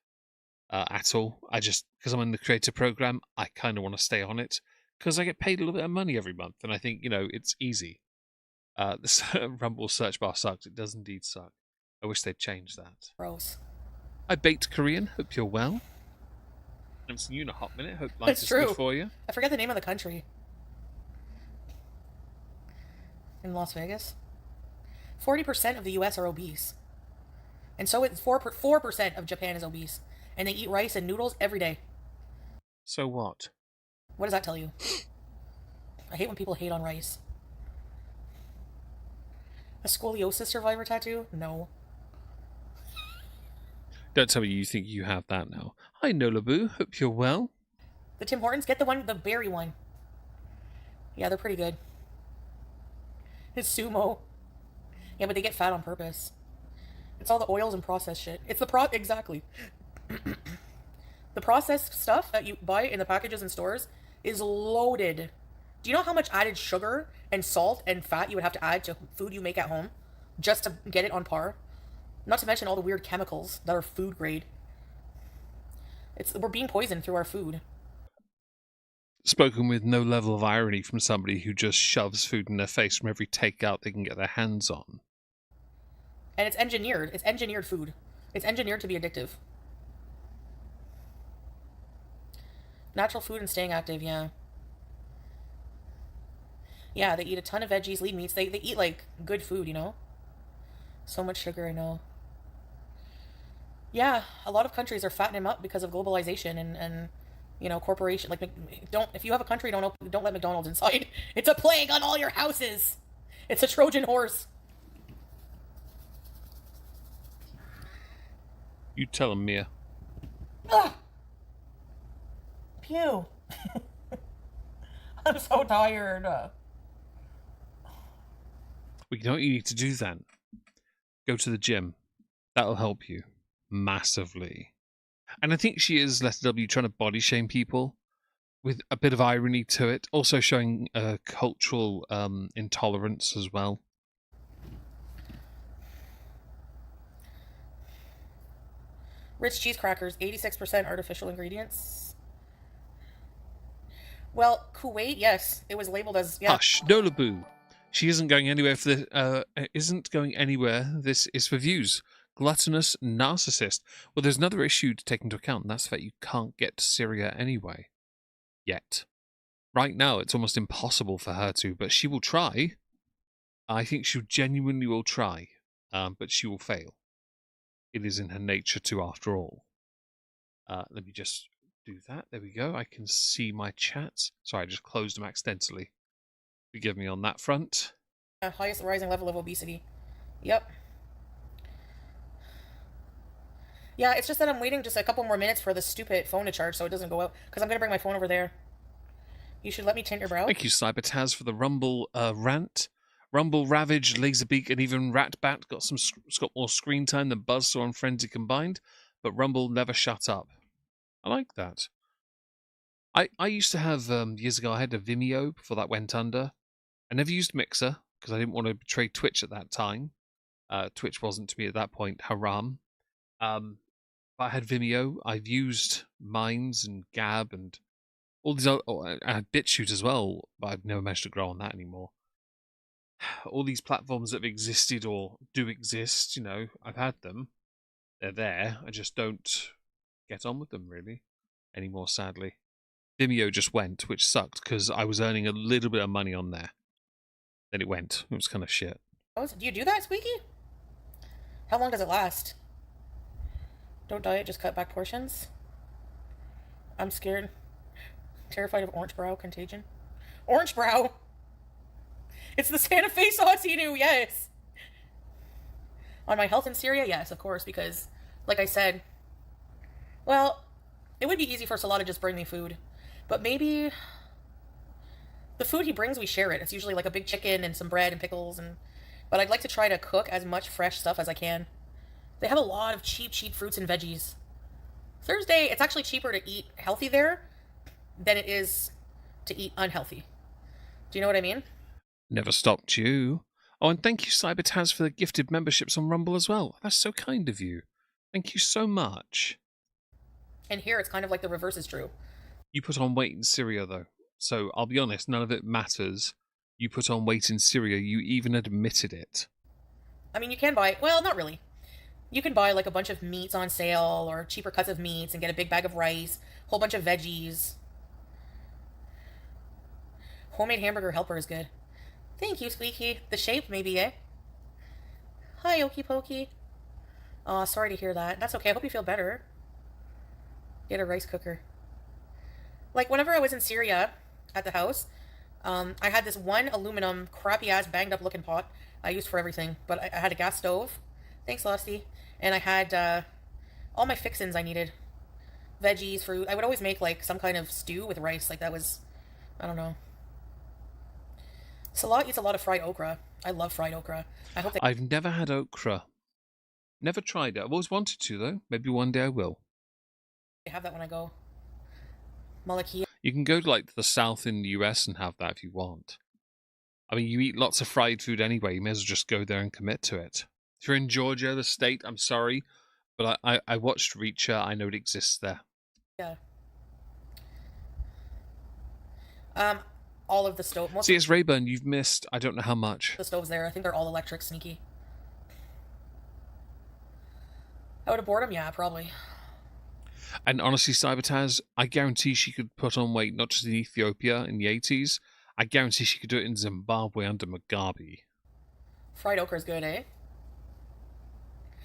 At all. I just, because I'm in the creator program, I kind of want to stay on it because I get paid a little bit of money every month, and I think, it's easy. The Rumble search bar sucks. It does indeed suck. I wish they'd change that. Gross. I baked Korean. Hope you're well. I haven't seen you in a hot minute. Hope life That's is true. good for you. I forget the name of the country. In Las Vegas. 40% of the U.S. are obese. And so it's 4% of Japan is obese. And they eat rice and noodles every day. So what? What does that tell you? I hate when people hate on rice. A scoliosis survivor tattoo? No. Don't tell me you think you have that now. Hi, Nola Boo. Hope you're well. The Tim Hortons, get the berry one. Yeah, they're pretty good. It's sumo. Yeah, but they get fat on purpose. It's all the oils and processed shit. It's exactly. The processed stuff that you buy in the packages and stores is loaded. Do you know how much added sugar and salt and fat you would have to add to food you make at home just to get it on par? Not to mention all the weird chemicals that are food grade. We're being poisoned through our food. Spoken with no level of irony from somebody who just shoves food in their face from every takeout they can get their hands on. And it's engineered. It's engineered food. It's engineered to be addictive. Natural food and staying active, yeah. Yeah, they eat a ton of veggies, lean meats. They eat, like, good food, So much sugar, I know. Yeah, a lot of countries are fattening up because of globalization and corporation. Like, if you have a country, don't let McDonald's inside. It's a plague on all your houses. It's a Trojan horse. You tell him, Mia. Ugh. Pew. I'm so tired. Well, you know what you need to do then? Go to the gym. That'll help you massively. And I think she is, Letter W, trying to body shame people with a bit of irony to it. Also showing cultural intolerance as well. Ritz cheese crackers, 86% artificial ingredients. Well, Kuwait, yes, it was labeled as yeah. Hush, Nolaboo. She isn't going anywhere for this. Isn't going anywhere. This is for views. Gluttonous narcissist. Well, there's another issue to take into account, and that's the fact you can't get to Syria anyway. Yet. Right now, it's almost impossible for her to, but she will try. I think she genuinely will try, but she will fail. It is in her nature to, after all. Let me just do that. There we go. I can see my chats. Sorry, I just closed them accidentally. Forgive me on that front. Highest rising level of obesity. Yep. Yeah, it's just that I'm waiting just a couple more minutes for the stupid phone to charge so it doesn't go out. Because I'm going to bring my phone over there. You should let me tint your brow. Thank you, Cybertaz, for the Rumble rant. Rumble, Ravage, Laserbeak, and even Ratbat got more screen time than Buzzsaw and Frenzy combined, but Rumble never shut up. I like that. I used to have, years ago, I had a Vimeo before that went under. I never used Mixer because I didn't want to betray Twitch at that time. Twitch wasn't to me at that point haram. But I had Vimeo. I've used Minds and Gab and all these other. Oh, I had BitChute as well, but I've never managed to grow on that anymore. All these platforms that have existed or do exist, you know, I've had them. They're there. I just don't get on with them really anymore, sadly. Vimeo just went, which sucked because I was earning a little bit of money on there. Then it went. It was kind of shit. Oh, do you do that, Squeaky? How long does it last? Don't diet, just cut back portions. I'm scared. Terrified of orange brow contagion. Orange brow! It's the Santa Fe sauce he knew, yes! On my health in Syria, yes, of course, because, like I said, well, it would be easy for Salah to just bring me food. But maybe the food he brings, we share it. It's usually like a big chicken and some bread and pickles, but I'd like to try to cook as much fresh stuff as I can. They have a lot of cheap fruits and veggies. Thursday, it's actually cheaper to eat healthy there than it is to eat unhealthy. Do you know what I mean? Never stopped you. Oh, and thank you, Cybertaz, for the gifted memberships on Rumble as well. That's so kind of you. Thank you so much. And here, it's kind of like the reverse is true. You put on weight in Syria, though. So I'll be honest, none of it matters. You put on weight in Syria. You even admitted it. I mean, you can buy, well, not really. You can buy like a bunch of meats on sale or cheaper cuts of meats and get a big bag of rice, a whole bunch of veggies. Homemade hamburger helper is good. Thank you, Squeaky. The shape, maybe, eh? Hi, Okie Pokey. Aw, sorry to hear that. That's okay. I hope you feel better. Get a rice cooker. Like, whenever I was in Syria at the house, I had this one aluminum, crappy-ass, banged-up-looking pot I used for everything. But I had a gas stove. Thanks, Lusty. And I had all my fixins I needed. Veggies, fruit. I would always make, like, some kind of stew with rice. Like, that was, I don't know. Salah eats a lot of fried okra. I love fried okra. I hope I've never had okra. Never tried it. I've always wanted to, though. Maybe one day I will. they have that when I go. Malakia. You can go to, like, the south in the US and have that if you want. I mean, you eat lots of fried food anyway. You may as well just go there and commit to it. If you're in Georgia, the state, I'm sorry, but I watched Reacher. I know it exists there. Yeah. All of the stove. See, it's Rayburn. You've missed, I don't know how much. The stoves there. I think they're all electric, sneaky. I would have bored them, yeah, probably. And honestly, Cybertaz, I guarantee she could put on weight not just in Ethiopia in the 80s. I guarantee she could do it in Zimbabwe under Mugabe. Fried okra is good, eh?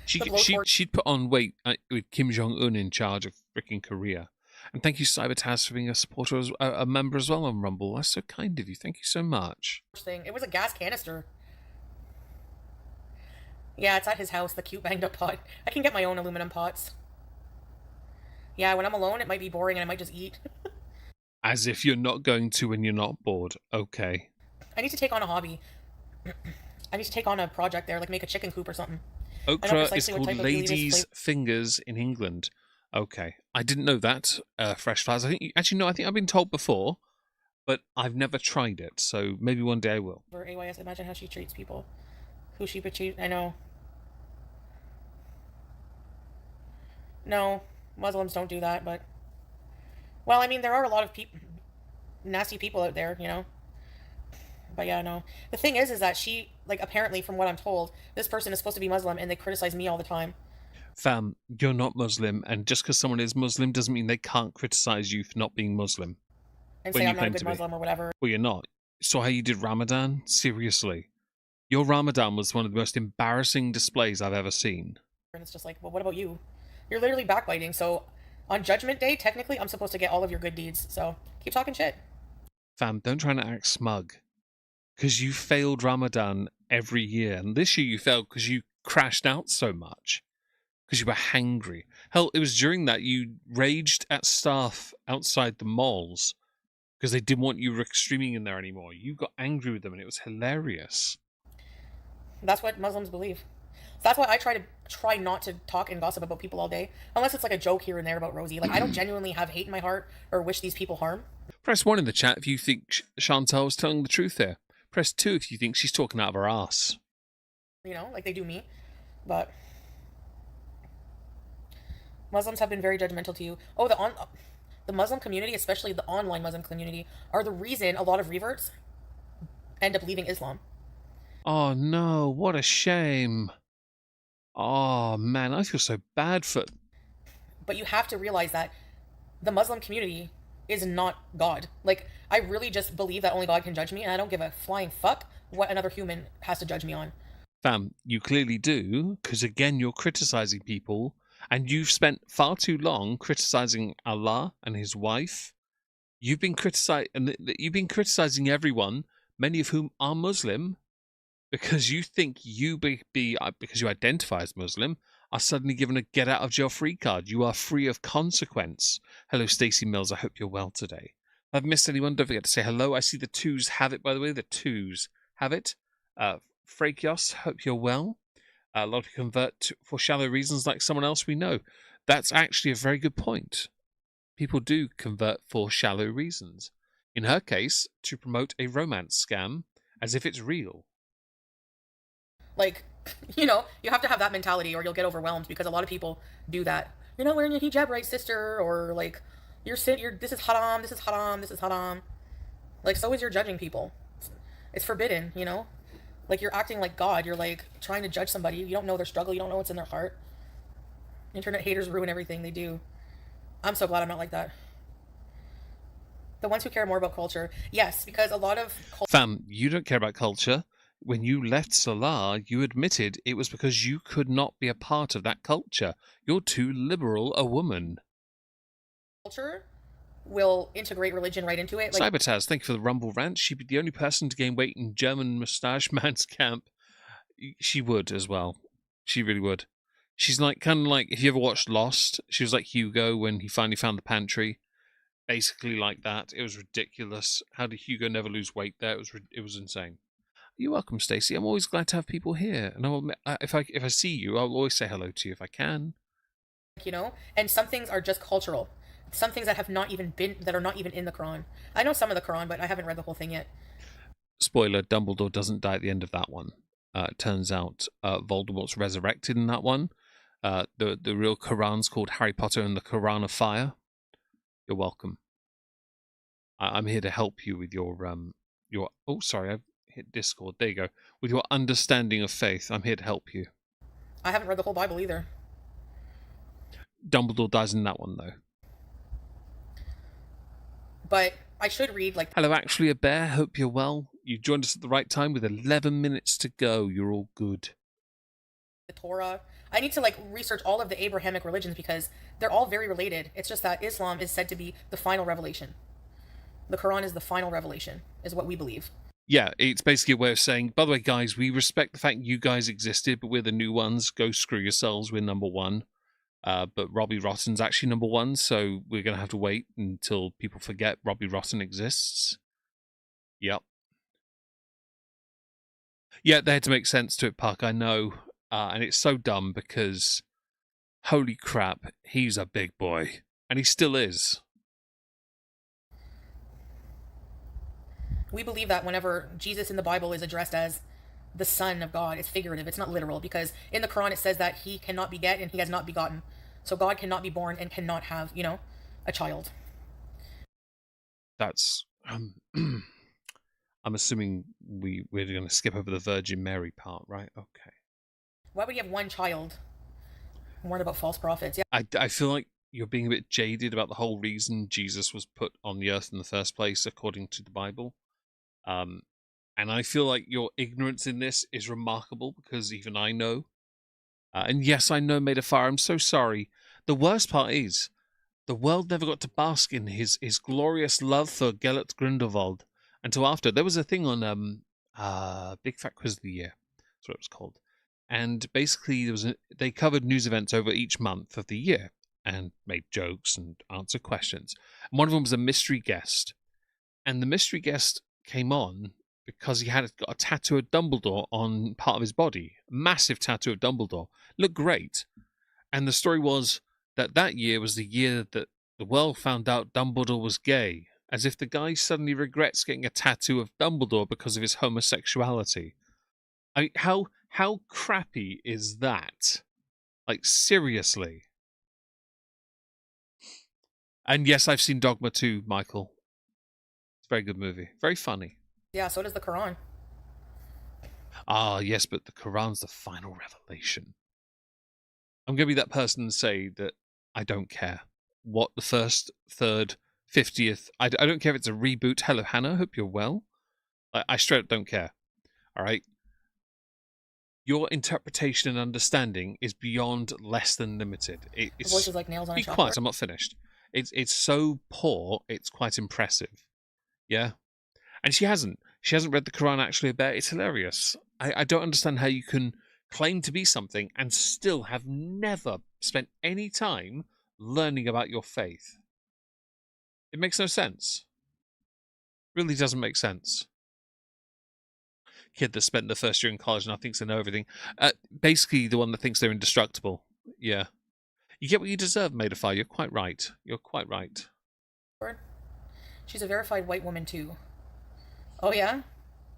She'd put on weight with Kim Jong-un in charge of freaking Korea. And thank you, Cybertaz, for being a supporter, a member as well on Rumble. That's so kind of you. Thank you so much. It was a gas canister. Yeah, it's at his house, the cute banged up pot. I can get my own aluminum pots. Yeah, when I'm alone, it might be boring and I might just eat. As if you're not going to when you're not bored. Okay. I need to take on a hobby. I need to take on a project there, like make a chicken coop or something. Okra is called ladies' fingers in England. Okay. I didn't know that, Fresh Flowers. I think I've been told before, but I've never tried it, so maybe one day I will. For AYS, imagine how she treats people. Who she betray. I know. No, Muslims don't do that, but... Well, I mean, there are a lot of people... nasty people out there, you know. But yeah, no. The thing is that she, like, apparently, from what I'm told, this person is supposed to be Muslim, and they criticize me all the time Fam, you're not Muslim, and just because someone is Muslim doesn't mean they can't criticize you for not being Muslim and when say you I'm not a claim good to be. Muslim or whatever. Well, you're not. Saw how you did Ramadan? Seriously. Your Ramadan was one of the most embarrassing displays I've ever seen. And it's just like, well, what about you? You're literally backbiting. So on Judgment Day, technically, I'm supposed to get all of your good deeds. So keep talking shit. Fam, don't try to act smug. Because you failed Ramadan every year. And this year you failed because you crashed out so much. Because you were hangry. Hell, it was during that you raged at staff outside the malls because they didn't want you streaming in there anymore. You got angry with them and it was hilarious. That's what Muslims believe. That's why I try not to talk and gossip about people all day, unless it's like a joke here and there about Rosie. Like, I don't genuinely have hate in my heart or wish these people harm. Press 1 in the chat if you think Chantal was telling the truth here. Press 2 if you think she's talking out of her ass. You know, like they do me. But Muslims have been very judgmental to you. Oh, the Muslim community, especially the online Muslim community, are the reason a lot of reverts end up leaving Islam. Oh no, what a shame. Oh man, I feel so bad for... But you have to realize that the Muslim community is not God. Like, I really just believe that only God can judge me, and I don't give a flying fuck what another human has to judge me on. Fam, you clearly do, because again, you're criticizing people, and you've spent far too long criticizing Allah and his wife. You've been criticizing everyone, many of whom are Muslim, because you think because you identify as Muslim, are suddenly given a get out of jail free card. You are free of consequence. Hello, Stacey Mills. I hope you're well today. If I've missed anyone, don't forget to say hello. I see the twos have it, by the way. The twos have it. Frakios, hope you're well. A lot of people convert for shallow reasons like someone else we know. That's actually a very good point. People do convert for shallow reasons. In her case, to promote a romance scam as if it's real. Like, you know, you have to have that mentality or you'll get overwhelmed because a lot of people do that. You're not wearing your hijab right, sister, or like, this is haram, this is haram, this is haram. Like, so is you're judging people. It's forbidden, you know? Like, you're acting like God. You're like trying to judge somebody. You don't know their struggle. You don't know what's in their heart. Internet haters ruin everything they do. I'm so glad I'm not like that. The ones who care more about culture. Yes, because a lot of... Fam, you don't care about culture. When you left Salah, you admitted it was because you could not be a part of that culture. You're too liberal a woman. Culture will integrate religion right into it. Like, Cybertaz, thank you for the Rumble rant. She'd be the only person to gain weight in German moustache man's camp. She would as well. She really would. She's like, kind of like, if you ever watched Lost, she was like Hugo when he finally found the pantry. Basically like that. It was ridiculous. How did Hugo never lose weight there? It was insane. You're welcome, Stacey. I'm always glad to have people here. And if I see you, I'll always say hello to you if I can. you know? And some things are just cultural. Some things that are not even in the Quran. I know some of the Quran, but I haven't read the whole thing yet. Spoiler, Dumbledore doesn't die at the end of that one. It turns out Voldemort's resurrected in that one. The real Quran's called Harry Potter and the Quran of Fire. You're welcome. I'm here to help you with your oh, sorry, I've hit Discord. There you go. With your understanding of faith, I'm here to help you. I haven't read the whole Bible either. Dumbledore dies in that one, though. But I should read, like... Hello, actually a bear. Hope you're well. You joined us at the right time with 11 minutes to go. You're all good. The Torah. I need to, like, research all of the Abrahamic religions because they're all very related. It's just that Islam is said to be the final revelation. The Quran is the final revelation, is what we believe. Yeah, it's basically a way of saying, by the way, guys, we respect the fact you guys existed, but we're the new ones. Go screw yourselves. We're number one. But Robbie Rotten's actually number one, so we're going to have to wait until people forget Robbie Rotten exists. Yep. Yeah, they had to make sense to it, Puck, I know. And it's so dumb because, holy crap, he's a big boy. And he still is. We believe that whenever Jesus in the Bible is addressed as the Son of God, it's figurative, it's not literal, because in the Quran it says that he cannot beget and he has not begotten. So God cannot be born and cannot have, a child. That's Um, I'm assuming we're going to skip over the Virgin Mary part, right? Okay. Why would you have one child? I'm worried about false prophets. Yeah. I feel like you're being a bit jaded about the whole reason Jesus was put on the earth in the first place, according to the Bible. Um, and I feel like your ignorance in this is remarkable because even I know. And yes, I know, Made of Fire. I'm so sorry. The worst part is the world never got to bask in his glorious love for Gellert Grindelwald until after. There was a thing on Big Fat Quiz of the Year. That's what it was called. And basically, they covered news events over each month of the year and made jokes and answered questions. And one of them was a mystery guest. And the mystery guest came on because he had got a tattoo of Dumbledore on part of his body. A massive tattoo of Dumbledore. Looked great. And the story was that year was the year that the world found out Dumbledore was gay, as if the guy suddenly regrets getting a tattoo of Dumbledore because of his homosexuality. I mean, how crappy is that? Like, seriously. And yes, I've seen Dogma 2, Michael. It's a very good movie. Very funny. Yeah, so does the Quran. Ah, yes, but the Quran's the final revelation. I'm going to be that person and say that I don't care what the first, third, 50th. I don't care if it's a reboot. Hello, Hannah. Hope you're well. I straight up don't care. All right. Your interpretation and understanding is beyond less than limited. The voice is like nails on a Be chalkboard. quiet. I'm not finished. It's so poor. It's quite impressive. Yeah. And she hasn't read the Quran actually a bit. It's hilarious. I don't understand how you can claim to be something and still have never spent any time learning about your faith. It makes no sense. Really doesn't make sense. Kid that spent the first year in college now thinks they know everything. Basically, the one that thinks they're indestructible. Yeah. You get what you deserve, Made of Fire. You're quite right. You're quite right. She's a verified white woman, too. Oh, yeah?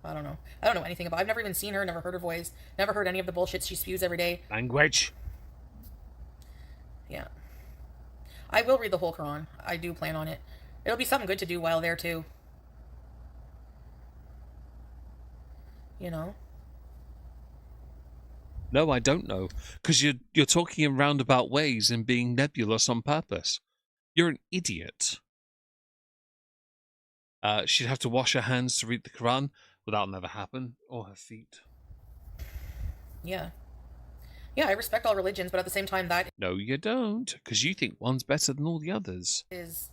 I don't know. I don't know anything about. I've never even seen her, never heard her voice, never heard any of the bullshit she spews every day. Language. Yeah. I will read the whole Quran. I do plan on it. It'll be something good to do while there, too. You know? No, I don't know. Because you're talking in roundabout ways and being nebulous on purpose. You're an idiot. She'd have to wash her hands to read the Quran. Well, that'll never happen. Or her feet. Yeah. Yeah, I respect all religions, but at the same time, that No, you don't. Because you think one's better than all the others. is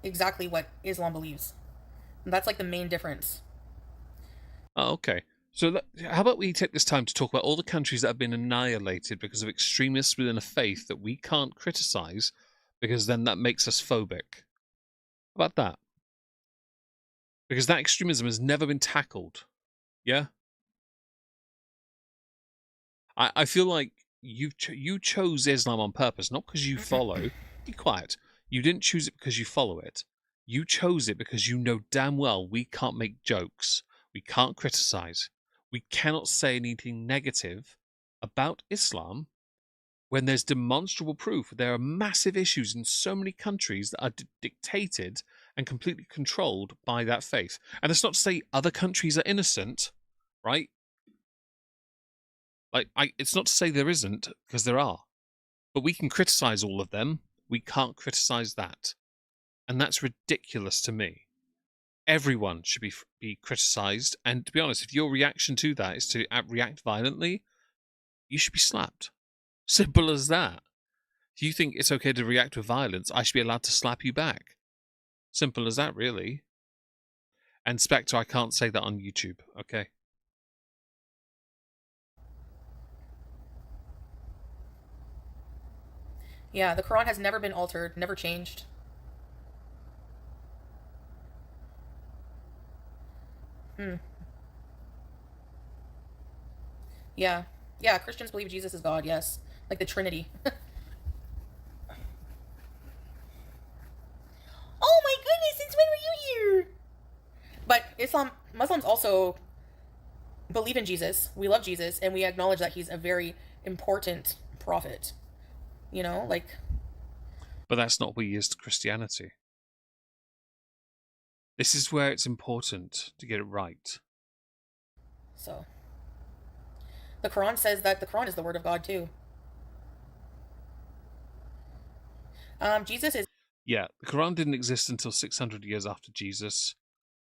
exactly what Islam believes. And that's like the main difference. Oh, okay. So how about we take this time to talk about all the countries that have been annihilated because of extremists within a faith that we can't criticize, because then that makes us phobic. How about that? Because that extremism has never been tackled. Yeah? I feel like you chose Islam on purpose, not because you follow. Be quiet. You didn't choose it because you follow it. You chose it because you know damn well we can't make jokes. We can't criticize. We cannot say anything negative about Islam when there's demonstrable proof. There are massive issues in so many countries that are dictated and completely controlled by that faith. And that's not to say other countries are innocent, right? It's not to say there isn't, because there are. But we can criticize all of them. We can't criticize that. And that's ridiculous to me. Everyone should be criticized. And to be honest, if your reaction to that is to react violently, you should be slapped. Simple as that. If you think it's okay to react with violence, I should be allowed to slap you back. Simple as that, really. And Spectre, I can't say that on YouTube, okay? Yeah, the Quran has never been altered, never changed. Yeah. Yeah, Christians believe Jesus is God, yes. Like the Trinity. Oh my goodness, since when were you here? But Muslims also believe in Jesus. We love Jesus, and we acknowledge that he's a very important prophet. You know, like. But that's not what he is to Christianity. This is where it's important to get it right. So, the Quran says that the Quran is the word of God too. Jesus is. Yeah, the Quran didn't exist until 600 years after Jesus.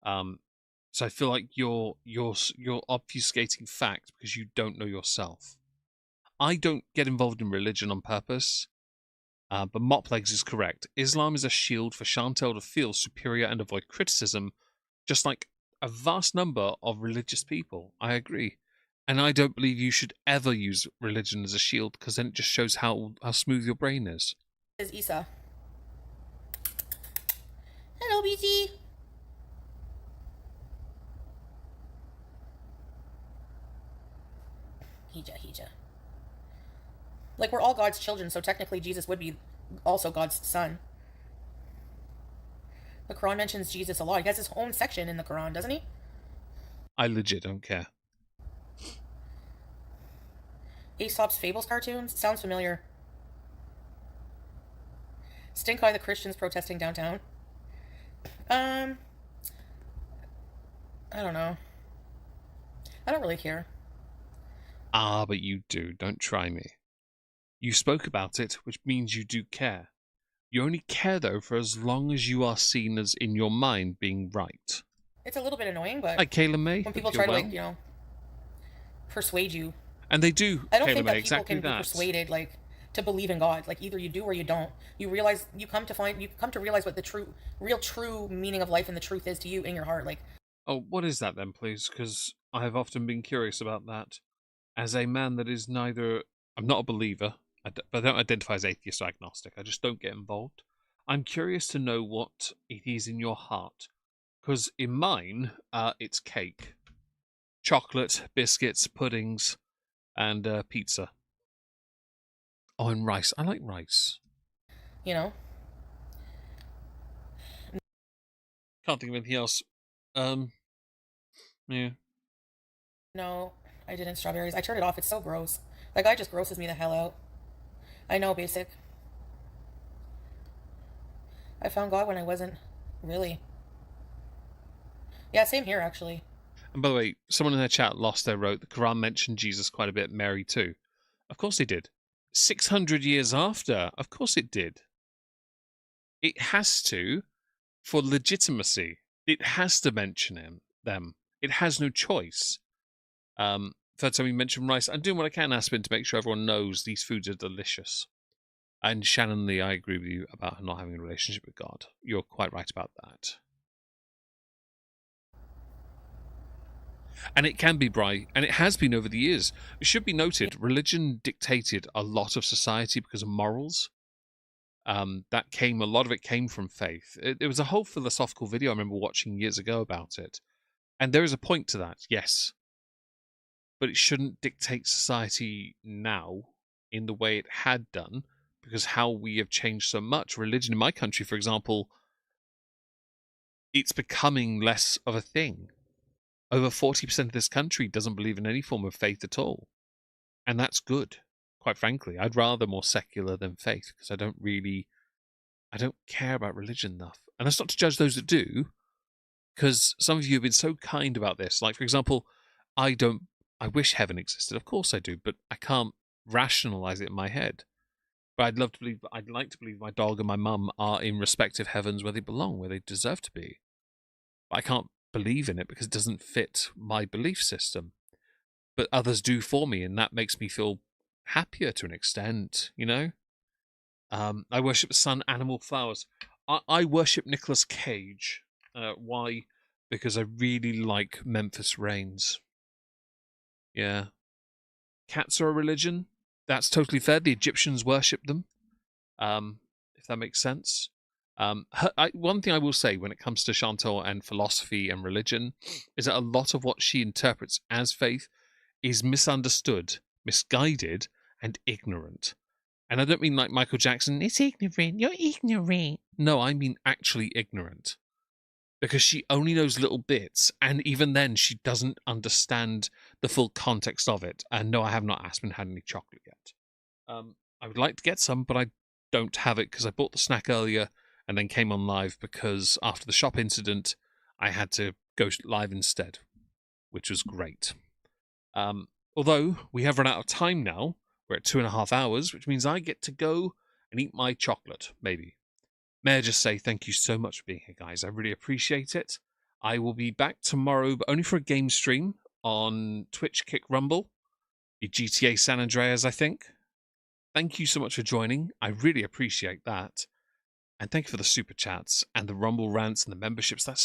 So I feel like you're obfuscating fact because you don't know yourself. I don't get involved in religion on purpose, but Moplegs is correct. Islam is a shield for Chantel to feel superior and avoid criticism, just like a vast number of religious people. I agree. And I don't believe you should ever use religion as a shield because then it just shows how smooth your brain is. Is Isa. Hello, BG. Hija. Like, we're all God's children, so technically Jesus would be also God's son. The Quran mentions Jesus a lot. He has his own section in the Quran, doesn't he? I legit don't care. Aesop's Fables cartoons? Sounds familiar. Stink Eye the Christians protesting downtown. I don't know. I don't really care. Ah, but you do. Don't try me. You spoke about it, which means you do care. You only care, though, for as long as you are seen as, in your mind, being right. It's a little bit annoying, but like Kayla May, when people try to, like, you know, persuade you. And they do. I don't Kayla think May, that people exactly can be that. persuaded, like, to believe in God. Like, either you do or you don't. You come to realize what the real true meaning of life and the truth is to you in your heart. Like, Oh, what is that then, please? Because I have often been curious about that. As a man that is neither, I'm not a believer, but I don't identify as atheist or agnostic. I just don't get involved. I'm curious to know what it is in your heart. Because in mine, it's cake, chocolate, biscuits, puddings, and pizza. Oh, and rice. I like rice. you know, Can't think of anything else. Yeah. no, I didn't strawberries. I turned it off. It's so gross. That guy just grosses me the hell out. I know, basic. I found God when I wasn't really. Yeah, same here, actually. And by the way, someone in the chat lost their wrote the Quran mentioned Jesus quite a bit, Mary too. Of course it did. 600 years after, of course it did. It has to, for legitimacy. It has to mention them. It has no choice. Third time you mentioned rice. I'm doing what I can, Aspen, to make sure everyone knows these foods are delicious. And Shannon Lee, I agree with you about her not having a relationship with God. You're quite right about that. And it can be bright, and it has been over the years. It should be noted, religion dictated a lot of society because of morals. A lot of it came from faith. It was a whole philosophical video I remember watching years ago about it. And there is a point to that, yes. But it shouldn't dictate society now in the way it had done, because how we have changed so much. Religion in my country, for example, it's becoming less of a thing. Over 40% of this country doesn't believe in any form of faith at all. And that's good, quite frankly. I'd rather more secular than faith, because I don't care about religion enough. And that's not to judge those that do, because some of you have been so kind about this. Like, for example, I wish heaven existed. Of course I do, but I can't rationalize it in my head. But I'd like to believe my dog and my mum are in respective heavens where they belong, where they deserve to be. But I can't believe in it because it doesn't fit my belief system. But others do for me, and that makes me feel happier to an extent, you know? I worship the sun, animal, flowers. I worship Nicolas Cage. Why? Because I really like Memphis Rains. Yeah. Cats are a religion. That's totally fair. The Egyptians worshipped them. If that makes sense. One thing I will say when it comes to Chantal and philosophy and religion is that a lot of what she interprets as faith is misunderstood, misguided, and ignorant. And I don't mean like Michael Jackson, it's ignorant, you're ignorant. No, I mean actually ignorant. Because she only knows little bits, and even then she doesn't understand the full context of it. And no, I have not Aspen had any chocolate yet. I would like to get some, but I don't have it because I bought the snack earlier and then came on live because after the shop incident, I had to go live instead, which was great. Although we have run out of time now, we're at 2.5 hours, which means I get to go and eat my chocolate, maybe. May I just say thank you so much for being here, guys. I really appreciate it. I will be back tomorrow, but only for a game stream on Twitch, Kick, Rumble, the GTA San Andreas, I think. Thank you so much for joining. I really appreciate that. And thank you for the super chats and the Rumble rants and the memberships. That's